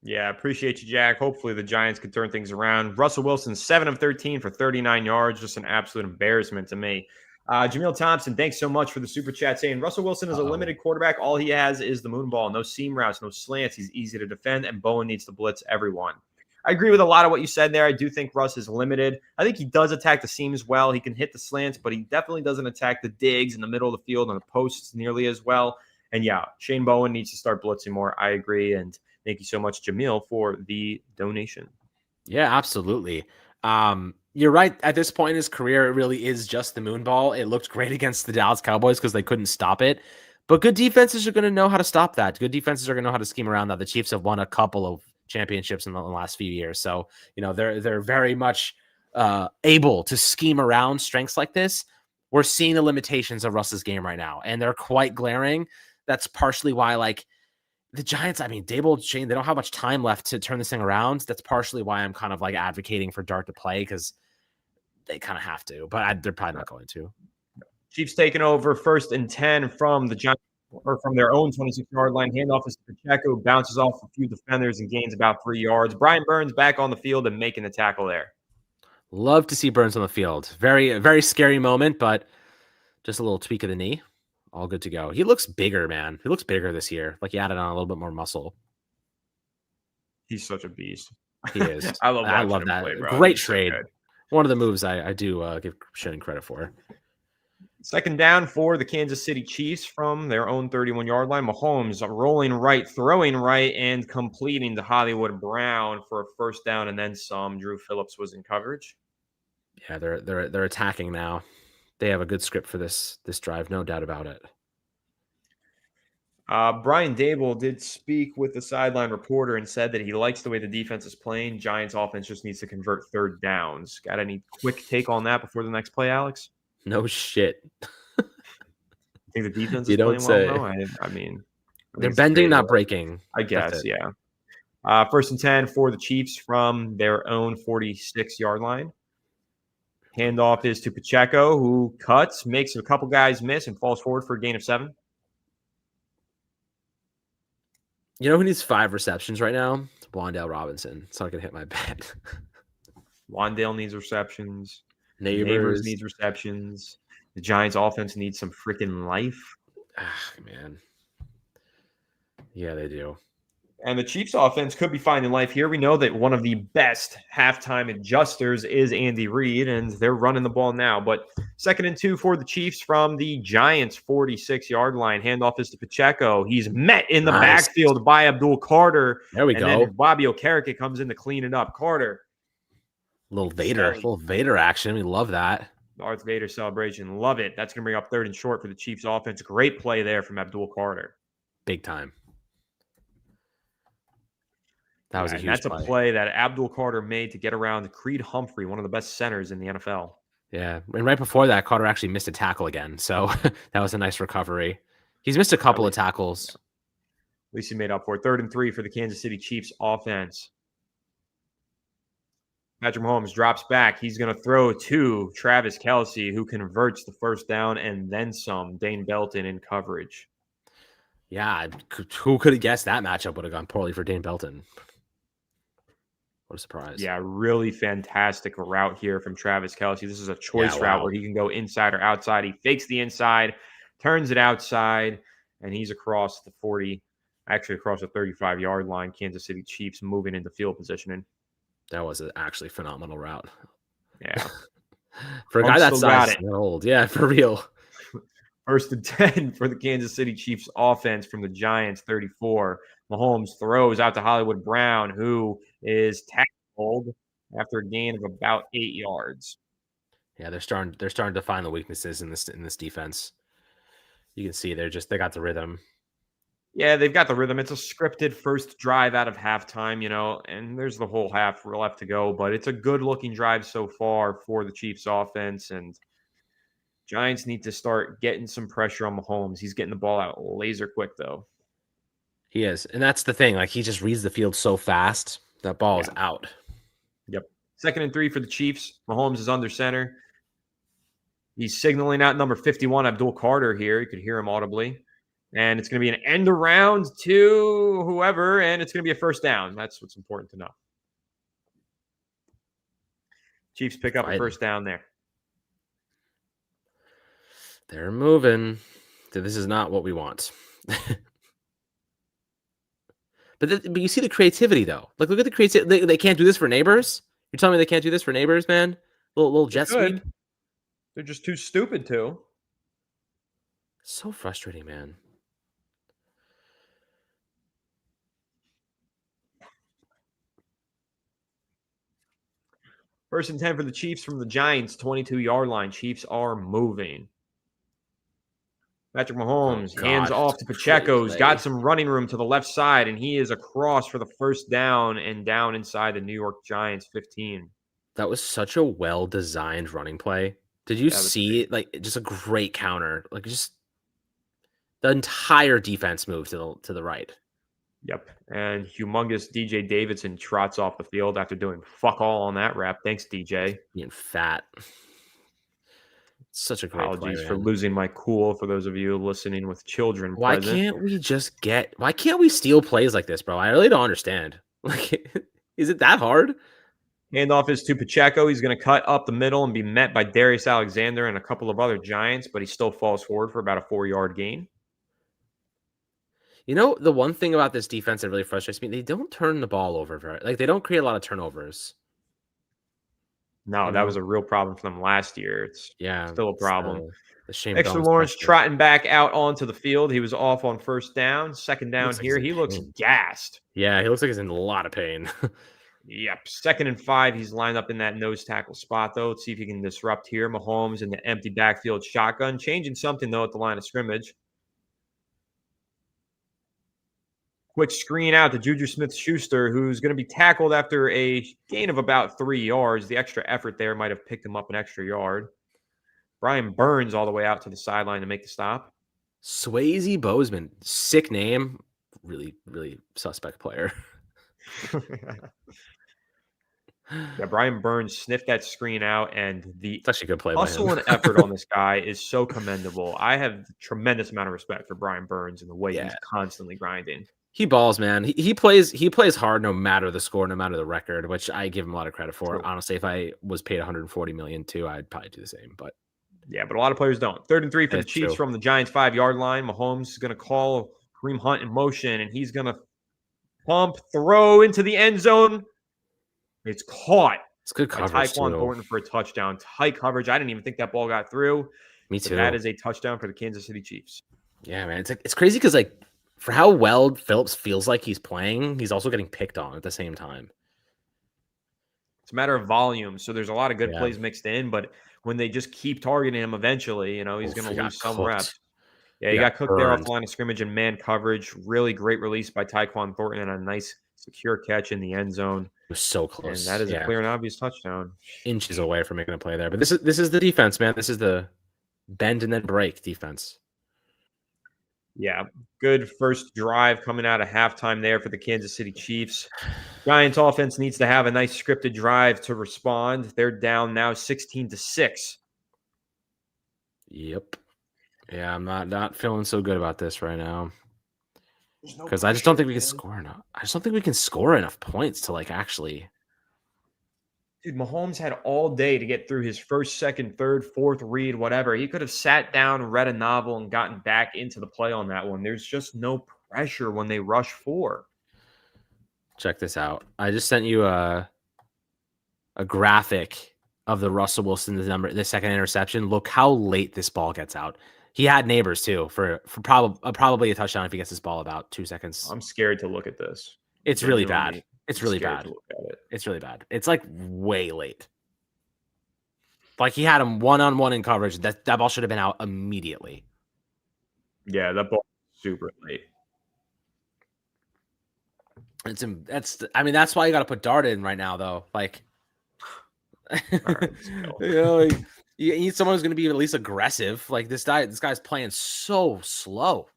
Yeah, appreciate you, Jack. Hopefully the Giants can turn things around. Russell Wilson, 7 of 13 for 39 yards. Just an absolute embarrassment to me. Jameel Thompson, thanks so much for the super chat saying Russell Wilson is a limited quarterback. All he has is the moon ball. No seam routes, no slants. He's easy to defend, and Bowen needs to blitz everyone. I agree with a lot of what you said there. I do think Russ is limited. I think he does attack the seams well. He can hit the slants, but he definitely doesn't attack the digs in the middle of the field and the posts nearly as well. And yeah, Shane Bowen needs to start blitzing more. I agree. And thank you so much, Jameel, for the donation. Yeah, absolutely. You're right. At this point in his career, it really is just the moon ball. It looked great against the Dallas Cowboys because they couldn't stop it. But good defenses are going to know how to stop that. Good defenses are going to know how to scheme around that. The Chiefs have won a couple of championships in the last few years. So, they're very much able to scheme around strengths like this. We're seeing the limitations of Russ's game right now, and they're quite glaring. That's partially why, the Giants, I mean, Dable, Shane, they don't have much time left to turn this thing around. That's partially why I'm kind of advocating for Dart to play because they kind of have to, but they're probably not going to. Chiefs taking over 1st and 10 from the Giants or from their own 26-yard line. Handoff is Pacheco, bounces off a few defenders and gains about 3 yards. Brian Burns back on the field and making the tackle there. Love to see Burns on the field. Very, very scary moment, but just a little tweak of the knee. All good to go. He looks bigger, man. He looks bigger this year. He added on a little bit more muscle. He's such a beast. He is. I love that. Play, bro. Great trade. So one of the moves I do give Shannon credit for. Second down for the Kansas City Chiefs from their own 31-yard line. Mahomes rolling right, throwing right, and completing to Hollywood Brown for a first down and then some. Drew Phillips was in coverage. Yeah, they're attacking now. They have a good script for this drive, no doubt about it. Brian Dable did speak with the sideline reporter and said that he likes the way the defense is playing. Giants offense just needs to convert third downs. Got any quick take on that before the next play, Alex? No shit. I think the defense You is don't playing well, say. though. I mean, They're bending, not breaking. I guess, yeah. First and 10 for the Chiefs from their own 46-yard line. Handoff is to Pacheco, who cuts, makes a couple guys miss, and falls forward for a gain of 7. You know who needs 5 receptions right now? It's Wan'Dale Robinson. It's not going to hit my bet. Wan'Dale needs receptions. Neighbors needs receptions. The Giants offense needs some freaking life. Ah, man. Yeah, they do. And the Chiefs offense could be finding life here. We know that one of the best halftime adjusters is Andy Reid, and they're running the ball now. But 2nd and 2 for the Chiefs from the Giants' 46-yard line. Handoff is to Pacheco. He's met in the backfield by Abdul Carter. There we go. And then Bobby Okereke comes in to clean it up. Carter. Little Vader action. We love that. Darth Vader celebration. Love it. That's going to bring up 3rd and short for the Chiefs offense. Great play there from Abdul Carter. Big time. That was a huge play. That's a play that Abdul Carter made to get around Creed Humphrey, one of the best centers in the NFL. Yeah, and right before that, Carter actually missed a tackle again, so that was a nice recovery. He's missed a couple of tackles. At least he made up for it. 3rd and 3 for the Kansas City Chiefs offense. Patrick Mahomes drops back. He's going to throw to Travis Kelce, who converts the first down and then some. Dane Belton in coverage. Yeah, who could have guessed that matchup would have gone poorly for Dane Belton? What a surprise. Yeah, really fantastic route here from Travis Kelce. This is a choice route where he can go inside or outside. He fakes the inside, turns it outside, and he's across the 40, actually across the 35-yard line. Kansas City Chiefs moving into field positioning. That was an actually phenomenal route. Yeah. For a guy that size, not old. Yeah, for real. 1st and 10 for the Kansas City Chiefs offense from the Giants 34. Mahomes throws out to Hollywood Brown, who is tackled after a gain of about 8 yards. Yeah, they're starting to find the weaknesses in this defense. You can see they got the rhythm. Yeah, they've got the rhythm. It's a scripted first drive out of halftime, and there's the whole half left to go, but it's a good-looking drive so far for the Chiefs offense, and Giants need to start getting some pressure on Mahomes. He's getting the ball out laser quick, though. He is, and that's the thing. Like, he just reads the field so fast. That ball is out. Yep. 2nd and 3 for the Chiefs. Mahomes is under center. He's signaling out number 51, Abdul Carter here. You could hear him audibly. And it's going to be an end around to whoever, and it's going to be a first down. That's what's important to know. Chiefs pick up a first down there. They're moving. This is not what we want. But you see the creativity, though. Like, look at the creativity. They can't do this for Neighbors? You're telling me they can't do this for Neighbors, man? Little jet sweep? They're just too stupid to. So frustrating, man. First and 10 for the Chiefs from the Giants, 22-yard line. Chiefs are moving. Patrick Mahomes hands off to Pacheco. He's got some running room to the left side, and he is across for the first down and down inside the New York Giants 15. That was such a well-designed running play. Did you see it? Like, just a great counter. Like, just the entire defense moved to the right. Yep. And humongous DJ Davidson trots off the field after doing fuck all on that rap. Thanks, DJ. Being fat. Such a great Apologies play, for losing my cool for those of you listening with children why present. Can't we steal plays like this, bro? I really don't understand. Like, is it that hard? Handoff is to Pacheco. He's going to cut up the middle and be met by Darius Alexander and a couple of other Giants, but he still falls forward for about a 4-yard gain. You know, the one thing about this defense that really frustrates me, they don't turn the ball over they don't create a lot of turnovers. No, You that was know? a real problem for them last year. It's Yeah, still a it's problem. the Shane Dexter Bowen Lawrence special. trotting back out onto the field. He was off on first down. Second He down looks like he's here. in He looks pain. gassed. Yeah, he looks like he's in a lot of pain. Yep. 2nd and 5. He's lined up in that nose tackle spot, though. Let's see if he can disrupt here. Mahomes in the empty backfield shotgun. Changing something, though, at the line of scrimmage. Quick screen out to Juju Smith-Schuster, who's going to be tackled after a gain of about 3 yards. The extra effort there might have picked him up an extra yard. Brian Burns all the way out to the sideline to make the stop. Swayze Bozeman, sick name, really, really suspect player. Yeah, Brian Burns sniffed that screen out, and the It's actually a good play by hustle him. and effort on this guy is so commendable. I have tremendous amount of respect for Brian Burns and the way Yeah. he's constantly grinding. He balls, man. He plays hard no matter the score, no matter the record, which I give him a lot of credit for. True. Honestly, if I was paid 140 million too, I'd probably do the same. But Yeah, but a lot of players don't. 3rd and 3 for the it's Chiefs true. from the Giants 5-yard line. Mahomes is going to call Kareem Hunt in motion, and he's going to pump, throw into the end zone. It's caught It's good by coverage Tyquan too. Thornton for a touchdown. Tight coverage. I didn't even think that ball got through. Me But too. that is a touchdown for the Kansas City Chiefs. Yeah, man. It's crazy because like for how well Phillips feels like he's playing, he's also getting picked on at the same time. It's a matter of volume. So there's a lot of good Yeah. plays mixed in, but when they just keep targeting him eventually, he's going to lose some reps. Yeah, he got cooked there off the line of scrimmage and man coverage. Really great release by Tyquan Thornton and a nice secure catch in the end zone. It was so close. And that is a clear and obvious touchdown. Inches away from making a play there. But this is the defense, man. This is the bend and then break defense. Yeah, good first drive coming out of halftime there for the Kansas City Chiefs. Giants offense needs to have a nice scripted drive to respond. They're down now 16-6. Yep. Yeah, I'm not feeling so good about this right now. Because I just don't think we can score enough. I just don't think we can score enough points to like actually. Dude, Mahomes had all day to get through his first, second, third, fourth read, whatever. He could have sat down, read a novel, and gotten back into the play on that one. There's just no pressure when they rush 4. Check this out. I just sent you a graphic of the Russell Wilson the second interception. Look how late this ball gets out. He had neighbors too for probably a touchdown if he gets this ball about 2 seconds. I'm scared to look at this. It's really bad. It's really scared bad. to look at it. It's really bad. It's like way late. Like he had him one-on-one in coverage. That ball should have been out immediately. Yeah, that ball was super late. That's why you got to put Dart in right now, though. Like, Right, you need someone who's going to be at least aggressive. Like this guy's playing so slow.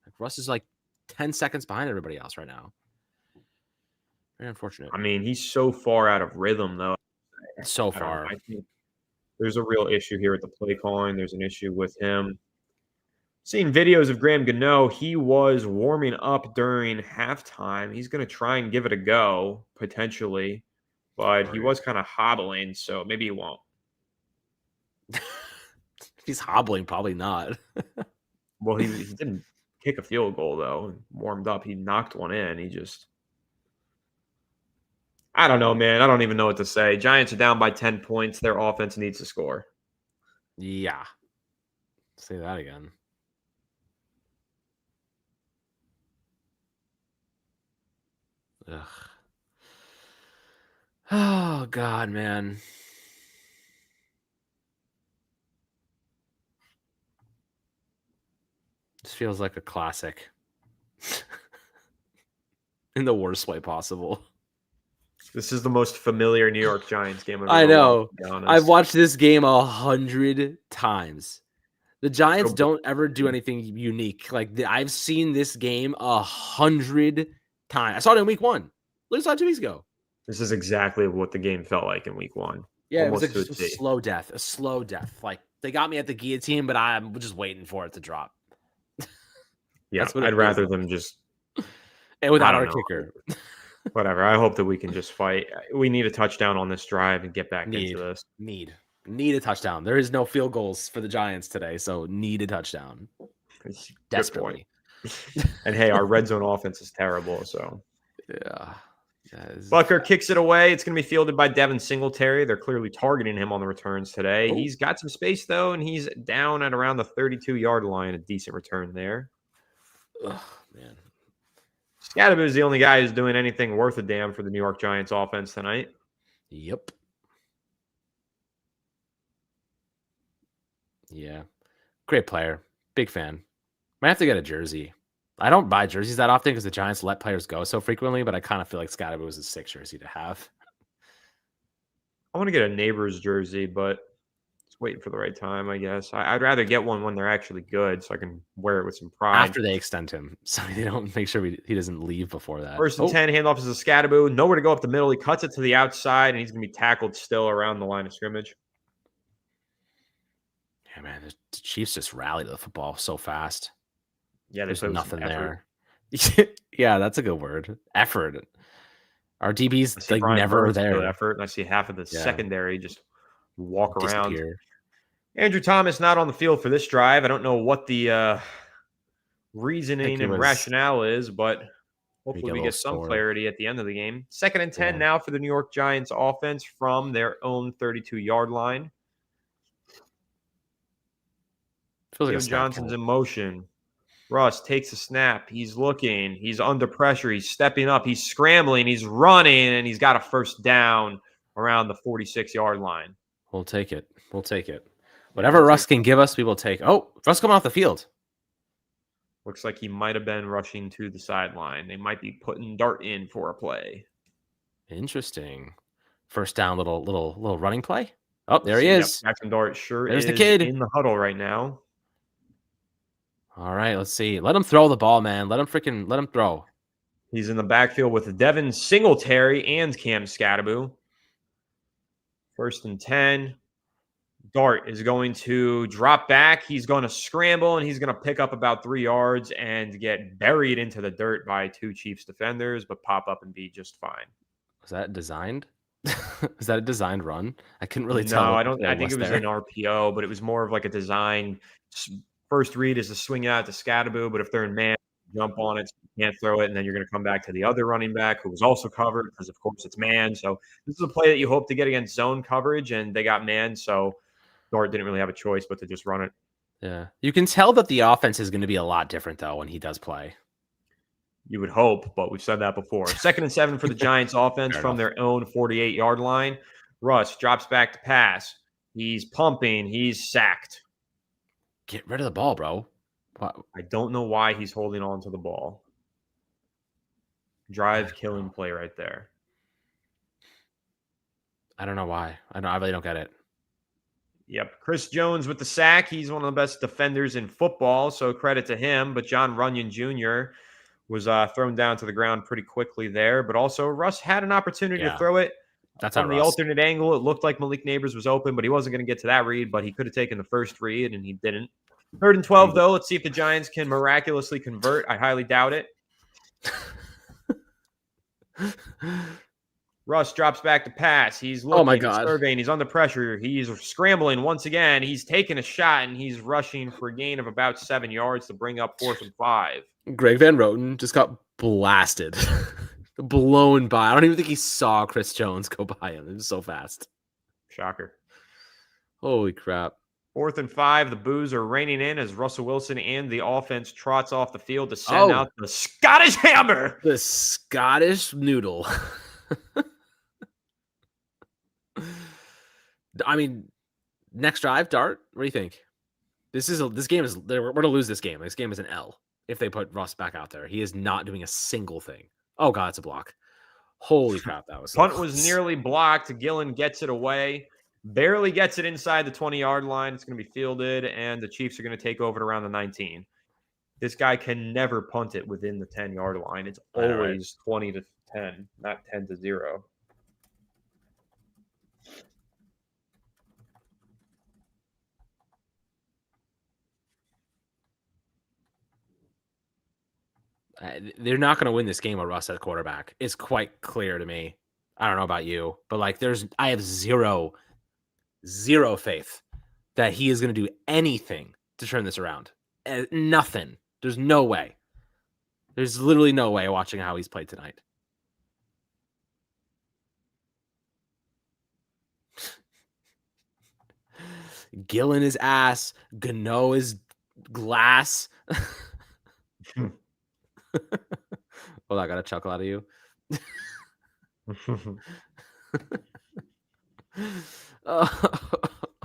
Like Russ is like 10 seconds behind everybody else right now. Very unfortunate. I mean, he's so far out of rhythm, though. So far. I think there's a real issue here with the play calling. There's an issue with him. Seeing videos of Graham Gano, he was warming up during halftime. He's going to try and give it a go, potentially. But he was kind of hobbling, so maybe he won't. He's hobbling, probably not. Well, he didn't kick a field goal, though. Warmed up. He knocked one in. I don't know, man. I don't even know what to say. Giants are down by 10 points. Their offense needs to score. Yeah. Say that again. Ugh. Oh, God, man. This feels like a classic. In the worst way possible. This is the most familiar New York Giants game I've ever I know. watched, to be honest. I've watched this game 100 times. The Giants don't ever do anything unique. Like I've seen this game 100 times. I saw it in week 1. Literally saw it 2 weeks ago. This is exactly what the game felt like in week 1. Yeah, almost it was like a slow death. A slow death. Like they got me at the guillotine, but I'm just waiting for it to drop. Yeah, I'd rather them just and without our kicker. Whatever. I hope that we can just fight. We need a touchdown on this drive and get back into this. Need a touchdown. There is no field goals for the Giants today, so need a touchdown. Desperately. And hey, our red zone offense is terrible, so yeah. Bucker kicks it away. It's going to be fielded by Devin Singletary. They're clearly targeting him on the returns today. Oh. He's got some space, though, and he's down at around the 32-yard line. A decent return there. Oh, man. Scadaboo is the only guy who's doing anything worth a damn for the New York Giants offense tonight. Yep. Yeah. Great player. Big fan. Might have to get a jersey. I don't buy jerseys that often because the Giants let players go so frequently, but I kind of feel like Scadaboo is a sick jersey to have. I want to get a Neighbors jersey, but just waiting for the right time, I guess. I'd rather get one when they're actually good so I can wear it with some pride. After they extend him, so they don't make sure he doesn't leave before that. 1st and 10, handoff is a Scadaboo. Nowhere to go up the middle. He cuts it to the outside, and he's going to be tackled still around the line of scrimmage. Yeah, man, the Chiefs just rallied to the football so fast. Yeah, there's nothing there. Yeah, that's a good word. Effort. Our DBs like Brian never Burns there. Effort, and I see half of the secondary just walk around. Disappear. Andrew Thomas not on the field for this drive. I don't know what the reasoning and rationale is, but hopefully we get some clarity at the end of the game. 2nd and 10 now for the New York Giants offense from their own 32-yard line. Feels like Johnson's in motion. Russ takes a snap. He's looking. He's under pressure. He's stepping up. He's scrambling. He's running, and he's got a first down around the 46-yard line. We'll take it. We'll take it. Whatever Russ can give us, we will take. Oh, Russ coming off the field. Looks like he might have been rushing to the sideline. They might be putting Dart in for a play. Interesting. First down, little running play. Oh, there he is. Jackson Dart There's the kid in the huddle right now. All right, let's see. Let him throw the ball, man. Let him throw. He's in the backfield with Devin Singletary and Cam Scadaboo. 1st and 10. Dart is going to drop back. He's going to scramble, and he's going to pick up about 3 yards and get buried into the dirt by 2 Chiefs defenders, but pop up and be just fine. Was that designed? Is that a designed run? I couldn't really tell. No, I don't. I think it was an RPO, but it was more of like a design. First read is to swing it out to Scadaboo, but if they're in man, jump on it, so you can't throw it, and then you're going to come back to the other running back who was also covered because, of course, it's man. So this is a play that you hope to get against zone coverage, and they got man, so Dart didn't really have a choice but to just run it. Yeah. You can tell that the offense is going to be a lot different, though, when he does play. You would hope, but we've said that before. 2nd and 7 for the Giants offense from their own 48-yard line. Russ drops back to pass. He's pumping. He's sacked. Get rid of the ball, bro. What? I don't know why he's holding on to the ball. Killing play right there. I don't know why. I really don't get it. Yep. Chris Jones with the sack. He's one of the best defenders in football, so credit to him. But John Runyon Jr. was thrown down to the ground pretty quickly there. But also, Russ had an opportunity to throw it. That's on the alternate angle. It looked like Malik Neighbors was open, but he wasn't going to get to that read. But he could have taken the first read, and he didn't. 3rd and 12, though. Let's see if the Giants can miraculously convert. I highly doubt it. Russ drops back to pass. He's looking. Oh my God. He's surveying. He's under pressure. He's scrambling once again. He's taking a shot, and he's rushing for a gain of about 7 yards to bring up 4th and 5. Greg Van Roten just got blasted. Blown by. I don't even think he saw Chris Jones go by him. It was so fast. Shocker. Holy crap. 4th and 5. The boos are raining in as Russell Wilson and the offense trots off the field to send out the Scottish Hammer. The Scottish Noodle. I mean, next drive, Dart. What do you think? This game is we're going to lose this game. This game is an L if they put Russ back out there. He is not doing a single thing. Oh God, it's a block. Holy crap, that was so punt close. Was nearly blocked. Gillen gets it away. Barely gets it inside the 20-yard line. It's going to be fielded, and the Chiefs are going to take over at around the 19. This guy can never punt it within the 10-yard line. It's always 20-10, not 10-0. They're not going to win this game with Russ at quarterback. It's quite clear to me. I don't know about you, but like I have zero faith that he is going to do anything to turn this around. Nothing. There's no way. There's literally no way watching how he's played tonight. Gillen is ass. Gano is glass. Well, I got a chuckle out of you.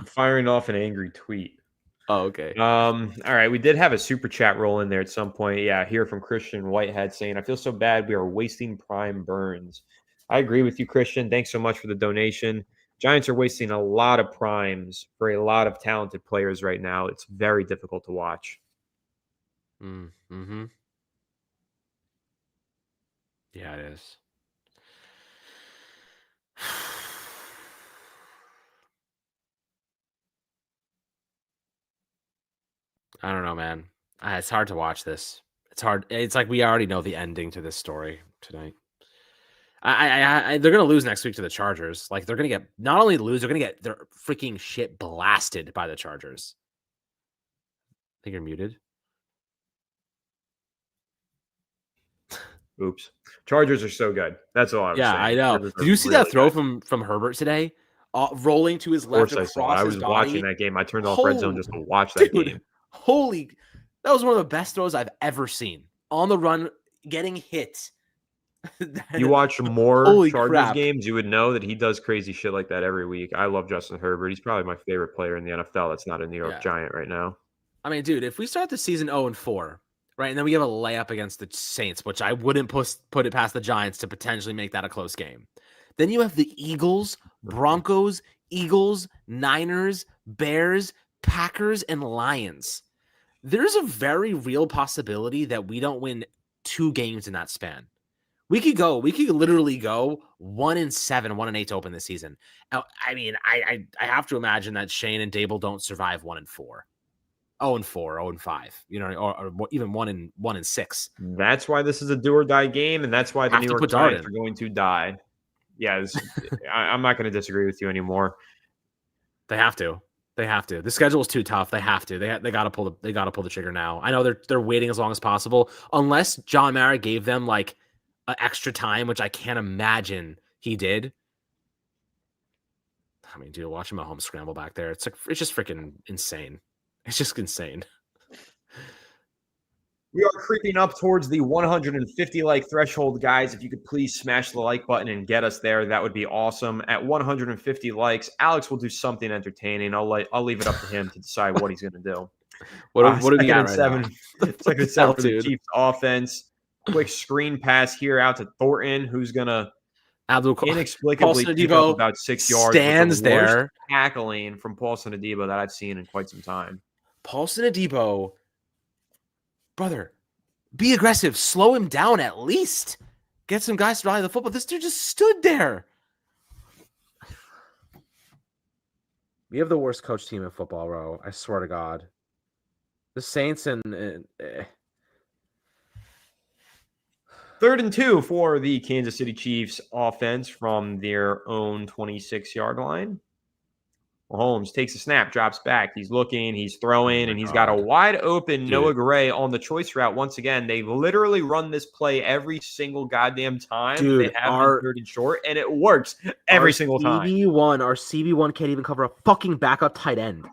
Firing off an angry tweet. Oh, okay. All right. We did have a super chat roll in there at some point. Yeah, here from Christian Whitehead saying, I feel so bad we are wasting prime Burns. I agree with you, Christian. Thanks so much for the donation. Giants are wasting a lot of primes for a lot of talented players right now. It's very difficult to watch. Mm-hmm. Yeah, it is. I don't know, man. It's hard to watch this. It's hard. It's like we already know the ending to this story tonight. They're gonna lose next week to the Chargers. Like they're gonna get not only lose, they're gonna get their freaking shit blasted by the Chargers. I think you're muted. Oops. Chargers are so good. That's all I was saying. I know. Chargers Did you see that throw good. from Herbert today? Rolling to his Of left course I saw it. across I his was body. watching that game. I turned off Red Zone just to watch that game. That was one of the best throws I've ever seen. On the run, getting hit. You watch more Chargers games, you would know that he does crazy shit like that every week. I love Justin Herbert. He's probably my favorite player in the NFL that's not a New York Giant right now. I mean, dude, if we start the season 0-4, right, and then we have a layup against the Saints, which I wouldn't put it past the Giants to potentially make that a close game. Then you have the Eagles, Broncos, Niners, Bears, Packers, and Lions. There's a very real possibility that we don't win 2 games in that span. We could literally go 1-7, 1-8 to open this season. I mean, I have to imagine that Shane and Dable don't survive 1-4. 0-4, 0-5, you know, or even 1-6. That's why this is a do or die game, and that's why the New York Giants are going to die. Yeah, I'm not going to disagree with you anymore. They have to. The schedule is too tough. They have to. They got to pull the trigger now. I know they're waiting as long as possible, unless John Mara gave them like extra time, which I can't imagine he did. I mean, dude, watching Mahomes scramble back there, it's just freaking insane. It's just insane. We are creeping up towards the 150 like threshold, guys. If you could please smash the like button and get us there, that would be awesome. At 150 likes, Alex will do something entertaining. I'll leave it up to him to decide what he's going to do. What are we got right now? Second and 7 for the Chiefs offense. Quick screen pass here out to Thornton, who's going to inexplicably pick up about 6 yards. Stands there. Tackling from Paulson Adebo that I've seen in quite some time. Paulson Adebo, brother, be aggressive. Slow him down at least. Get some guys to rally the football. This dude just stood there. We have the worst coach team in football, bro. I swear to God. The Saints and 3rd and 2 for the Kansas City Chiefs offense from their own 26-yard line. Mahomes takes a snap, drops back. He's looking, he's throwing, and he's got a wide open Noah Gray on the choice route. Once again, they literally run this play every single goddamn time. They have been 3rd and short, and it works every single time. Our CB1 can't even cover a fucking backup tight end.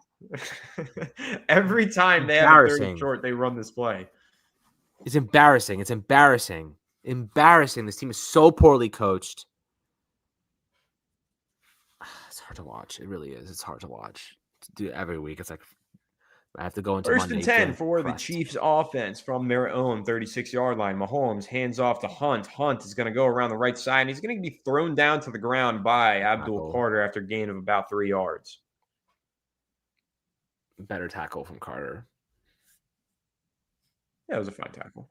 Every time they have a 3rd and short, they run this play. It's embarrassing. Embarrassing. This team is so poorly coached. It's hard to watch. It really is. It's hard to watch. To do it every week. It's like I have to go into 1st and 10 for the Chiefs offense from their own 36-yard line. Mahomes hands off to Hunt. Hunt is going to go around the right side, and he's going to be thrown down to the ground by Abdul Carter after a gain of about 3 yards. Better tackle from Carter. Yeah, it was a fine tackle.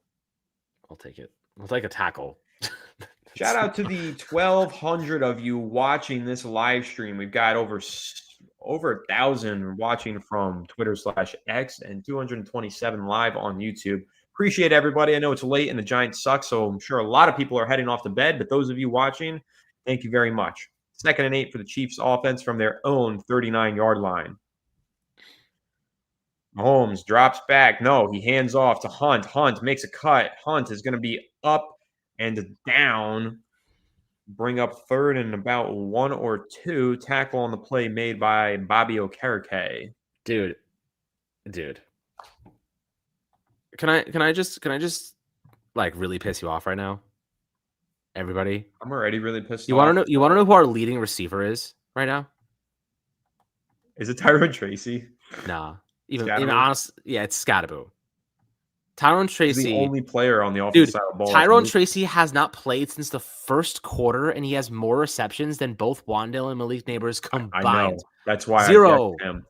I'll take it. We'll take a tackle. Shout out to the 1,200 of you watching this live stream. We've got over 1,000 watching from Twitter/X and 227 live on YouTube. Appreciate everybody. I know it's late and the Giants suck, so I'm sure a lot of people are heading off to bed. But those of you watching, thank you very much. 2nd and 8 for the Chiefs offense from their own 39-yard line. Mahomes drops back. No, he hands off to Hunt. Hunt makes a cut. Hunt is going to be up and down bring up third and about 1 or 2. Tackle on the play made by Bobby Okereke. Dude. Can I just like really piss you off right now? Everybody? I'm already really pissed You off. want to know who our leading receiver is right now? Is it Tyrone Tracy? Nah. Even Scatterbo? honest, yeah, it's Scatterbo. Tyrone He's Tracy, the only player on the offensive dude. side of the ball. Tyrone Tracy has not played since the first quarter, and he has more receptions than both Wandale and Malik Neighbors combined. I know. That's why 0. I guessed him.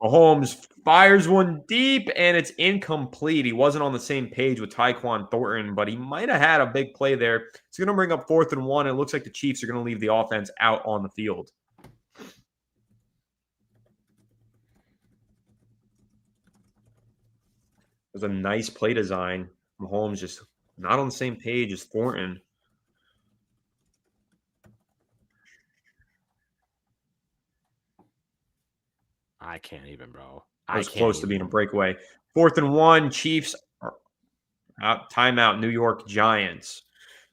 Mahomes fires one deep, and it's incomplete. He wasn't on the same page with Tyquan Thornton, but he might have had a big play there. It's going to bring up 4th and 1. It looks like the Chiefs are going to leave the offense out on the field. It was a nice play design. Mahomes just not on the same page as Thornton. I can't even, bro. It was close to being a breakaway. 4th and 1. Chiefs are out. Timeout. New York Giants.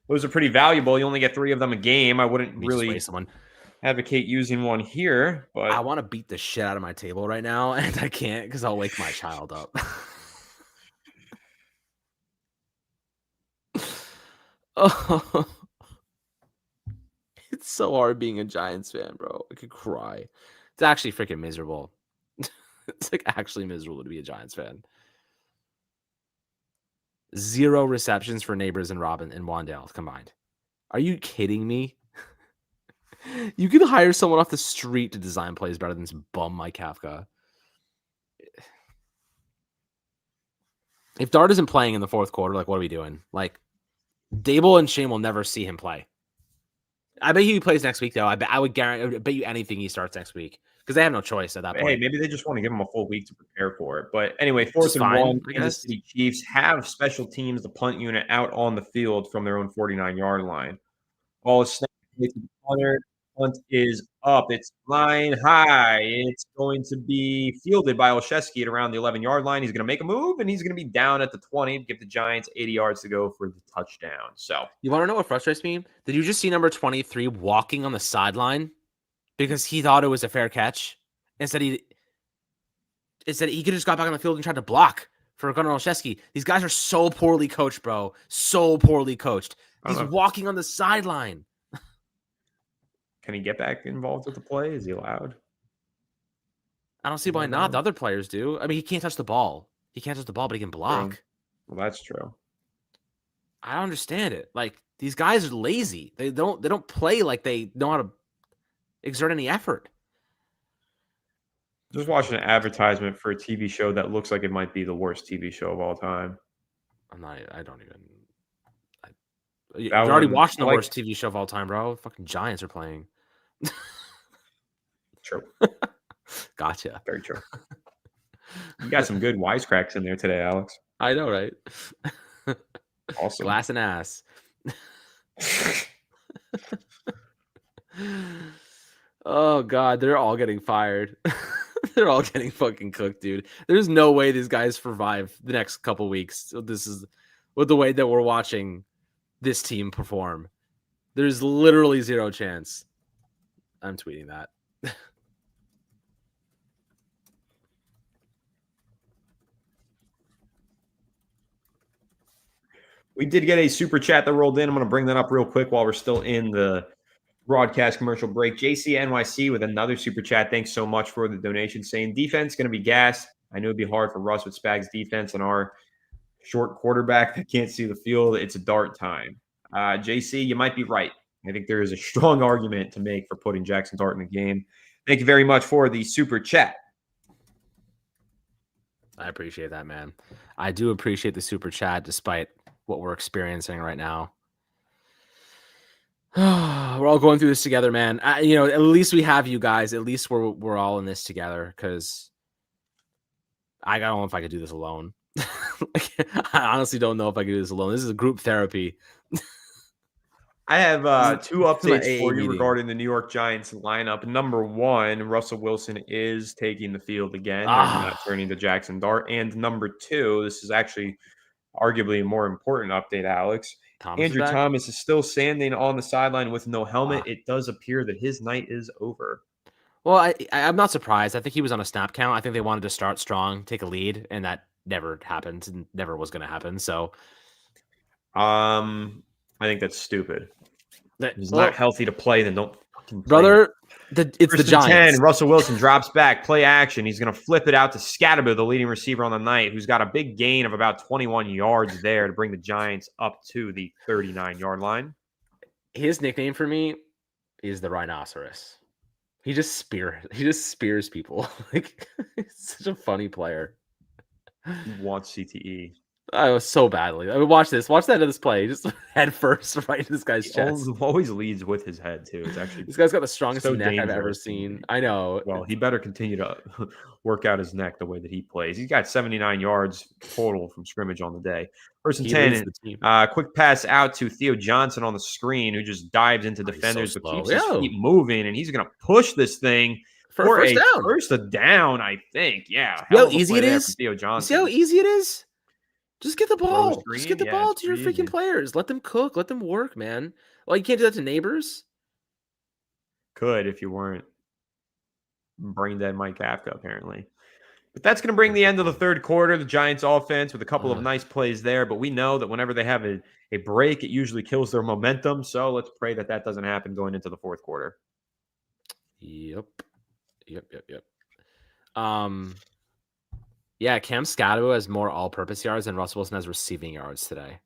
Those are pretty valuable. You only get 3 of them a game. I wouldn't really advocate using one here, but I want to beat the shit out of my table right now, and I can't because I'll wake my child up. Oh, it's so hard being a Giants fan, bro. I could cry. It's actually freaking miserable. It's like actually miserable to be a Giants fan. 0 receptions for Neighbors and Robin and Wandale combined. Are you kidding me? You can hire someone off the street to design plays better than some bum Mike Kafka. If Dart isn't playing in the 4th quarter, like, what are we doing? Like, Dable and Shane will never see him play. I bet he plays next week, though. I bet you anything he starts next week because they have no choice at that point. Hey, maybe they just want to give him a full week to prepare for it. But anyway, 4th and 1, Kansas City Chiefs have special teams, the punt unit, out on the field from their own 49-yard line. Ball is snapped to the punter. Punt is up. It's flying high. It's going to be fielded by Olszewski at around the 11-yard line. He's going to make a move, and he's going to be down at the 20 to give the Giants 80 yards to go for the touchdown. So, you want to know what frustrates me? Did you just see number 23 walking on the sideline because he thought it was a fair catch? Instead, he could have just got back on the field and tried to block for Gunnar Olszewski. These guys are so poorly coached, bro. So poorly coached. He's walking on the sideline. Can he get back involved with the play? Is he allowed? I don't see why not. The other players do. I mean, he can't touch the ball. He can't touch the ball, but he can block. Well, that's true. I don't understand it. Like, these guys are lazy. They don't play like they know how to exert any effort. Just watching an advertisement for a TV show that looks like it might be the worst TV show of all time. You're already watching the worst TV show of all time, bro. Fucking Giants are playing. True. Gotcha. Very true. You got some good wisecracks in there today, Alex. I know, right? Awesome. Glass and ass. Oh, God. They're all getting fired. They're all getting fucking cooked, dude. There's no way these guys survive the next couple weeks. So this is with the way that we're watching this team perform. There's literally 0 chance. I'm tweeting that. We did get a super chat that rolled in. I'm going to bring that up real quick while we're still in the broadcast commercial break. JC NYC with another super chat. Thanks so much for the donation, saying defense going to be gas. I knew it'd be hard for Russ with Spags defense and our short quarterback that can't see the field. It's a dart time. JC, you might be right. I think there is a strong argument to make for putting Jackson Dart in the game. Thank you very much for the super chat. I appreciate that, man. I do appreciate the super chat despite what we're experiencing right now. We're all going through this together, man. At least we have you guys. At least we're all in this together because I don't know if I could do this alone. I honestly don't know if I could do this alone. This is a group therapy. I have 2 updates for you regarding the New York Giants lineup. Number 1, Russell Wilson is taking the field again. They're not turning to Jackson Dart. And number 2, this is actually arguably a more important update, Alex. Thomas is Andrew back. Thomas is still standing on the sideline with no helmet. Ah. It does appear that his night is over. Well, I'm not surprised. I think he was on a snap count. I think they wanted to start strong, take a lead, and that never happened and never was going to happen. So, I think that's stupid. If he's well, not healthy to play, then don't fucking play him. brother, it's the First and 10, Giants. Russell Wilson drops back, play action. He's going to flip it out to Scatterbo, the leading receiver on the night, who's got a big gain of about 21 yards there to bring the Giants up to the 39-yard line. His nickname for me is the Rhinoceros. He just spears people. Like, he's such a funny player. He wants CTE. I was so badly. I mean, watch that end of this play. Just head first right in this guy's He chest. always leads with his head, too. It's actually This guy's got the strongest so neck I've ever dangerous. seen. I know. Well, he better continue to work out his neck the way that he plays. He's got 79 yards total from scrimmage on the day. First and He 10, leads the team. quick pass out to Theo Johnson on the screen, who just dives into He's defenders so but slow. keeps his feet moving, and he's going to push this thing For a first down, I think. Yeah, See how hell of a easy play it there is? from Theo You see Johnson. how easy it is? Just get the Throw a ball. Just screen? get the Yeah, ball it's to your pretty freaking easy. players. Let them cook. Let them work, man. Well, you can't do that to neighbors. Could if you weren't brain dead Mike Kafka, apparently. But that's going to bring the end of the third quarter. The Giants offense with a couple of nice plays there. But we know that whenever they have a break, it usually kills their momentum. So let's pray that that doesn't happen going into the fourth quarter. Yep. Yeah, Cam Scatterbo has more all-purpose yards than Russell Wilson has receiving yards today.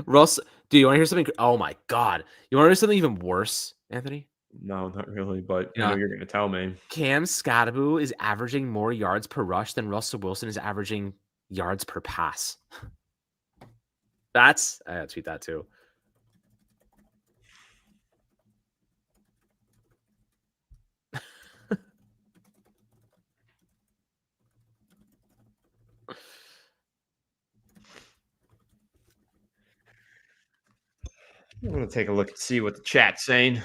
Russ, do you want to hear something? Oh my God. You want to hear something even worse, Anthony? No, not really, but Yeah. I know you're going to tell me. Cam Scatterbo is averaging more yards per rush than Russell Wilson is averaging yards per pass. I gotta tweet that too. I'm going to take a look and see what the chat's saying.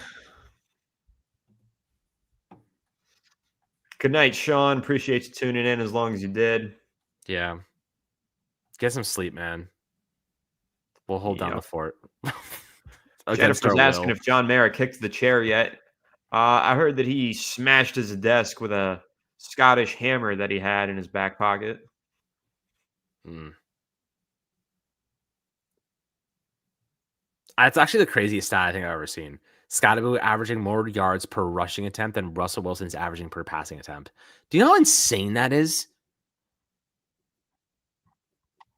Good night, Sean. Appreciate you tuning in as long as you did. Yeah. Get some sleep, man. We'll hold down the fort. Jennifer's asking if John Mara kicked the chair yet. I heard that he smashed his desk with a Scottish hammer that he had in his back pocket. That's actually the craziest stat I think I've ever seen. Scottaboo averaging more yards per rushing attempt than Russell Wilson's averaging per passing attempt. Do you know how insane that is?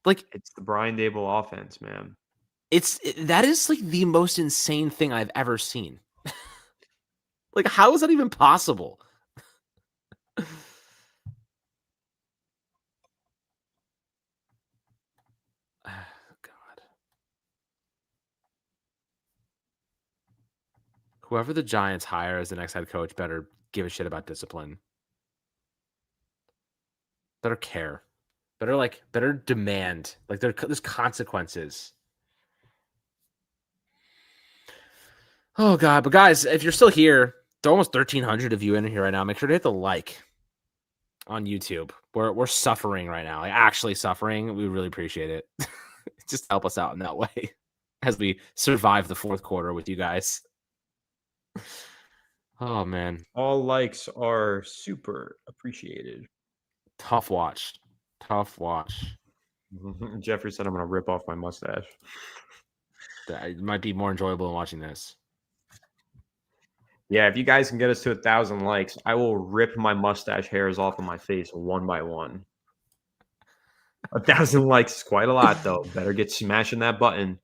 Like, it's the Brian Dable offense, man. That is like the most insane thing I've ever seen. Like, how is that even possible? God. Whoever the Giants hire as the next head coach better give a shit about discipline. Better care. Better demand. Like, there's consequences. Oh God! But guys, if you're still here, there are almost 1,300 of you in here right now. Make sure to hit the like on YouTube. We're suffering right now, like actually suffering. We really appreciate it. Just help us out in that way as we survive the fourth quarter with you guys. Oh man! All likes are super appreciated. Tough watch. Jeffrey said I'm going to rip off my mustache. It might be more enjoyable than watching this. Yeah, if you guys can get us to 1,000 likes, I will rip my mustache hairs off of my face one by one. 1,000 likes is quite a lot, though. Better get smashing that button.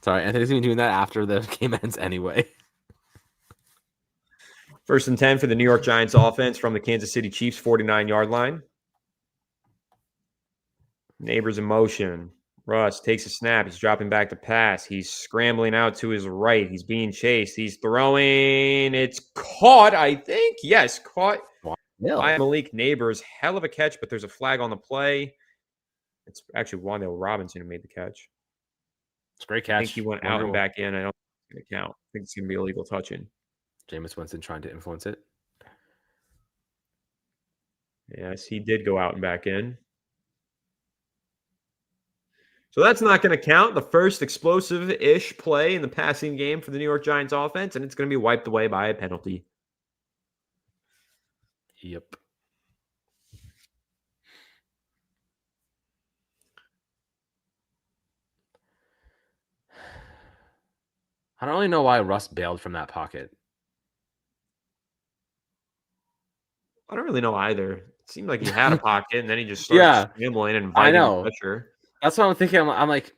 Sorry, Anthony's been doing that after the game ends anyway. First and 10 for the New York Giants offense from the Kansas City Chiefs 49-yard line. Neighbors in motion. Russ takes a snap. He's dropping back to pass. He's scrambling out to his right. He's being chased. He's throwing. It's caught, I think. Yes, caught by Malik Neighbors. Hell of a catch, but there's a flag on the play. It's actually Wandale Robinson who made the catch. It's a great catch. I think he went out and back in. I don't think it's going to count. I think it's going to be illegal touching. Jameis Winston trying to influence it. Yes, he did go out and back in. So that's not going to count. The first explosive-ish play in the passing game for the New York Giants offense, and it's going to be wiped away by a penalty. Yep. I don't really know why Russ bailed from that pocket. I don't really know either. It seemed like he had a pocket, and then he just started scrambling and I inviting know. pressure. That's what I'm thinking. I'm not, like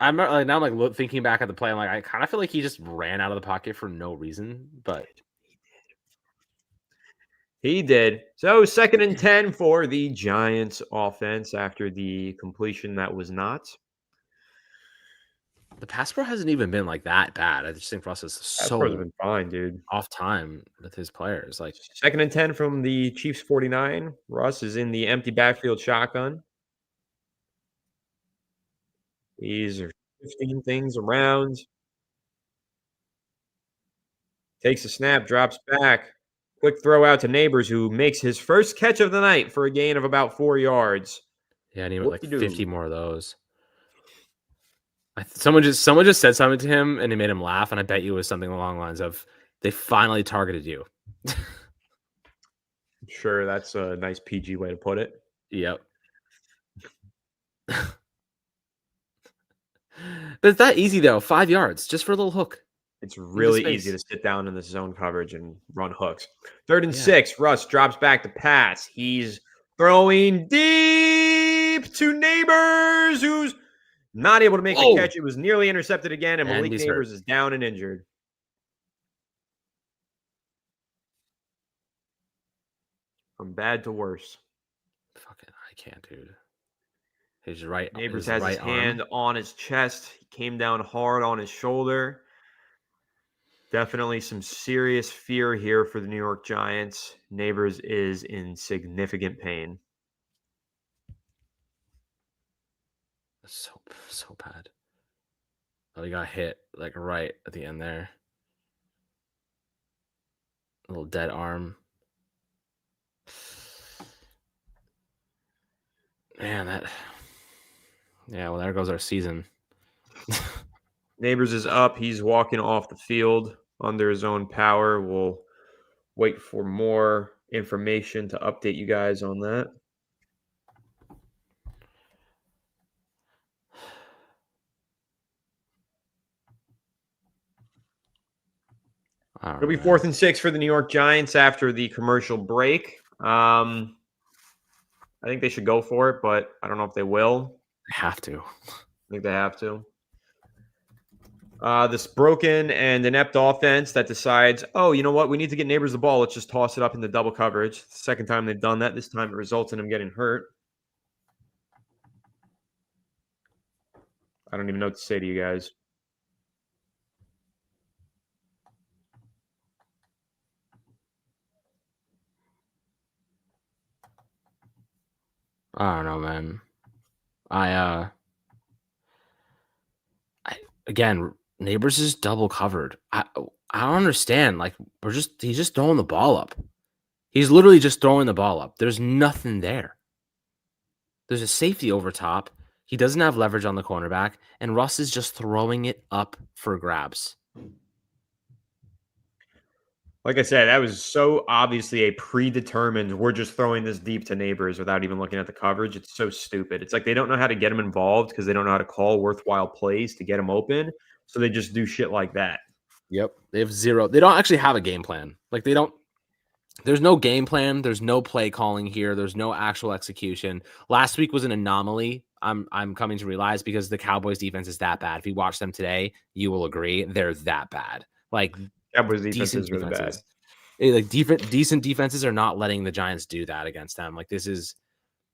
now. I'm like thinking back at the play. I'm like, I kind of feel like he just ran out of the pocket for no reason. But he did. So 2nd and 10 for the Giants offense after the completion that was not. the pass pro hasn't even been like that bad. I just think Russ is so been fine, dude. off time with his players. Like 2nd and 10 from the Chiefs 49. Russ is in the empty backfield shotgun. These are shifting things around. Takes a snap, drops back. Quick throw out to Neighbors, who makes his first catch of the night for a gain of about 4 yards. yeah, I need like Whoop-de-doo. 50 more of those. Someone just said something to him and it made him laugh, and I bet you it was something along the lines of, "They finally targeted you." Sure, that's a nice PG way to put it. Yep. But it's that easy though. 5 yards just for a little hook. It's really easy to sit down in the zone coverage and run hooks. 3rd and 6, Russ drops back to pass. He's throwing deep to Neighbors, who's not able to make the catch. It was nearly intercepted again, and Malik Neighbors is down and injured. From bad to worse. Fucking, I can't, dude. His right. Neighbors has his hand on his chest. He came down hard on his shoulder. Definitely some serious fear here for the New York Giants. Neighbors is in significant pain. So bad. Oh, he got hit like right at the end there. A little dead arm. Man, that. Yeah, well, there goes our season. Neighbors is up. He's walking off the field under his own power. We'll wait for more information to update you guys on that. It'll be 4th and 6 for the New York Giants after the commercial break. I think they should go for it, but I don't know if they will. They have to. I think they have to. This broken and inept offense that decides, oh, you know what? We need to get Neighbors the ball. Let's just toss it up into double coverage. It's the second time they've done that. This time it results in him getting hurt. I don't even know what to say to you guys. I don't know, man. Again, Neighbors is double covered. I don't understand. Like, he's just throwing the ball up. He's literally just throwing the ball up. There's nothing there. There's a safety over top. He doesn't have leverage on the cornerback, and Russ is just throwing it up for grabs. Like I said, that was so obviously a predetermined, we're just throwing this deep to Neighbors without even looking at the coverage. It's so stupid. It's like they don't know how to get him involved because they don't know how to call worthwhile plays to get him open. So they just do shit like that. Yep. They have zero. They don't actually have a game plan. Like, there's no game plan. There's no play calling here. There's no actual execution. Last week was an anomaly. I'm coming to realize, because the Cowboys defense is that bad. If you watch them today, you will agree they're that bad. Like, Cowboys defense is really bad. Like, decent defenses are not letting the Giants do that against them. Like, this is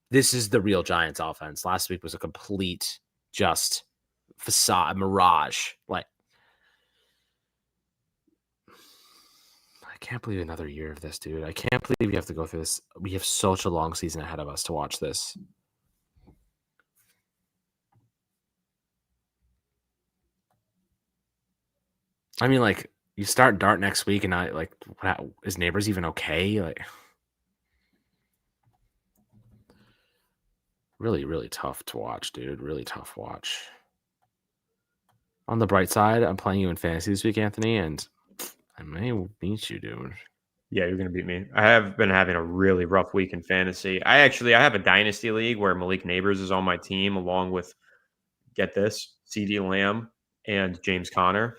the real Giants offense. Last week was a complete just facade, mirage. Like, I can't believe another year of this, dude. I can't believe we have to go through this. We have such a long season ahead of us to watch this. I mean, like, you start Dart next week, and is Neighbors even okay? Like, Really, really tough to watch, dude. Really tough watch. On the bright side, I'm playing you in fantasy this week, Anthony, and I may beat you, dude. Yeah, you're going to beat me. I have been having a really rough week in fantasy. I have a dynasty league where Malik Neighbors is on my team along with, get this, CD Lamb and James Conner.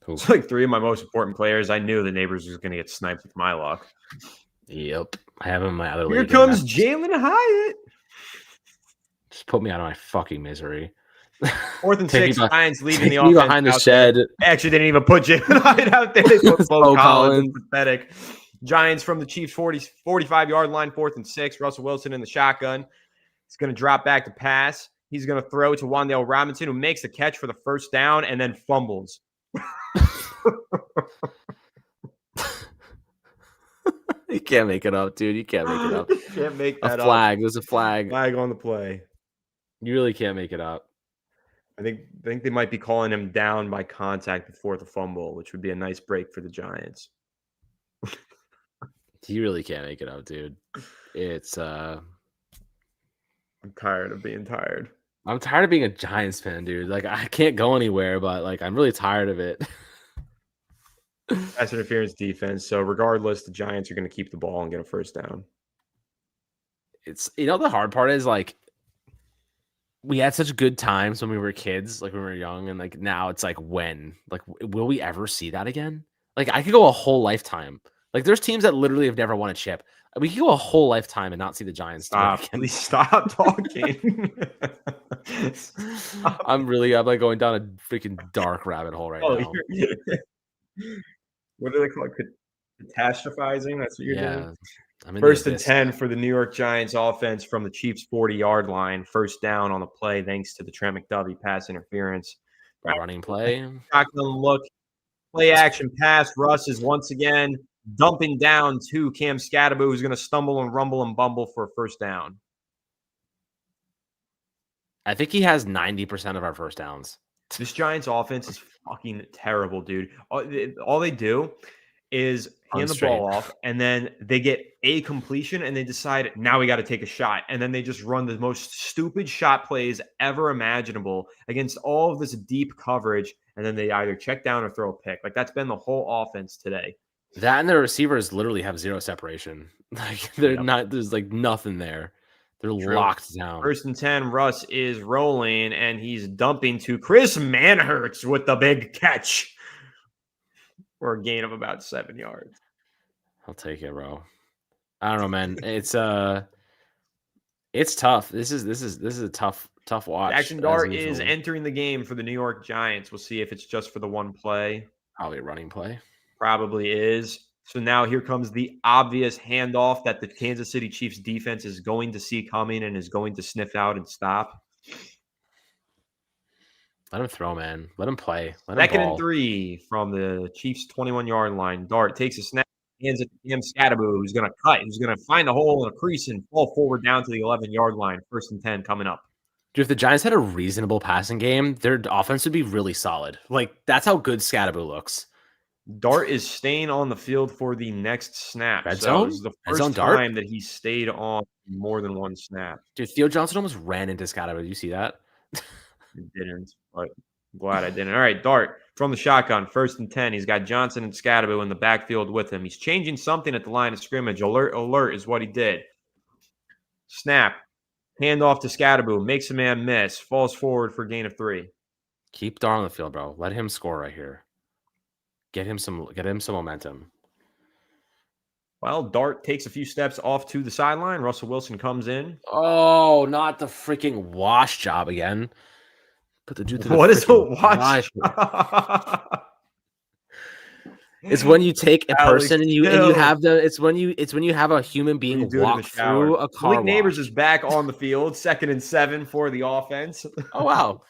Cool. It's like three of my most important players. I knew the Neighbors was going to get sniped with my luck. Yep. I have him in my other Here league. comes Jalen Hyatt. Just put me out of my fucking misery. 4th and 6, Giants leaving the offense behind the shed. Actually, they didn't even put Jalen Hyatt out there. They put Bo Collins. It's pathetic. Giants from the Chiefs 45-yard line, 4th and 6. Russell Wilson in the shotgun. He's going to drop back to pass. He's going to throw to Wan'Dale Robinson, who makes the catch for the first down and then fumbles. You can't make it up, dude. You can't make it up. Can't make that a flag. up. There's a flag. Flag on the play. You really can't make it up. I think they might be calling him down by contact before the fumble, which would be a nice break for the Giants. You really can't make it up, dude. It's I'm tired of being tired. I'm tired of being a Giants fan, dude. Like, I can't go anywhere, but like I'm really tired of it. Pass interference defense. So regardless, the Giants are going to keep the ball and get a first down. It's the hard part is like we had such good times when we were kids, like when we were young, and like now it's like when? Like, will we ever see that again? Like, I could go a whole lifetime. Like, there's teams that literally have never won a chip. We could go a whole lifetime and not see the Giants. Please stop talking. Stop. I'm like going down a freaking dark rabbit hole right now. What do they call it? Catastrophizing? That's what you're doing? First and 10 for the New York Giants offense from the Chiefs' 40-yard line. First down on the play thanks to the Trent McDuffie pass interference. Running play. Shotgun look. Play action pass. Russ is once again dumping down to Cam Scatterbo, who's going to stumble and rumble and bumble for a first down. I think he has 90% of our first downs. This Giants offense is fucking terrible, dude. All they do is hand the ball off, and then they get a completion, and they decide, now we got to take a shot. And then they just run the most stupid shot plays ever imaginable against all of this deep coverage, and then they either check down or throw a pick. Like, that's been the whole offense today. That and their receivers literally have zero separation. Like, they're not, there's like nothing there. They're locked down. 1st and 10, Russ is rolling, and he's dumping to Chris Manhertz with the big catch for a gain of about 7 yards. I'll take it, bro. I don't know, man. It's tough. This is a tough watch. Jackson Dart is entering the game for the New York Giants. We'll see if it's just for the one play. Probably a running play. Probably is. So now here comes the obvious handoff that the Kansas City Chiefs defense is going to see coming and is going to sniff out and stop. Let him throw, man. Let him play. Let him 2nd and 3 from the Chiefs' 21-yard line. Dart takes a snap, hands it to Cam Scatterbo, who's going to cut. Who's going to find a hole in a crease and fall forward down to the 11-yard line. 1st and 10 coming up. Dude, if the Giants had a reasonable passing game, their offense would be really solid. Like, that's how good Scatterbo looks. Dart is staying on the field for the next snap. Red zone? This is the first time that he stayed on more than one snap. Dude, Theo Johnson almost ran into Scatterbo. Did you see that? He didn't, but I'm glad I didn't. All right, Dart from the shotgun, 1st and 10. He's got Johnson and Scatterbo in the backfield with him. He's changing something at the line of scrimmage. Alert is what he did. Snap. Hand off to Scatterbo. Makes a man miss. Falls forward for a gain of 3. Keep Dart on the field, bro. Let him score right here. Get him some momentum. Well, Dart takes a few steps off to the sideline. Russell Wilson comes in. Oh, not the freaking wash job again. Put the dude to the What is a wash job? It's when you take a person and you have the. It's when you have a human being walk through a car. Malik Neighbors is back on the field. 2nd and 7 for the offense. Oh wow,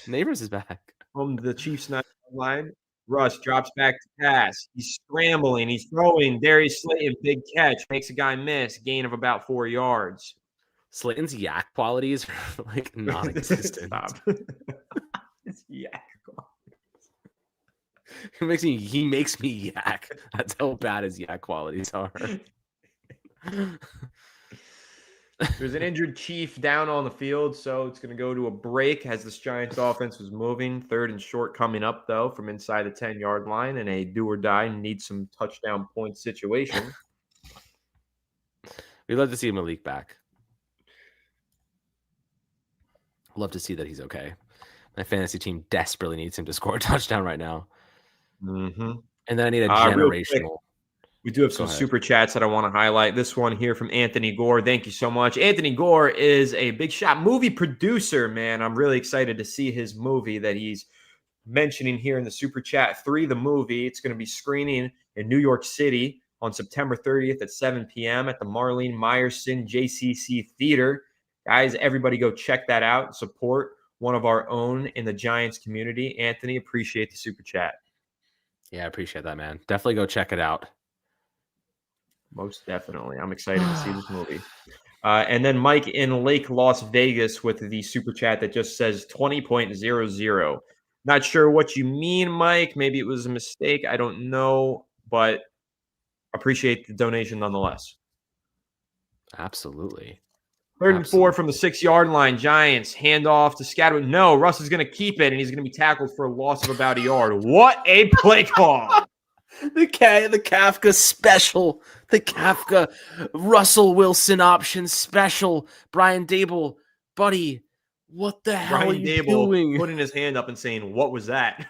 Neighbors is back from the Chiefs line. Russ drops back to pass. He's scrambling. He's throwing. Darius Slayton, big catch, makes a guy miss. Gain of about 4 yards. Slayton's yak qualities are like non-existent. Stop. It's yak qualities. He makes me yak. That's how bad his yak qualities are. There's an injured Chief down on the field, so it's going to go to a break as this Giants offense was moving. 3rd and short coming up, though, from inside the 10-yard line, and a do or die need some touchdown point situation. We'd love to see Malik back. Love to see that he's okay. My fantasy team desperately needs him to score a touchdown right now. Mm-hmm. And then I need a generational. We do have some super chats that I want to highlight. This one here from Anthony Gore. Thank you so much. Anthony Gore is a Big Shot movie producer, man. I'm really excited to see his movie that he's mentioning here in the super chat. 3, the movie. It's going to be screening in New York City on September 30th at 7 p.m. at the Marlene Meyerson JCC Theater. Guys, everybody go check that out. Support one of our own in the Giants community. Anthony, appreciate the super chat. Yeah, I appreciate that, man. Definitely go check it out. Most definitely. I'm excited to see this movie. And then Mike in Lake Las Vegas with the super chat that just says 20.00. Not sure what you mean, Mike. Maybe it was a mistake. I don't know, but appreciate the donation nonetheless. Absolutely. 3rd and 4 from the 6-yard line. Giants hand off to Scatterwood. No, Russ is going to keep it, and he's going to be tackled for a loss of about a yard. What a play call! The Kafka special. The Kafka Russell Wilson option special. Brian Dable, buddy, what the hell are you doing? Putting his hand up and saying, "What was that?"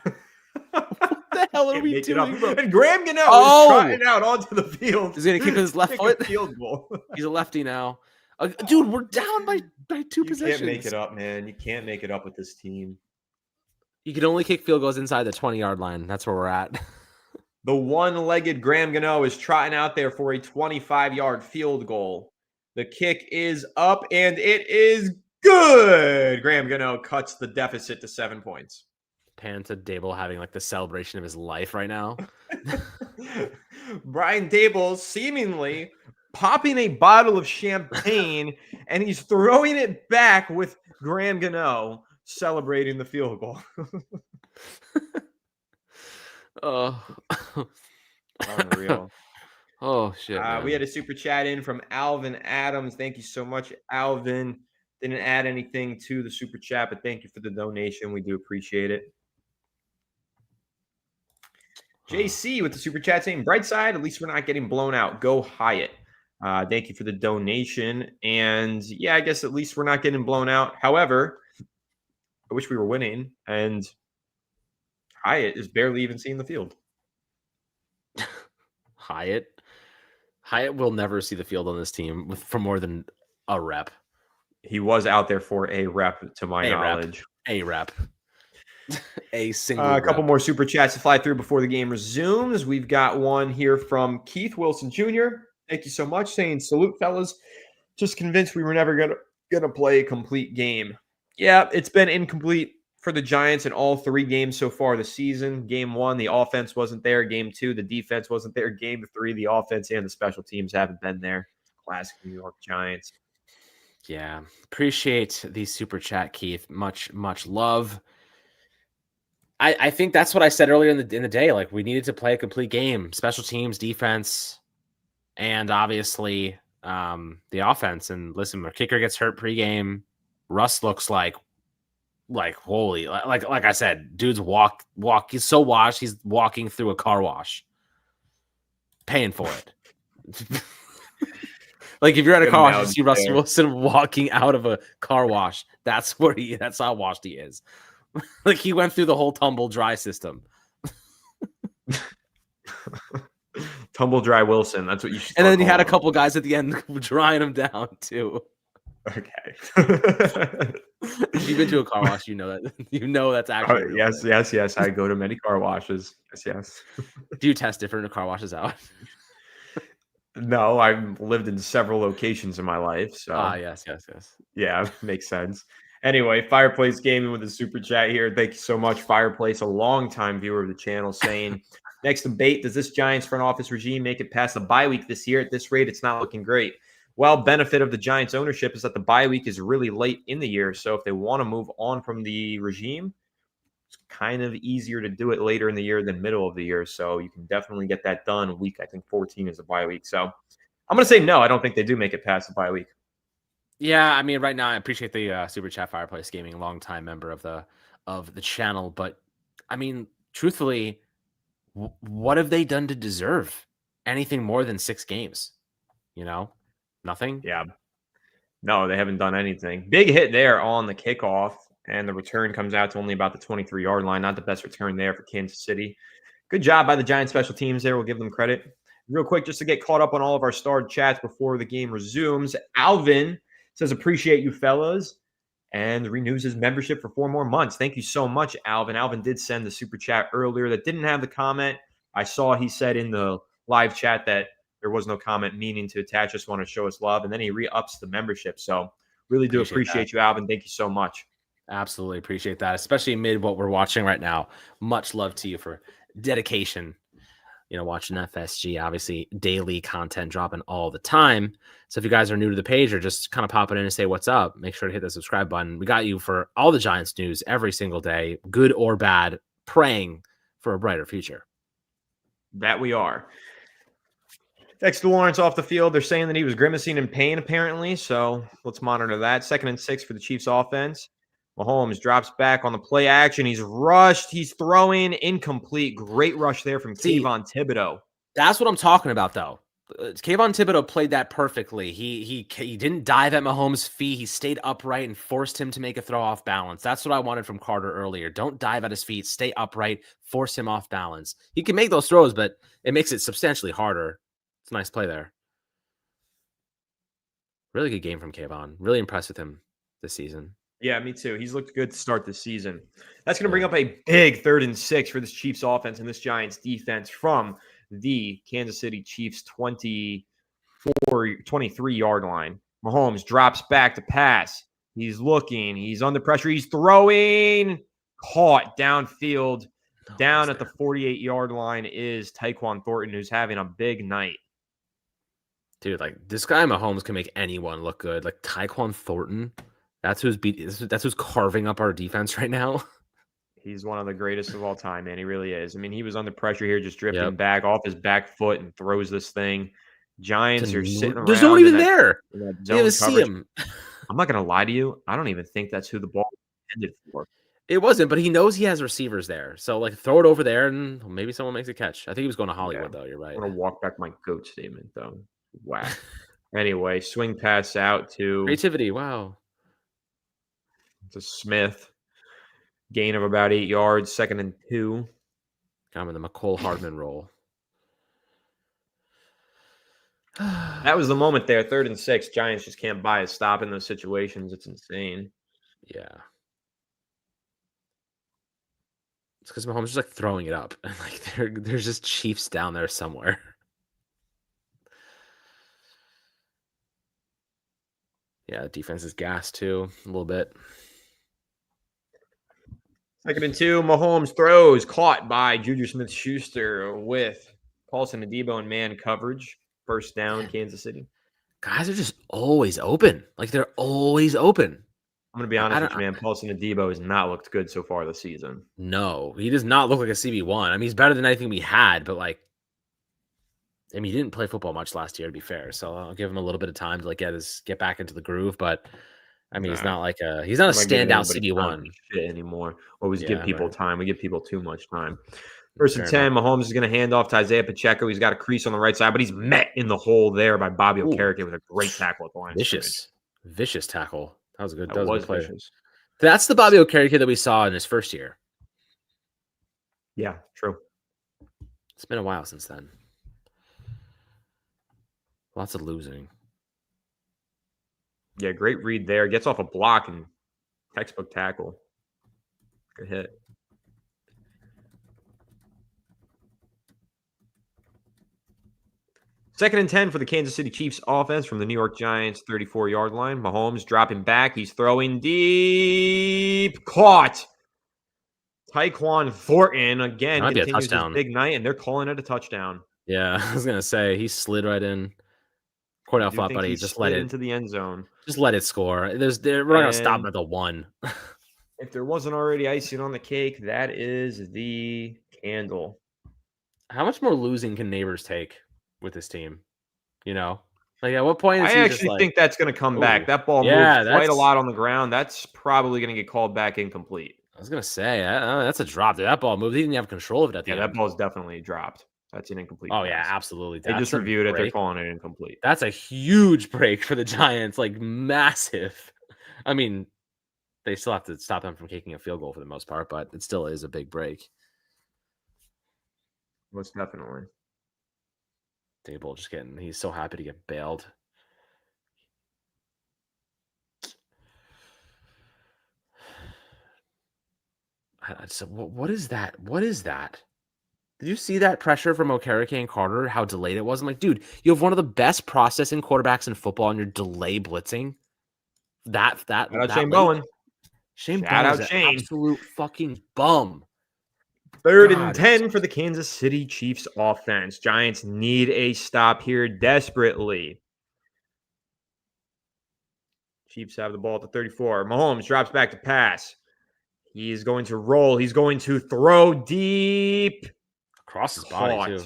What the hell are we doing? And Graham Gano is trotting out onto the field. He's going to kick with his left foot. Field goal. He's a lefty now. Dude, we're down by 2 possessions. You can't make it up, man. You can't make it up with this team. You can only kick field goals inside the 20-yard line. That's where we're at. The one-legged Graham Gano is trotting out there for a 25-yard field goal. The kick is up, and it is good. Graham Gano cuts the deficit to 7 points. Pan to Dable having like the celebration of his life right now. Brian Dable seemingly popping a bottle of champagne, and he's throwing it back with Graham Gano celebrating the field goal. Oh, unreal. Oh, shit. We had a super chat in from Alvin Adams. Thank you so much, Alvin. Didn't add anything to the super chat, but thank you for the donation. We do appreciate it. JC with the super chat saying, bright side, at least we're not getting blown out. Go Hyatt. Thank you for the donation. And yeah, I guess at least we're not getting blown out. However, I wish we were winning. And Hyatt is barely even seeing the field. Hyatt will never see the field on this team for more than a rep. He was out there for a rep, to my knowledge. A rep. A single A couple more super chats to fly through before the game resumes. We've got one here from Keith Wilson Jr. Thank you so much. Saying, salute, fellas. Just convinced we were never gonna play a complete game. Yeah, it's been incomplete for the Giants in all 3 games so far this season. Game 1, the offense wasn't there. Game 2, the defense wasn't there. Game 3, the offense and the special teams haven't been there. Classic New York Giants. Yeah, appreciate the super chat, Keith. Much love. I think that's what I said earlier in the day. Like, we needed to play a complete game, special teams, defense, and obviously the offense. And listen, our kicker gets hurt pregame. Russ looks like holy, like I said, dude's walk. He's so washed. He's walking through a car wash, paying for it. Like, if you're at a car wash, you see Russell Wilson walking out of a car wash. That's how washed he is. Like, he went through the whole tumble dry system. Tumble dry Wilson. That's what you should. And then he had a couple guys at the end drying him down too. Okay. If you've been to a car wash, you know that. You know that's actually. Yes. I go to many car washes. Yes. Do you test different car washes out? No, I've lived in several locations in my life. So yes. Yeah, makes sense. Anyway, Fireplace Gaming with a super chat here. Thank you so much, Fireplace, a longtime viewer of the channel, saying, next debate, does this Giants front office regime make it past the bye week this year? At this rate, it's not looking great. Well, benefit of the Giants ownership is that the bye week is really late in the year. So if they want to move on from the regime, it's kind of easier to do it later in the year than middle of the year. So you can definitely get that done. Week, I think 14 is a bye week. So I'm going to say no. I don't think they do make it past the bye week. Yeah, I mean, right now I appreciate the Super Chat Fireplace Gaming, longtime member of the channel, but I mean, truthfully, what have they done to deserve anything more than 6 games? You know, nothing. Yeah. No, they haven't done anything. Big hit there on the kickoff, and the return comes out to only about the 23-yard line. Not the best return there for Kansas City. Good job by the Giants special teams there. We'll give them credit. Real quick, just to get caught up on all of our starred chats before the game resumes. Alvin says, appreciate you fellas, and renews his membership for 4 more months. Thank you so much, Alvin. Alvin did send the super chat earlier that didn't have the comment. I saw he said in the live chat that there was no comment meaning to attach. Just want to show us love. And then he re-ups the membership. So really do appreciate you, Alvin. Thank you so much. Absolutely appreciate that, especially amid what we're watching right now. Much love to you for dedication. Watching FSG, obviously daily content dropping all the time. So if you guys are new to the page or just kind of pop it in and say what's up, make sure to hit the subscribe button. We got you for all the Giants news every single day, good or bad, praying for a brighter future. That we are. Dexter Lawrence off the field. They're saying that he was grimacing in pain, apparently. So let's monitor that. 2nd and 6 for the Chiefs offense. Mahomes drops back on the play action. He's rushed. He's throwing incomplete. Great rush there from Kayvon Thibodeau. That's what I'm talking about, though. Kayvon Thibodeau played that perfectly. He didn't dive at Mahomes' feet. He stayed upright and forced him to make a throw off balance. That's what I wanted from Carter earlier. Don't dive at his feet. Stay upright. Force him off balance. He can make those throws, but it makes it substantially harder. It's a nice play there. Really good game from Kayvon. Really impressed with him this season. Yeah, me too. He's looked good to start the season. That's going to bring up a big 3rd and 6 for this Chiefs offense and this Giants defense from the Kansas City Chiefs 23-yard line. Mahomes drops back to pass. He's looking. He's under pressure. He's throwing. Caught downfield. Down at the 48-yard line is Tyquan Thornton, who's having a big night. Dude, like this guy Mahomes can make anyone look good. Like Tyquan Thornton. That's who's carving up our defense right now. He's one of the greatest of all time, man. He really is. I mean, he was under pressure here, just drifting back off his back foot and throws this thing. Giants are sitting around. There's no one even there. You didn't see him. I'm not going to lie to you. I don't even think that's who the ball was intended for. It wasn't, but he knows he has receivers there. So, like, throw it over there and maybe someone makes a catch. I think he was going to Hollywood, though. You're right. I'm going to walk back my GOAT statement, though. Wow. Anyway, swing pass out to creativity. Wow. To Smith. Gain of about 8 yards, 2nd and 2. Got him in the McCole Hardman roll. That was the moment there. 3rd and 6. Giants just can't buy a stop in those situations. It's insane. Yeah. It's because Mahomes is like throwing it up. And like there's just Chiefs down there somewhere. Yeah, defense is gassed too, a little bit. 2nd and 2. Mahomes throws, caught by Juju Smith-Schuster with Paulson Adebo and man coverage. 1st down, Kansas City. Guys are just always open. Like they're always open. I'm going to be honest with you, man. Paulson Adebo has not looked good so far this season. No, he does not look like a CB1. I mean, he's better than anything we had, but like, I mean, he didn't play football much last year, to be fair. So I'll give him a little bit of time to like get back into the groove. But I mean, he's not a standout CB1 shit anymore. Always give people time. We give people too much time. 1st and 10. Mahomes is going to hand off to Isaiah Pacheco. He's got a crease on the right side, but he's met in the hole there by Bobby Okereke with a great tackle at the line. Vicious tackle. That was a good. That was play. Vicious. That's the Bobby Okereke that we saw in his first year. Yeah, true. It's been a while since then. Lots of losing. Yeah, great read there. Gets off a block and textbook tackle. Good hit. Second and 10 for the Kansas City Chiefs offense from the New York Giants 34-yard line. Mahomes dropping back. He's throwing deep. Caught. Tyquan Thornton again continues his big night, and they're calling it a touchdown. Yeah, I was going to say, he slid right in. Cordell fought, buddy. Just let it into the end zone. Just let it score. We're not going to stop at the 1. If there wasn't already icing on the cake, that is the candle. How much more losing can Neighbors take with this team? You know? Like, at what point is I he just actually like, think that's going to come back. oh, That ball moved yeah, quite a that's. lot on the ground. That's probably going to get called back incomplete. I was gonna say that's a drop. Dude. That ball moved. He didn't have control of it at Yeah, the that end. ball is definitely dropped. That's an incomplete Oh yeah, pass. absolutely. They That's just a reviewed it. They're break. calling it incomplete. That's a huge break for the Giants. Like massive. I mean, they still have to stop them from kicking a field goal for the most part, but it still is a big break. Most definitely. Dable just getting. He's so happy to get bailed. So what is that? What is that? Did you see that pressure from Okereke and Carter? How delayed it was? I'm like, dude, you have one of the best processing quarterbacks in football, and you're delay blitzing that Shout out Shane late. Bowen. Shane Shout Bowen is out an Shane. absolute fucking bum. 3rd and God, 10 for the Kansas City Chiefs offense. Giants need a stop here desperately. Chiefs have the ball at the 34. Mahomes drops back to pass. He's going to roll. He's going to throw deep. across his body Caught. too.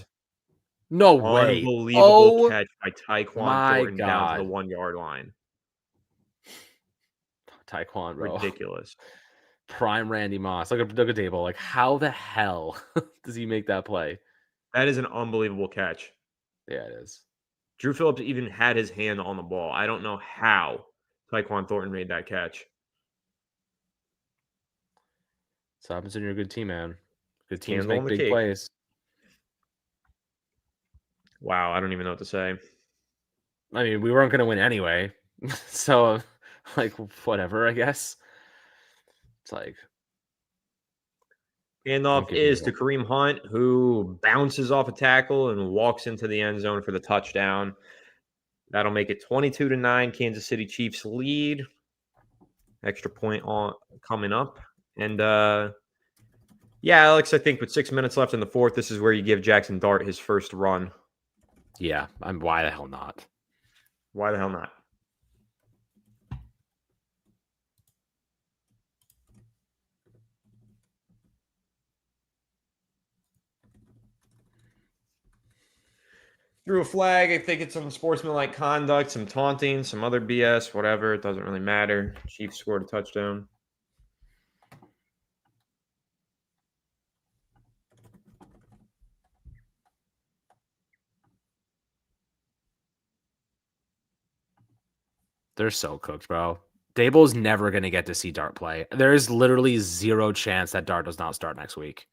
No way. Unbelievable Oh catch by Tyquan my Thornton down to the God. 1-yard line. Taekwon, bro. Ridiculous. Prime Randy Moss. Look at Dable. Like, how the hell does he make that play? That is an unbelievable catch. Yeah, it is. Drew Phillips even had his hand on the ball. I don't know how Tyquan Thornton made that catch. So happens when you're a good team, man. Good teams Candle on make the big cake. plays. Wow, I don't even know what to say. I mean, we weren't going to win anyway. So, like, whatever, I guess. It's like. Handoff is to Kareem Hunt, who bounces off a tackle and walks into the end zone for the touchdown. That'll make it 22-9. Kansas City Chiefs lead. Extra point on coming up. And yeah, Alex, I think with 6 minutes left in the fourth, this is where you give Jackson Dart his first run. Yeah, why the hell not? Why the hell not? Threw a flag. I think it's some sportsmanlike conduct, some taunting, some other BS, whatever. It doesn't really matter. Chiefs scored a touchdown. They're so cooked, bro. Dable's never going to get to see Dart play. There is literally zero chance that Dart does not start next week.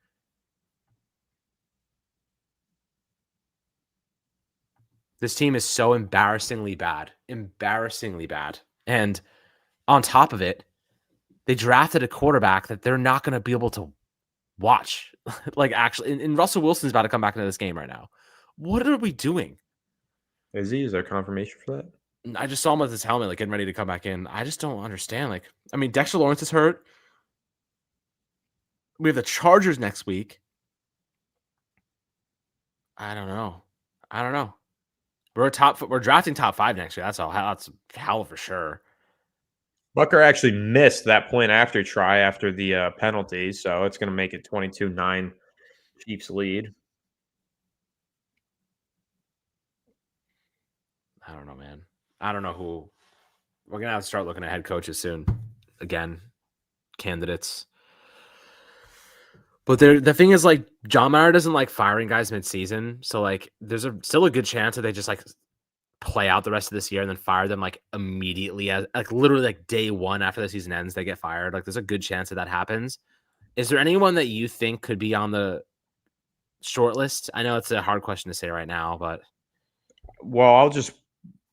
This team is so embarrassingly bad. Embarrassingly bad. And on top of it, they drafted a quarterback that they're not going to be able to watch. Like, actually, and Russell Wilson's about to come back into this game right now. What are we doing? Is there confirmation for that? I just saw him with his helmet, like, getting ready to come back in. I just don't understand. Like, I mean, Dexter Lawrence is hurt. We have the Chargers next week. I don't know. We're drafting top 5 next year. That's hell for sure. Bucker actually missed that point after try after the penalty, so it's going to make it 22-9 Chiefs lead. I don't know, man. I don't know who. We're going to have to start looking at head coaches soon. Again, candidates. But the thing is, like, John Mara doesn't like firing guys mid-season. So, like, there's still a good chance that they just, like, play out the rest of this year and then fire them, like, immediately. Literally, like, day one after the season ends, they get fired. Like, there's a good chance that happens. Is there anyone that you think could be on the short list? I know it's a hard question to say right now, but. Well, I'll just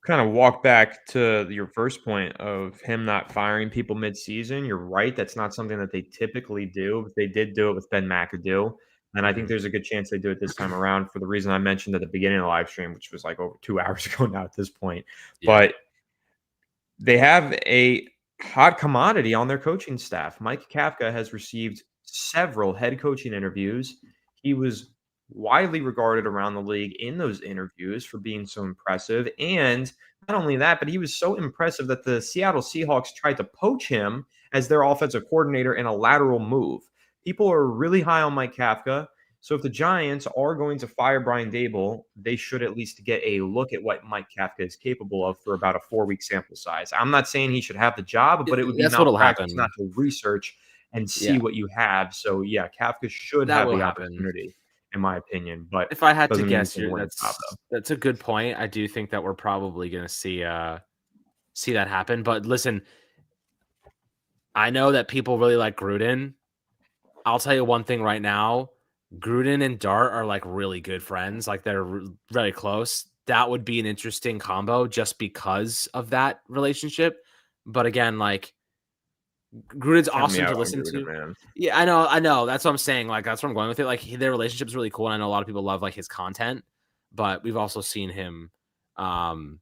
kind of walk back to your first point of him not firing people mid-season. You're right. That's not something that they typically do, but they did do it with Ben McAdoo. And I think there's a good chance they do it this time around for the reason I mentioned at the beginning of the live stream, which was like over 2 hours ago now at this point. Yeah. But they have a hot commodity on their coaching staff. Mike Kafka has received several head coaching interviews. He was widely regarded around the league in those interviews for being so impressive. And not only that, but he was so impressive that the Seattle Seahawks tried to poach him as their offensive coordinator in a lateral move. People are really high on Mike Kafka. So if the Giants are going to fire Brian Dable, they should at least get a look at what Mike Kafka is capable of for about a 4-week sample size. I'm not saying he should have the job, but it would be That's what'll malpractice not happen. to research and see Yeah, what you have. So yeah, Kafka should that have will the happen. opportunity, in my opinion, but If I had to doesn't mean he's guess, going to you're win the job though. that's a good point. I do think that we're probably going to see that happen. But listen, I know that people really like Gruden. I'll tell you one thing right now. Gruden and Dart are like really good friends. Like they're very close. That would be an interesting combo just because of that relationship. But again, like Gruden's Count me awesome out to on listen Gruden, to. man. Yeah, I know. That's what I'm saying. Like that's where I'm going with it. Like their relationship is really cool, and I know a lot of people love like his content, but we've also seen him um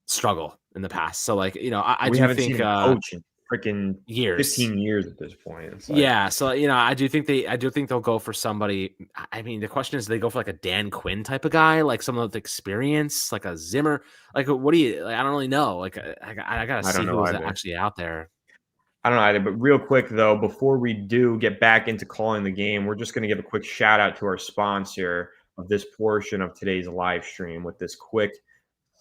struggle in the past. So like, I We do haven't seen think him coach in freaking years. 15 years at this point. It's like, Yeah, so I do think they'll go for somebody. I mean, the question is, they go for like a Dan Quinn type of guy, like someone with experience, like a Zimmer. Like, what do you? Like, I don't really know. Like, I gotta I see don't know who is either. actually out there. I don't know either, but real quick though, before we do get back into calling the game, we're just going to give a quick shout out to our sponsor of this portion of today's live stream with this quick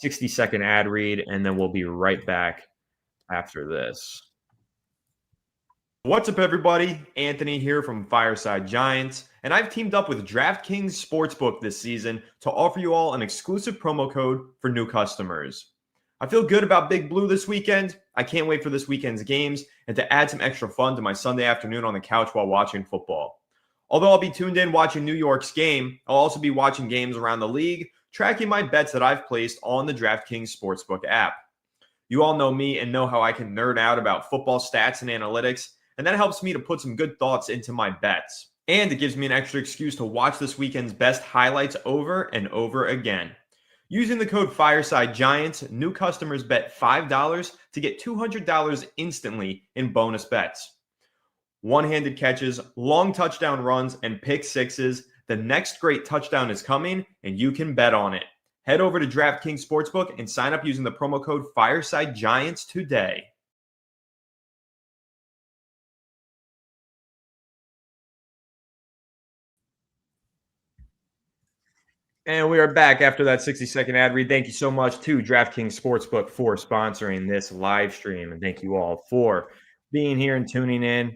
60-second ad read, and then we'll be right back after this. What's up, everybody? Anthony here from Fireside Giants, and I've teamed up with DraftKings Sportsbook this season to offer you all an exclusive promo code for new customers. I feel good about Big Blue this weekend. I can't wait for this weekend's games and to add some extra fun to my Sunday afternoon on the couch while watching football. Although I'll be tuned in watching New York's game, I'll also be watching games around the league, tracking my bets that I've placed on the DraftKings Sportsbook app. You all know me and know how I can nerd out about football stats and analytics, and that helps me to put some good thoughts into my bets. And it gives me an extra excuse to watch this weekend's best highlights over and over again. Using the code Fireside Giants, new customers bet $5 to get $200 instantly in bonus bets. One-handed catches, long touchdown runs, and pick sixes. The next great touchdown is coming, and you can bet on it. Head over to DraftKings Sportsbook and sign up using the promo code Fireside Giants today. And we are back after that 60-second ad read. Thank you so much to DraftKings Sportsbook for sponsoring this live stream. And thank you all for being here and tuning in.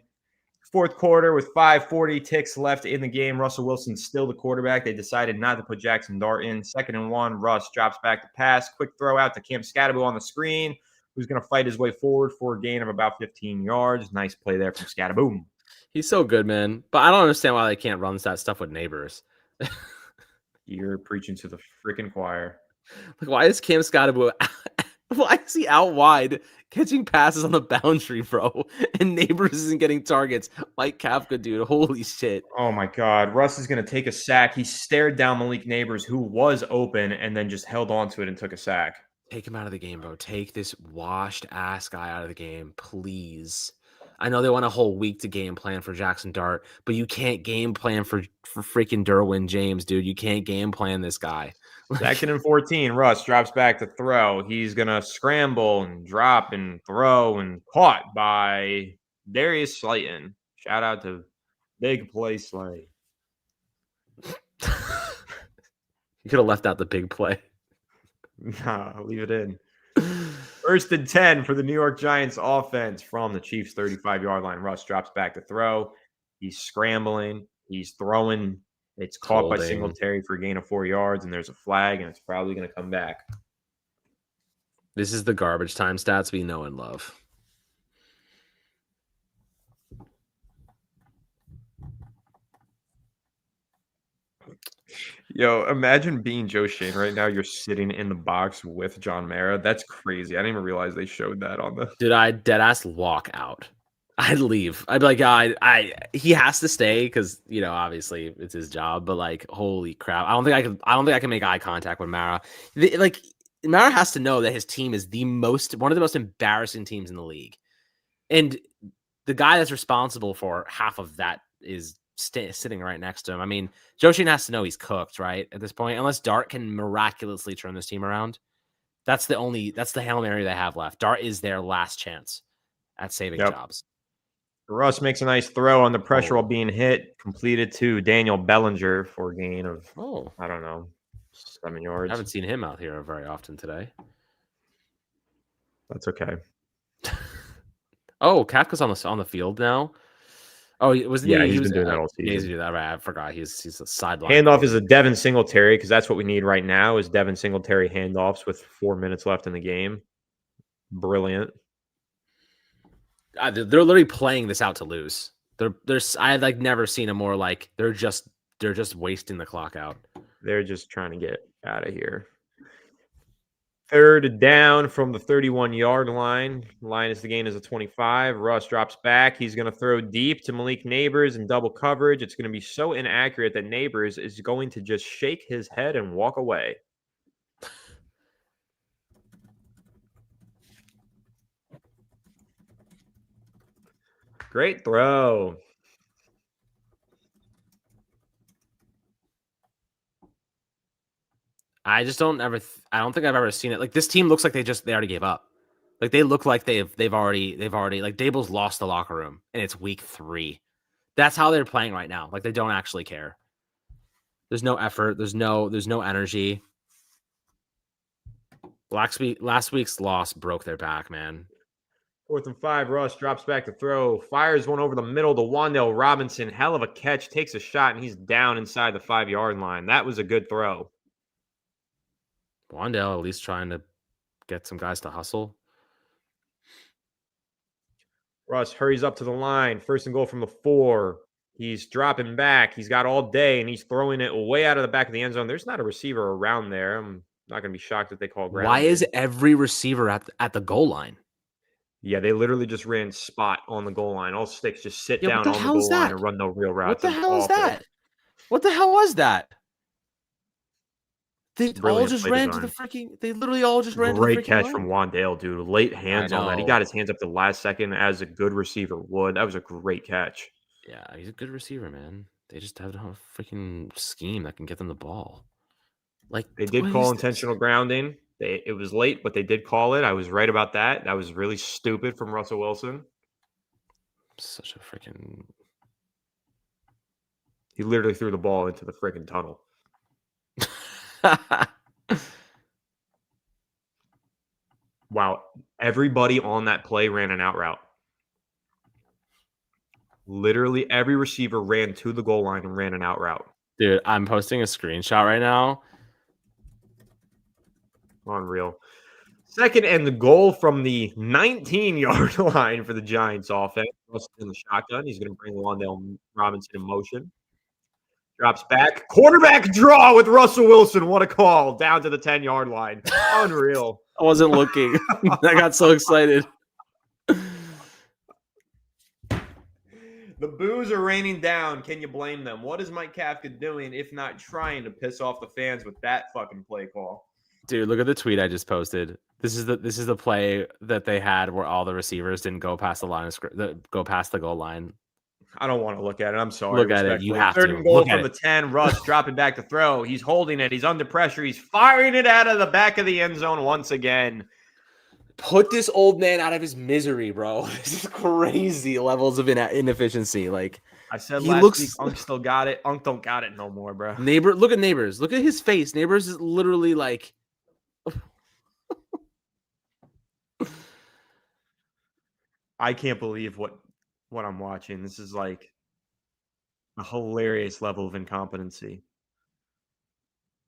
Fourth quarter with 5:40 ticks left in the game. Russell Wilson's still the quarterback. They decided not to put Jackson Dart in. 2nd and 1. Russ drops back to pass. Quick throw out to Cam Scatterbo on the screen, who's going to fight his way forward for a gain of about 15 yards. Nice play there from Scatterbo. He's so good, man. But I don't understand why they can't run that stuff with neighbors. You're preaching to the freaking choir. Like, why is Cam Scottaboo? Why is he out wide catching passes on the boundary, bro? And Neighbors isn't getting targets. Mike Kafka, dude. Holy shit. Oh my God. Russ is going to take a sack. He stared down Malik Neighbors, who was open, and then just held on to it and took a sack. Take him out of the game, bro. Take this washed ass guy out of the game, please. I know they want a whole week to game plan for Jackson Dart, but you can't game plan for freaking Derwin James, dude. You can't game plan this guy. 2nd and 14. Russ drops back to throw. He's going to scramble and drop and throw and caught by Darius Slayton. Shout out to Big Play Slay. You could have left out the big play. Nah, leave it in. 1st and 10 for the New York Giants offense from the Chiefs' 35-yard line. Russ drops back to throw. He's scrambling. He's throwing. It's caught by Singletary for a gain of 4 yards, and there's a flag, and it's probably going to come back. This is the garbage time stats we know and love. Yo, imagine being Joe Shane right now. You're sitting in the box with John Mara. That's crazy. I didn't even realize they showed that on the. Dude, I'd deadass walk out. I'd leave. I'd be like, he has to stay because obviously it's his job. But like, holy crap! I don't think I can make eye contact with Mara. Mara has to know that his team is one of the most embarrassing teams in the league, and the guy that's responsible for half of that is sitting right next to him. I mean, Joe Shane has to know he's cooked, right? At this point, unless Dart can miraculously turn this team around, that's the Hail Mary they have left. Dart is their last chance at saving jobs. Russ makes a nice throw on the pressure while Oh. being hit. Completed to Daniel Bellinger for a gain of, Oh, I don't know, 7 I yards. haven't seen him out here very often today. That's okay. Oh, Kafka's on the field now. Oh, wasn't Yeah, he? He he's was. been doing that all Yeah, he's season. doing that. Right, I forgot. He's a sideline Handoff coach. is a Devin Singletary because that's what we need right now is Devin Singletary handoffs with 4 minutes left in the game. Brilliant. They're literally playing this out to lose. I like never seen a more like they're just wasting the clock out. They're just trying to get out of here. Third down from the 31-yard line. Line is the gain is a 25. Russ drops back. He's going to throw deep to Malik Neighbors in double coverage. It's going to be so inaccurate that Neighbors is going to just shake his head and walk away. Great throw. I just don't ever. I don't think I've ever seen it. Like this team looks like they already gave up. Like they look like they've already like Dable's lost the locker room and it's week 3. That's how they're playing right now. Like they don't actually care. There's no effort. There's no energy. Last week's loss broke their back, man. 4th and 5. Russ drops back to throw. Fires one over the middle to Wan'Dale Robinson. Hell of a catch. Takes a shot, and he's down inside the 5-yard line. That was a good throw. Wan'Dale at least trying to get some guys to hustle. Russ hurries up to the line. 1st and goal from the 4. He's dropping back. He's got all day, and he's throwing it way out of the back of the end zone. There's not a receiver around there. I'm not going to be shocked if they call grounding. Why is every receiver at the goal line? Yeah, they literally just ran spot on the goal line. All sticks just sit down on the hell is goal line that? and run no real routes. What the It's hell is awful. that? What the hell was that? They all Brilliant just play ran to design. the freaking. They literally all just ran to the Great freaking catch line. from Wan'Dale, dude. Late hands on that. He know. got his hands up the last second as a good receiver would. That was a great catch. Yeah, he's a good receiver, man. They just have a freaking scheme that can get them the ball. Like They did what call is intentional this? grounding. It was late, but they did call it. I was right about that. That was really stupid from Russell Wilson. Such a freaking. He literally threw the ball into the freaking tunnel. Wow. Everybody on that play ran an out route. Literally every receiver ran to the goal line and ran an out route. Dude, I'm posting a screenshot right now. Unreal. 2nd and the goal from the 19-yard line for the Giants offense. Russ in the shotgun. He's going to bring Wan'Dale Robinson in motion. Drops back. Quarterback draw with Russell Wilson. What a call. Down to the 10-yard line. Unreal. I wasn't looking. I got so excited. The boos are raining down. Can you blame them? What is Mike Kafka doing if not trying to piss off the fans with that fucking play call? Dude, look at the tweet I just posted. This is the play that they had where all the receivers didn't go past the line of go past the goal line. I don't want to look at it. I'm sorry. Look at it. You have 3rd to. and goal Look at from the 10. Russ dropping back to throw. He's holding it. He's under pressure. He's firing it out of the back of the end zone once again. Put this old man out of his misery, bro. This is crazy levels of inefficiency. Like I said he last week, Unk still got it. Unk don't got it no more, bro. Look at Neighbors. Look at his face. Neighbors is literally like. I can't believe what I'm watching. This is like a hilarious level of incompetency.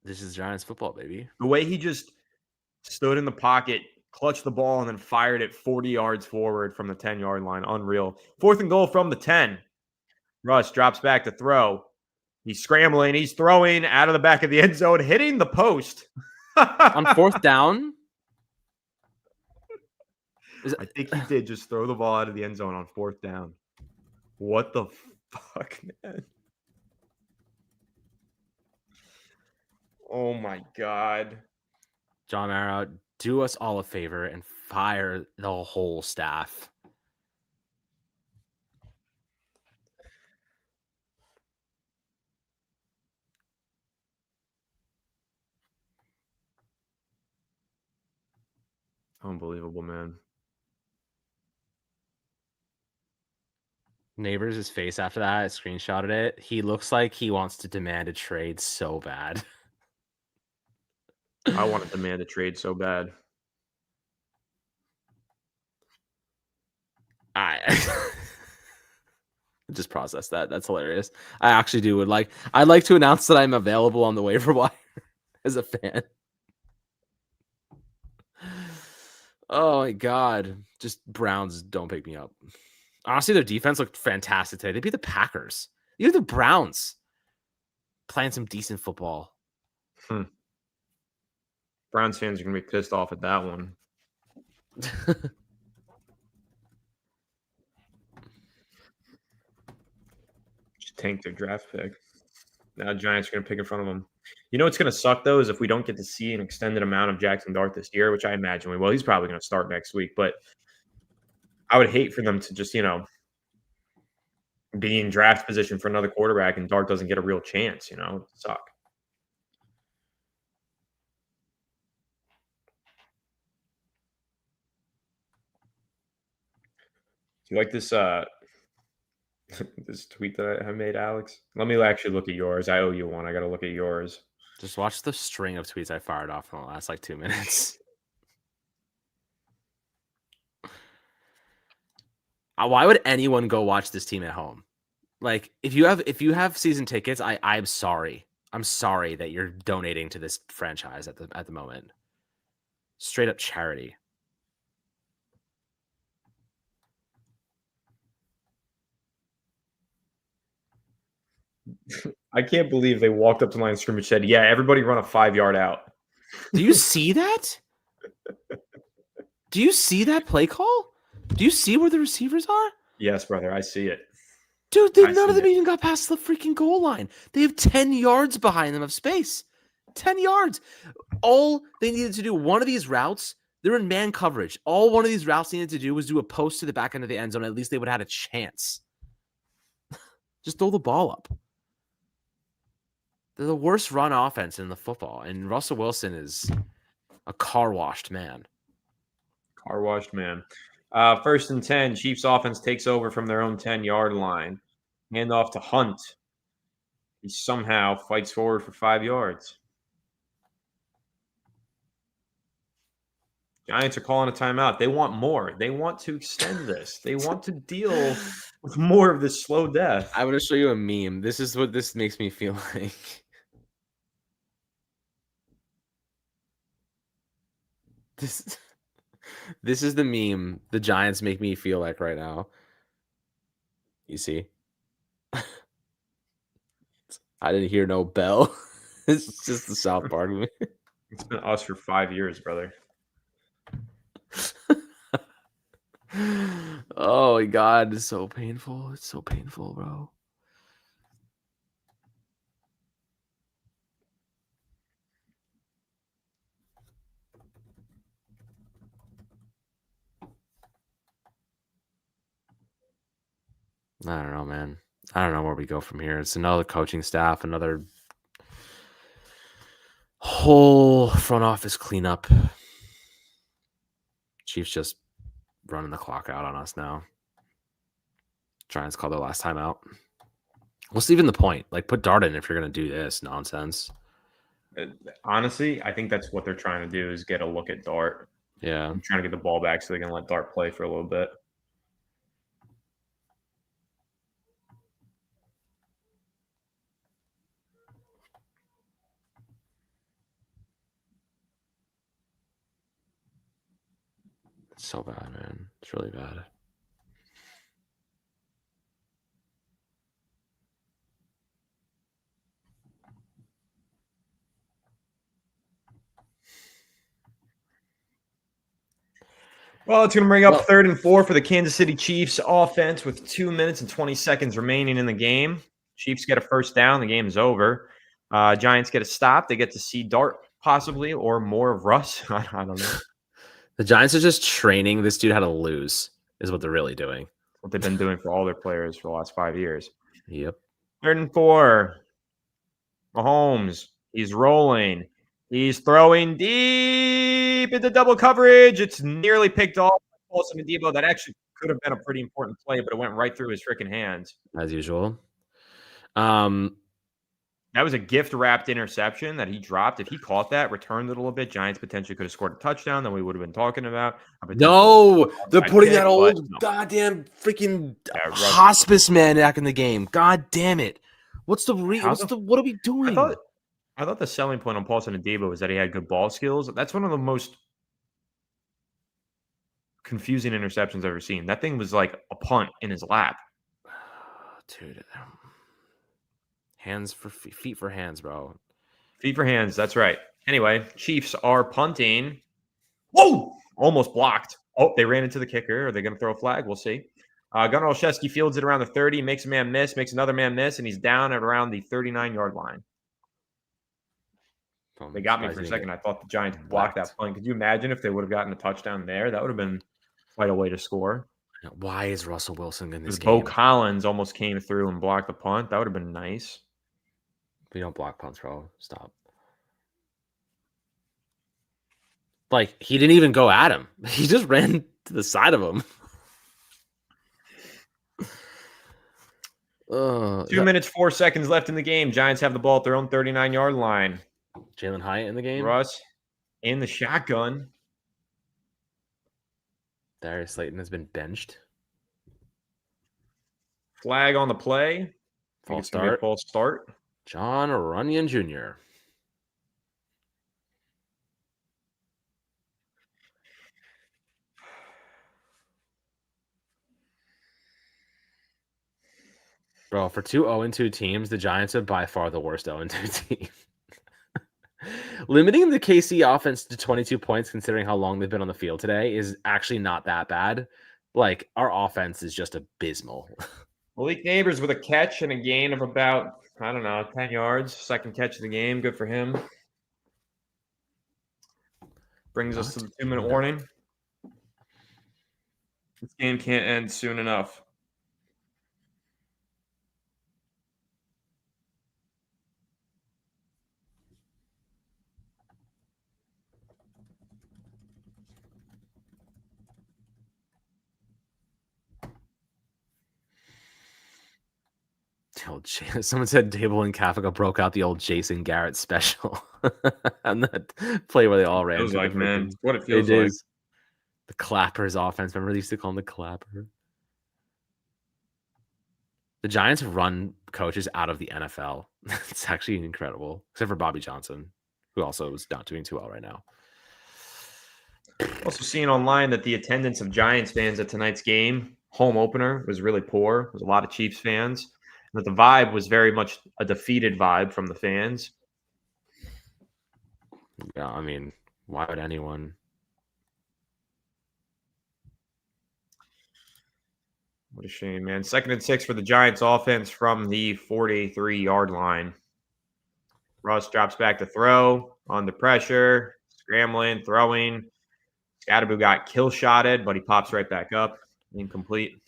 This is Giants football, baby. The way he just stood in the pocket, clutched the ball, and then fired it 40 yards forward from the 10-yard line. Unreal. 4th and goal from the 10. Russ drops back to throw. He's scrambling. He's throwing out of the back of the end zone, hitting the post. On 4th down? I think he did just throw the ball out of the end zone on 4th down. What the fuck, man? Oh, my God. John Mara, do us all a favor and fire the whole staff. Unbelievable, man. Neighbors' face after that, I screenshotted it. He looks like he wants to demand a trade so bad. I want to demand a trade so bad. I just process that. That's hilarious. I actually would like. I'd like to announce that I'm available on the waiver wire as a fan. Oh my god! Just Browns don't pick me up. Honestly, their defense looked fantastic today. They beat the Packers. Even the Browns playing some decent football. Browns fans are gonna be pissed off at that one. Just tank their draft pick. Now Giants are gonna pick in front of them. You know what's gonna suck though is if we don't get to see an extended amount of Jackson Dart this year, which I imagine we will. He's probably gonna start next week, but I would hate for them to just, be in draft position for another quarterback and Dart doesn't get a real chance, It'd suck. Do you like this this tweet that I made, Alex? Let me actually look at yours. I owe you one. I gotta look at yours. Just watch the string of tweets I fired off in the last 2 minutes. Why would anyone go watch this team at home? Like, if you have season tickets, I'm sorry. I'm sorry that you're donating to this franchise at the moment. Straight up charity. I can't believe they walked up to line of scrimmage and said, "Yeah, everybody run a 5-yard out." Do you see that? Do you see that play call? Do you see where the receivers are? Yes, brother, I see it. Dude, none of them even got past the freaking goal line. They have 10 yards behind them of space. 10 yards. All they needed to do, one of these routes, they're in man coverage. All one of these routes needed to do was do a post to the back end of the end zone. At least they would have had a chance. Just throw the ball up. They're the worst run offense in the football, and Russell Wilson is a car-washed man. Car-washed man. 1st and 10, Chiefs offense takes over from their own 10-yard line. Hand off to Hunt. He somehow fights forward for 5 yards. Giants are calling a timeout. They want more. They want to extend this. They want to deal with more of this slow death. I'm going to show you a meme. This is what this makes me feel like. This is the meme the Giants make me feel like right now. You see? I didn't hear no bell. It's just the South Park movie. It's been us for 5 years, brother. Oh my god, it's so painful. It's so painful, bro. I don't know, man. I don't know where we go from here. It's another coaching staff, another whole front office cleanup. Chiefs just running the clock out on us now. Giants call their last time out. What's even the point? Like, put Dart in if you're going to do this nonsense. Honestly, I think that's what they're trying to do is get a look at Dart. Yeah. I'm trying to get the ball back so they can let Dart play for a little bit. It's so bad, man. It's really bad. Well, it's going to bring up 3rd and 4 for the Kansas City Chiefs offense with 2 minutes and 20 seconds remaining in the game. Chiefs get a first down. The game is over. Giants get a stop. They get to see Dart possibly or more of Russ. I don't know. The Giants are just training this dude how to lose is what they're really doing. What they've been doing for all their players for the last 5 years. Yep. 3rd and 4. Mahomes. He's rolling. He's throwing deep into double coverage. It's nearly picked off by Paulson and Debo. That actually could have been a pretty important play, but it went right through his freaking hands. As usual. That was a gift-wrapped interception that he dropped. If he caught that, returned it a little bit, Giants potentially could have scored a touchdown that we would have been talking about. No, they're putting kick, that old no. goddamn freaking Yeah, hospice man back in the game. God damn it! What are we doing? I thought the selling point on Paulson Adebo was that he had good ball skills. That's one of the most confusing interceptions I've ever seen. That thing was like a punt in his lap. Dude, hands for feet for hands, bro. Feet for hands. That's right. Anyway, Chiefs are punting. Whoa! Almost blocked. Oh, they ran into the kicker. Are they going to throw a flag? We'll see. Gunnar Olszewski fields it around the 30, makes a man miss, makes another man miss, and he's down at around the 39-yard line. They got me for a second. I thought the Giants blocked that punt. Could you imagine if they would have gotten a touchdown there? That would have been quite a way to score. Why is Russell Wilson in this game? Bo Collins almost came through and blocked the punt. That would have been nice. We don't block punts, bro. Stop. Like, he didn't even go at him. He just ran to the side of him. 2 minutes, 4 seconds left in the game. Giants have the ball at their own 39-yard line. Jalen Hyatt in the game. Russ in the shotgun. Darius Slayton has been benched. Flag on the play. False start. False start. John Runyon Jr. Bro, for two 0-2 teams, the Giants are by far the worst 0-2 team. Limiting the KC offense to 22 points, considering how long they've been on the field today, is actually not that bad. Like, our offense is just abysmal. Malik Neighbors with a catch and a gain of about, 10 yards. Second catch of the game. Good for him. Brings us to the 2-minute warning. This game can't end soon enough. Someone said Dable and Kafka broke out the old Jason Garrett special on that play where they all ran. It was like, man, what it feels like. The Clappers offense. Remember they used to call him the Clapper. The Giants run coaches out of the NFL. It's actually incredible, except for Bobby Johnson, who also is not doing too well right now. Also seeing online that the attendance of Giants fans at tonight's game, home opener, was really poor. There was a lot of Chiefs fans. But the vibe was very much a defeated vibe from the fans. Yeah, I mean, why would anyone? What a shame, man. 2nd and 6 for the Giants offense from the 43-yard line. Russ drops back to throw, under pressure, scrambling, throwing. Scatterboo got kill shotted, but he pops right back up. Incomplete.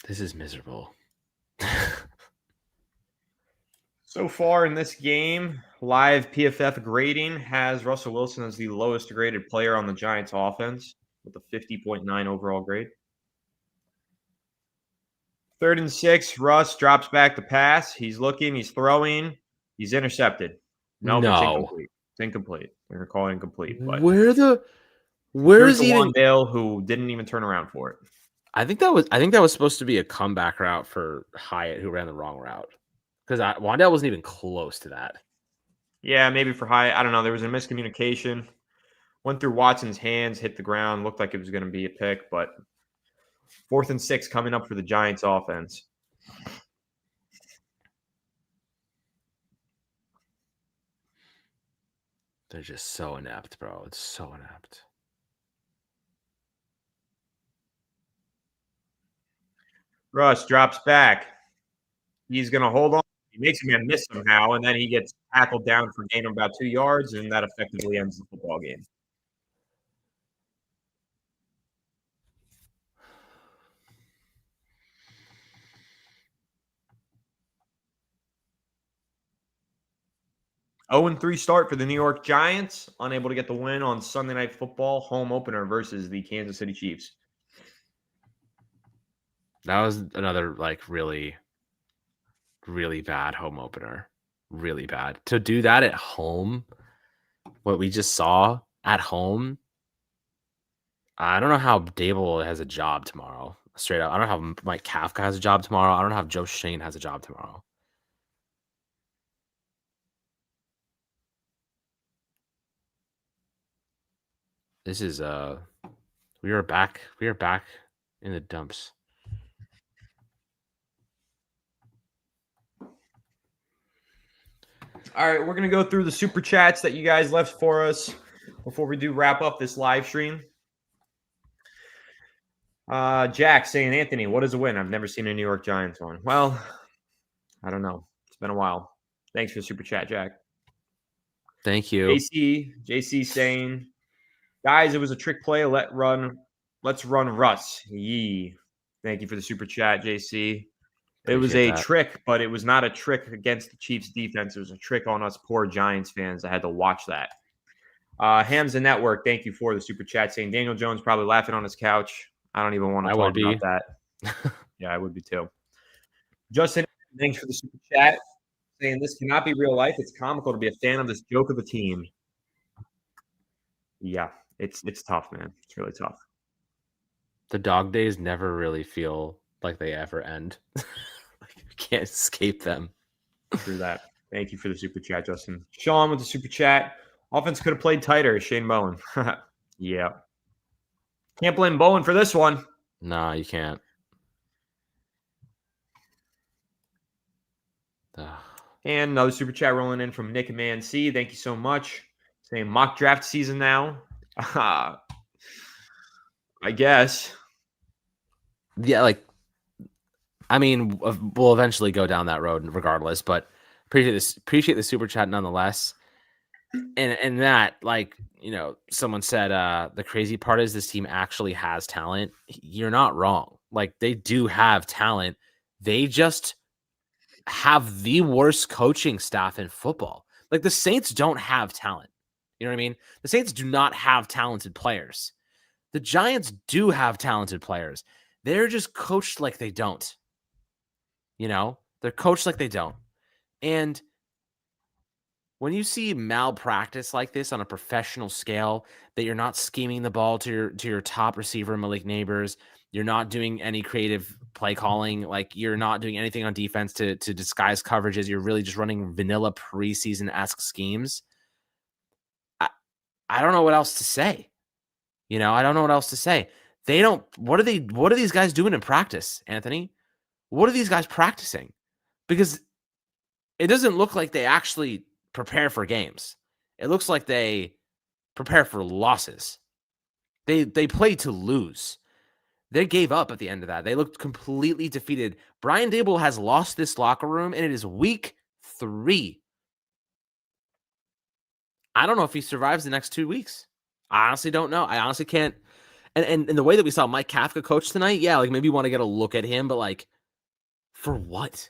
This is miserable. So far in this game, live PFF grading has Russell Wilson as the lowest graded player on the Giants offense with a 50.9 overall grade. 3rd and 6, Russ drops back to pass. He's looking, he's throwing, he's intercepted. Nope, it's incomplete. It's incomplete. We're going to call it incomplete. But where's the Wandale who didn't even turn around for it? I think that was supposed to be a comeback route for Hyatt, who ran the wrong route. Because Wandale wasn't even close to that. Yeah, maybe for Hyatt. I don't know. There was a miscommunication. Went through Watson's hands, hit the ground. Looked like it was going to be a pick, but 4th and 6 coming up for the Giants offense. They're just so inept, bro. It's so inept. Russ drops back. He's going to hold on. He makes a man miss somehow, and then he gets tackled down for a gain of about 2 yards, and that effectively ends the football game. 0-3 start for the New York Giants, unable to get the win on Sunday Night Football home opener versus the Kansas City Chiefs. That was another like really, really bad home opener. Really bad. To do that at home, what we just saw at home, I don't know how Dable has a job tomorrow. Straight up. I don't know how Mike Kafka has a job tomorrow. I don't know how Joe Shane has a job tomorrow. This is we are back in the dumps. All right, we're going to go through the super chats that you guys left for us before we do wrap up this live stream. Jack saying, Anthony, what is a win? I've never seen a New York Giants one. Well, I don't know. It's been a while. Thanks for the super chat, Jack. Thank you. JC saying, guys, it was a trick play. Let's run Russ. Yee. Thank you for the super chat, JC. It was a trick, but it was not a trick against the Chiefs defense. It was a trick on us poor Giants fans that had to watch that. Hamza Network, thank you for the super chat saying Daniel Jones probably laughing on his couch. I don't even want to talk about that. Yeah, I would be too. Justin, thanks for the super chat saying this cannot be real life. It's comical to be a fan of this joke of a team. Yeah, it's tough, man. It's really tough. The dog days never really feel like they ever end. You can't escape them. Through that. Thank you for the super chat, Justin. Sean with the super chat. Offense could have played tighter. Shane Bowen. Yeah. Can't blame Bowen for this one. Nah, you can't. And another super chat rolling in from Nick Man C. Thank you so much. Saying mock draft season now. I guess. Yeah, like, I mean, we'll eventually go down that road regardless, but appreciate the super chat nonetheless. And that, like, you know, someone said the crazy part is this team actually has talent. You're not wrong. Like, they do have talent. They just have the worst coaching staff in football. Like, the Saints don't have talent. You know what I mean? The Saints do not have talented players. The Giants do have talented players. They're just coached like they don't. You know, they're coached like they don't. And when you see malpractice like this on a professional scale, that you're not scheming the ball to your top receiver, Malik Neighbors, you're not doing any creative play calling, like you're not doing anything on defense to disguise coverages, you're really just running vanilla preseason-esque schemes. I don't know what else to say. You know, I don't know what else to say. They don't. What are these guys doing in practice, Anthony? What are these guys practicing? Because it doesn't look like they actually prepare for games. It looks like they prepare for losses. They play to lose. They gave up at the end of that. They looked completely defeated. Brian Daboll has lost this locker room, and it is week 3. I don't know if he survives the next 2 weeks. I honestly don't know. I honestly can't. And the way that we saw Mike Kafka coach tonight, yeah, like maybe you want to get a look at him, but like, for what?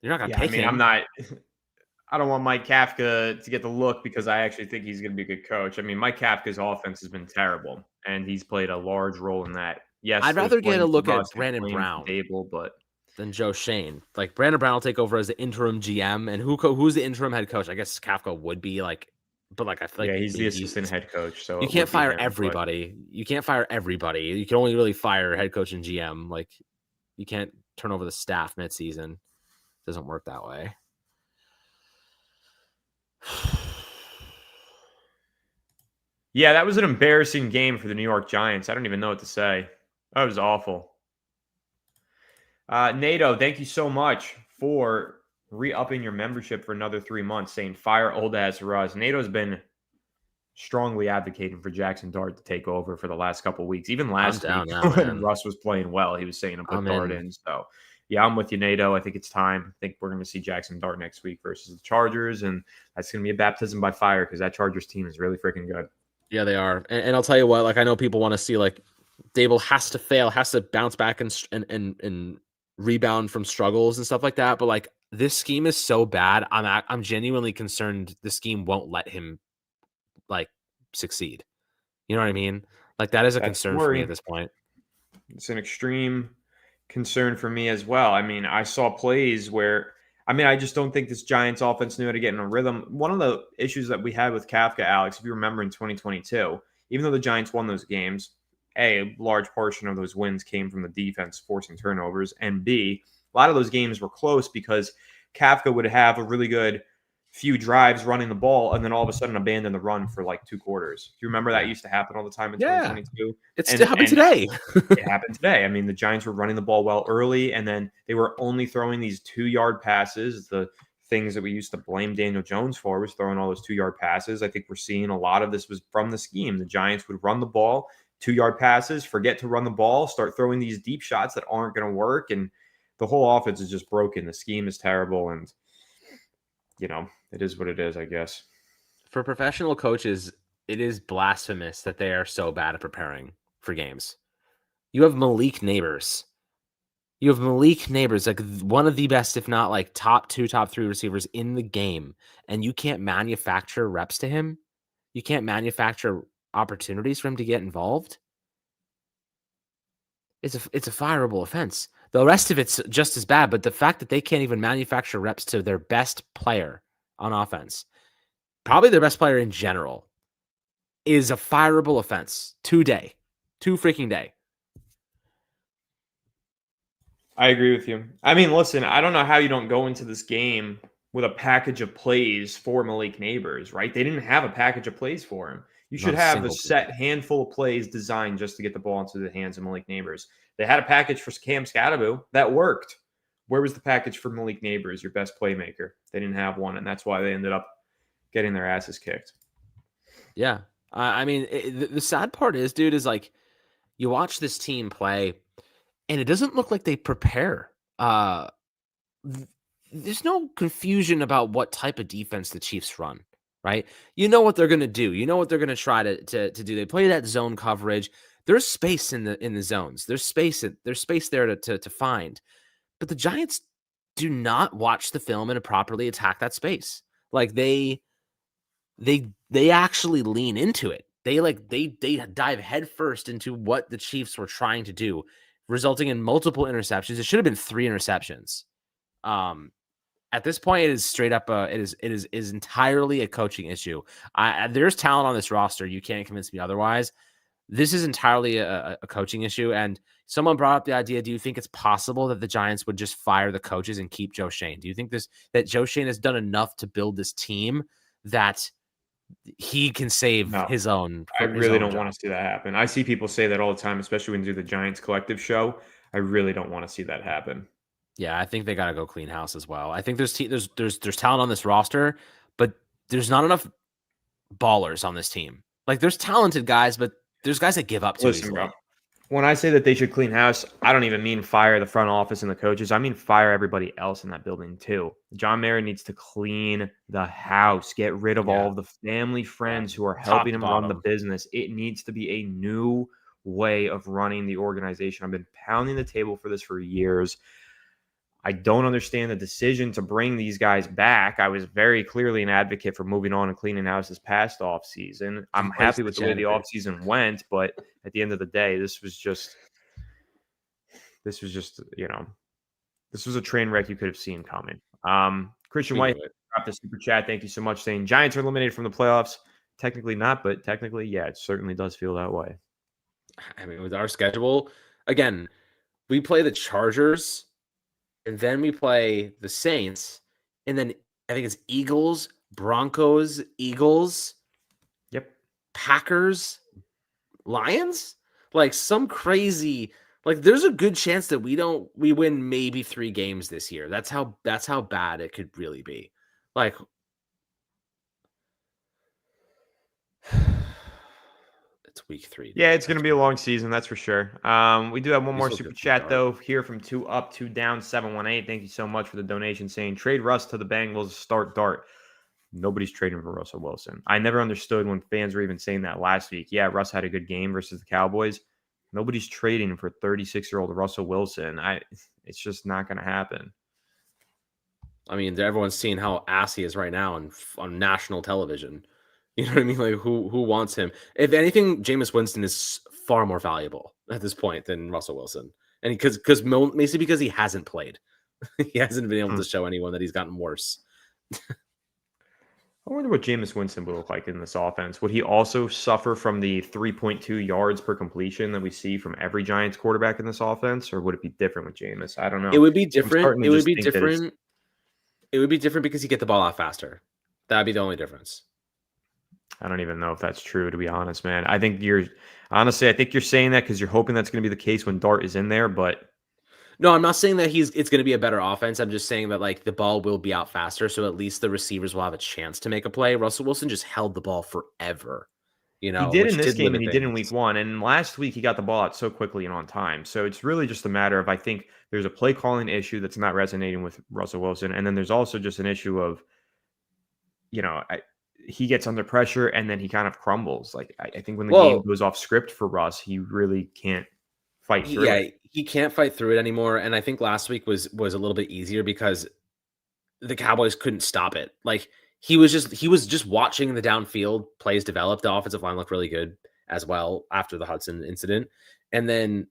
You're not going to pick him. I don't want Mike Kafka to get the look because I actually think he's going to be a good coach. I mean, Mike Kafka's offense has been terrible, and he's played a large role in that. Yes, I'd rather get a look at Brandon Brown but than Joe Shane. Like, Brandon Brown will take over as the interim GM, and who's the interim head coach? I guess Kafka would be like, but like I feel like he's the assistant head coach. So you can't fire everybody. You can't fire everybody. You can only really fire head coach and GM. Like, you can't turn over the staff midseason. It doesn't work that way. Yeah, that was an embarrassing game for the New York Giants. I don't even know what to say. That was awful. NATO, thank you so much for re-upping your membership for another 3 months, saying fire old ass Russ. NATO's been strongly advocating for Jackson Dart to take over for the last couple of weeks. Even last week when Russ was playing well, he was saying to put Dart in. So, yeah, I'm with you, NATO. I think it's time. I think we're going to see Jackson Dart next week versus the Chargers, and that's going to be a baptism by fire because that Chargers team is really freaking good. Yeah, they are. And I'll tell you what, like, I know people want to see, like, Dable has to fail, has to bounce back and rebound from struggles and stuff like that. But, like, this scheme is so bad. I'm genuinely concerned the scheme won't let him like succeed. You know what I mean? Like that is a That's the concern for me worry. at this point. It's an extreme concern for me as well. I mean, I saw plays where, I mean, I just don't think this Giants offense knew how to get in a rhythm. One of the issues that we had with Kafka, Alex, if you remember in 2022, even though the Giants won those games, A, large portion of those wins came from the defense forcing turnovers, and B, a lot of those games were close because Kafka would have a really good few drives running the ball and then all of a sudden abandon the run for like 2 quarters. Do you remember that Yeah. used to happen all the time in Yeah. 2022? It's still And happening and today. it happened today. I mean, the Giants were running the ball well early, and then they were only throwing these 2-yard passes. The things that we used to blame Daniel Jones for was throwing all those 2-yard passes. I think we're seeing a lot of this was from the scheme. The Giants would run the ball, 2-yard passes, forget to run the ball, start throwing these deep shots that aren't going to work, and the whole offense is just broken. The scheme is terrible, and it is what it is, I guess. For professional coaches, it is blasphemous that they are so bad at preparing for games. You have Malik Neighbors. Like one of the best, if not like top 2, top 3 receivers in the game, and you can't manufacture reps to him. You can't manufacture opportunities for him to get involved. It's a fireable offense. The rest of it's just as bad, but the fact that they can't even manufacture reps to their best player on offense, probably their best player in general, is a fireable offense. 2 freaking day. I agree with you. I mean, listen, I don't know how you don't go into this game with a package of plays for Malik Neighbors, right? They didn't have a package of plays for him. You Not should a have a single play. set handful of plays designed just to get the ball into the hands of Malik Neighbors. They had a package for Cam Scatterbo that worked. Where was the package for Malik Neighbors, your best playmaker? They didn't have one, and that's why they ended up getting their asses kicked. Yeah. I mean, the sad part is, dude, is like you watch this team play, and it doesn't look like they prepare. There's no confusion about what type of defense the Chiefs run, right? You know what they're going to do. You know what they're going to try to do. They play that zone coverage. There's space in the zones. There's space there to find. But the Giants do not watch the film and properly attack that space. Like they actually lean into it. They dive headfirst into what the Chiefs were trying to do, resulting in multiple interceptions. It should have been 3 interceptions. At this point, it is straight up. It is entirely a coaching issue. There's talent on this roster. You can't convince me otherwise. This is entirely a coaching issue. And someone brought up the idea: do you think it's possible that the Giants would just fire the coaches and keep Joe Schoen? Do you think that Joe Schoen has done enough to build this team that he can save No, his own? I His really own don't job? want to see that happen. I see people say that all the time, especially when you do the Giants collective show. I really don't want to see that happen. Yeah, I think they got to go clean house as well. I think there's talent on this roster, but there's not enough ballers on this team. Like there's talented guys, but there's guys that give up too Listen, easily. bro. When I say that they should clean house, I don't even mean fire the front office and the coaches. I mean fire everybody else in that building too. John Mara needs to clean the house, get rid of all Yeah, of the family friends who are top helping to him run the bottom. business. It needs to be a new way of running the organization. I've been pounding the table for this for years. I don't understand the decision to bring these guys back. I was very clearly an advocate for moving on and cleaning house this past offseason. I'm Replace happy the with the way the janitor. offseason went, but at the end of the day, this was just, this was a train wreck you could have seen coming. Christian We White knew it. dropped the super chat. Thank you so much, saying Giants are eliminated from the playoffs. Technically not, but technically, yeah, it certainly does feel that way. I mean, with our schedule, again, we play the Chargers, and then we play the Saints, and then I think it's Eagles, Broncos, Eagles, Yep. Packers, Lions. Like some crazy. Like there's a good chance that we win maybe 3 games this year. That's how bad it could really be. Like it's week 3, Yeah, dude. it's going to be a long season, that's for sure. We do have one We more still super get some chat, start. though, here from 2 Up, 2 Down, 718. Thank you so much for the donation saying, trade Russ to the Bengals, start Dart. Nobody's trading for Russell Wilson. I never understood when fans were even saying that last week. Yeah, Russ had a good game versus the Cowboys. Nobody's trading for 36-year-old Russell Wilson. It's just not going to happen. I mean, everyone's seeing how ass he is right now on national television. You know what I mean? Like, who wants him? If anything, Jameis Winston is far more valuable at this point than Russell Wilson, and basically because he hasn't played, he hasn't been able to show anyone that he's gotten worse. I wonder what Jameis Winston would look like in this offense. Would he also suffer from the 3.2 yards per completion that we see from every Giants quarterback in this offense, or would it be different with Jameis? I don't know. It would be I'm different. starting to It would just be think that it's different. It would be different because you get the ball out faster. That'd be the only difference. I don't even know if that's true, to be honest, man. I think you're saying that because you're hoping that's going to be the case when Dart is in there, but No, I'm not saying that it's going to be a better offense. I'm just saying that like the ball will be out faster, so at least the receivers will have a chance to make a play. Russell Wilson just held the ball forever, he did in which this did game and limit he did in things. week 1. And last week he got the ball out so quickly and on time. So it's really just a matter of, I think there's a play calling issue that's not resonating with Russell Wilson, and then there's also just an issue of, he gets under pressure and then he kind of crumbles. Like I think when the game goes off script for Russ, he really can't fight through it. He can't fight through it anymore. And I think last week was a little bit easier because the Cowboys couldn't stop it. Like he was just watching the downfield plays develop. The offensive line looked really good as well after the Hudson incident, and then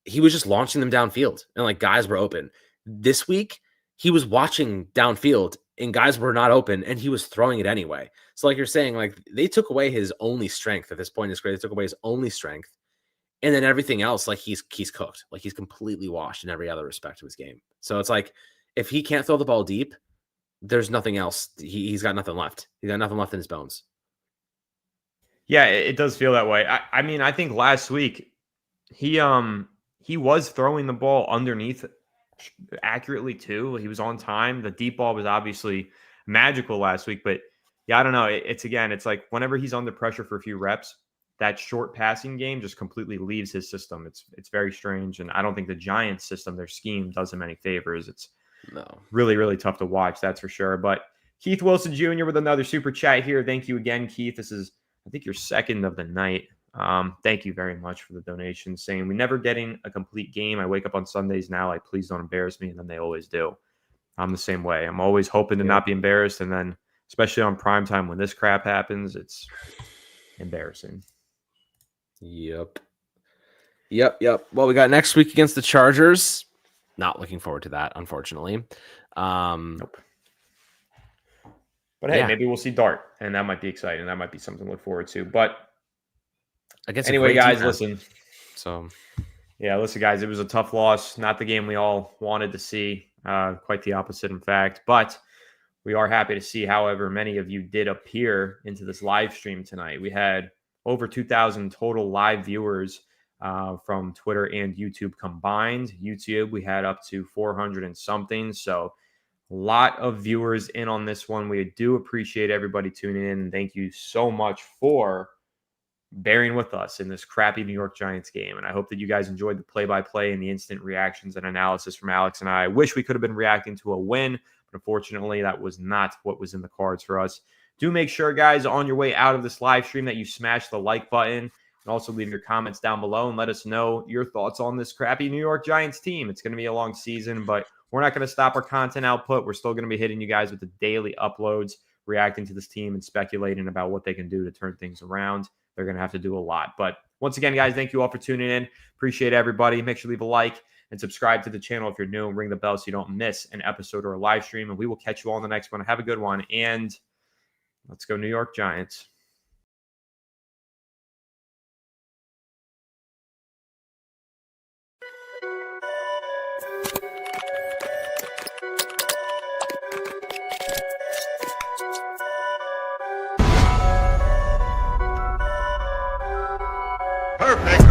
he was just launching them downfield, and like guys were open. This week he was watching downfield and guys were not open, and he was throwing it anyway. So like you're saying, like they took away his only strength at this point in his career. They took away his only strength. And then everything else, like he's cooked. Like he's completely washed in every other respect of his game. So it's like if he can't throw the ball deep, there's nothing else. He's got nothing left. He's got nothing left in his bones. Yeah, it does feel that way. I mean, I think last week he was throwing the ball underneath accurately too. He was on time. The deep ball was obviously magical last week, but yeah, I don't know. It's like whenever he's under pressure for a few reps, that short passing game just completely leaves his system. It's very strange, and I don't think the Giants system, their scheme, does him any favors. It's really, really tough to watch, that's for sure. But Keith Wilson Jr. with another super chat here. Thank you again, Keith. This is, I think, your second of the night. Thank you very much for the donation. Saying we never getting a complete game. I wake up on Sundays now, like, please don't embarrass me, and then they always do. I'm the same way. I'm always hoping to not be embarrassed, and then especially on primetime when this crap happens, it's embarrassing. Yep. Well, we got next week against the Chargers. Not looking forward to that, unfortunately. Nope. But hey, maybe we'll see Dart, and that might be exciting. That might be something to look forward to. But anyway, guys, listen. Listen, guys, it was a tough loss. Not the game we all wanted to see. Quite the opposite, in fact. But we are happy to see, however, many of you did appear into this live stream tonight. We had over 2,000 total live viewers from Twitter and YouTube combined. YouTube, we had up to 400 and something. So a lot of viewers in on this one. We do appreciate everybody tuning in. And thank you so much for bearing with us in this crappy New York Giants game. And I hope that you guys enjoyed the play-by-play and the instant reactions and analysis from Alex and I. Wish we could have been reacting to a win, but unfortunately that was not what was in the cards for us. Do make sure, guys, on your way out of this live stream that you smash the like button and also leave your comments down below and let us know your thoughts on this crappy New York Giants team. It's going to be a long season, but we're not going to stop our content output. We're still going to be hitting you guys with the daily uploads, reacting to this team and speculating about what they can do to turn things around. They're going to have to do a lot. But once again, guys, thank you all for tuning in. Appreciate everybody. Make sure to leave a like and subscribe to the channel if you're new, and ring the bell so you don't miss an episode or a live stream. And we will catch you all in the next one. Have a good one. And let's go New York Giants. Perfect.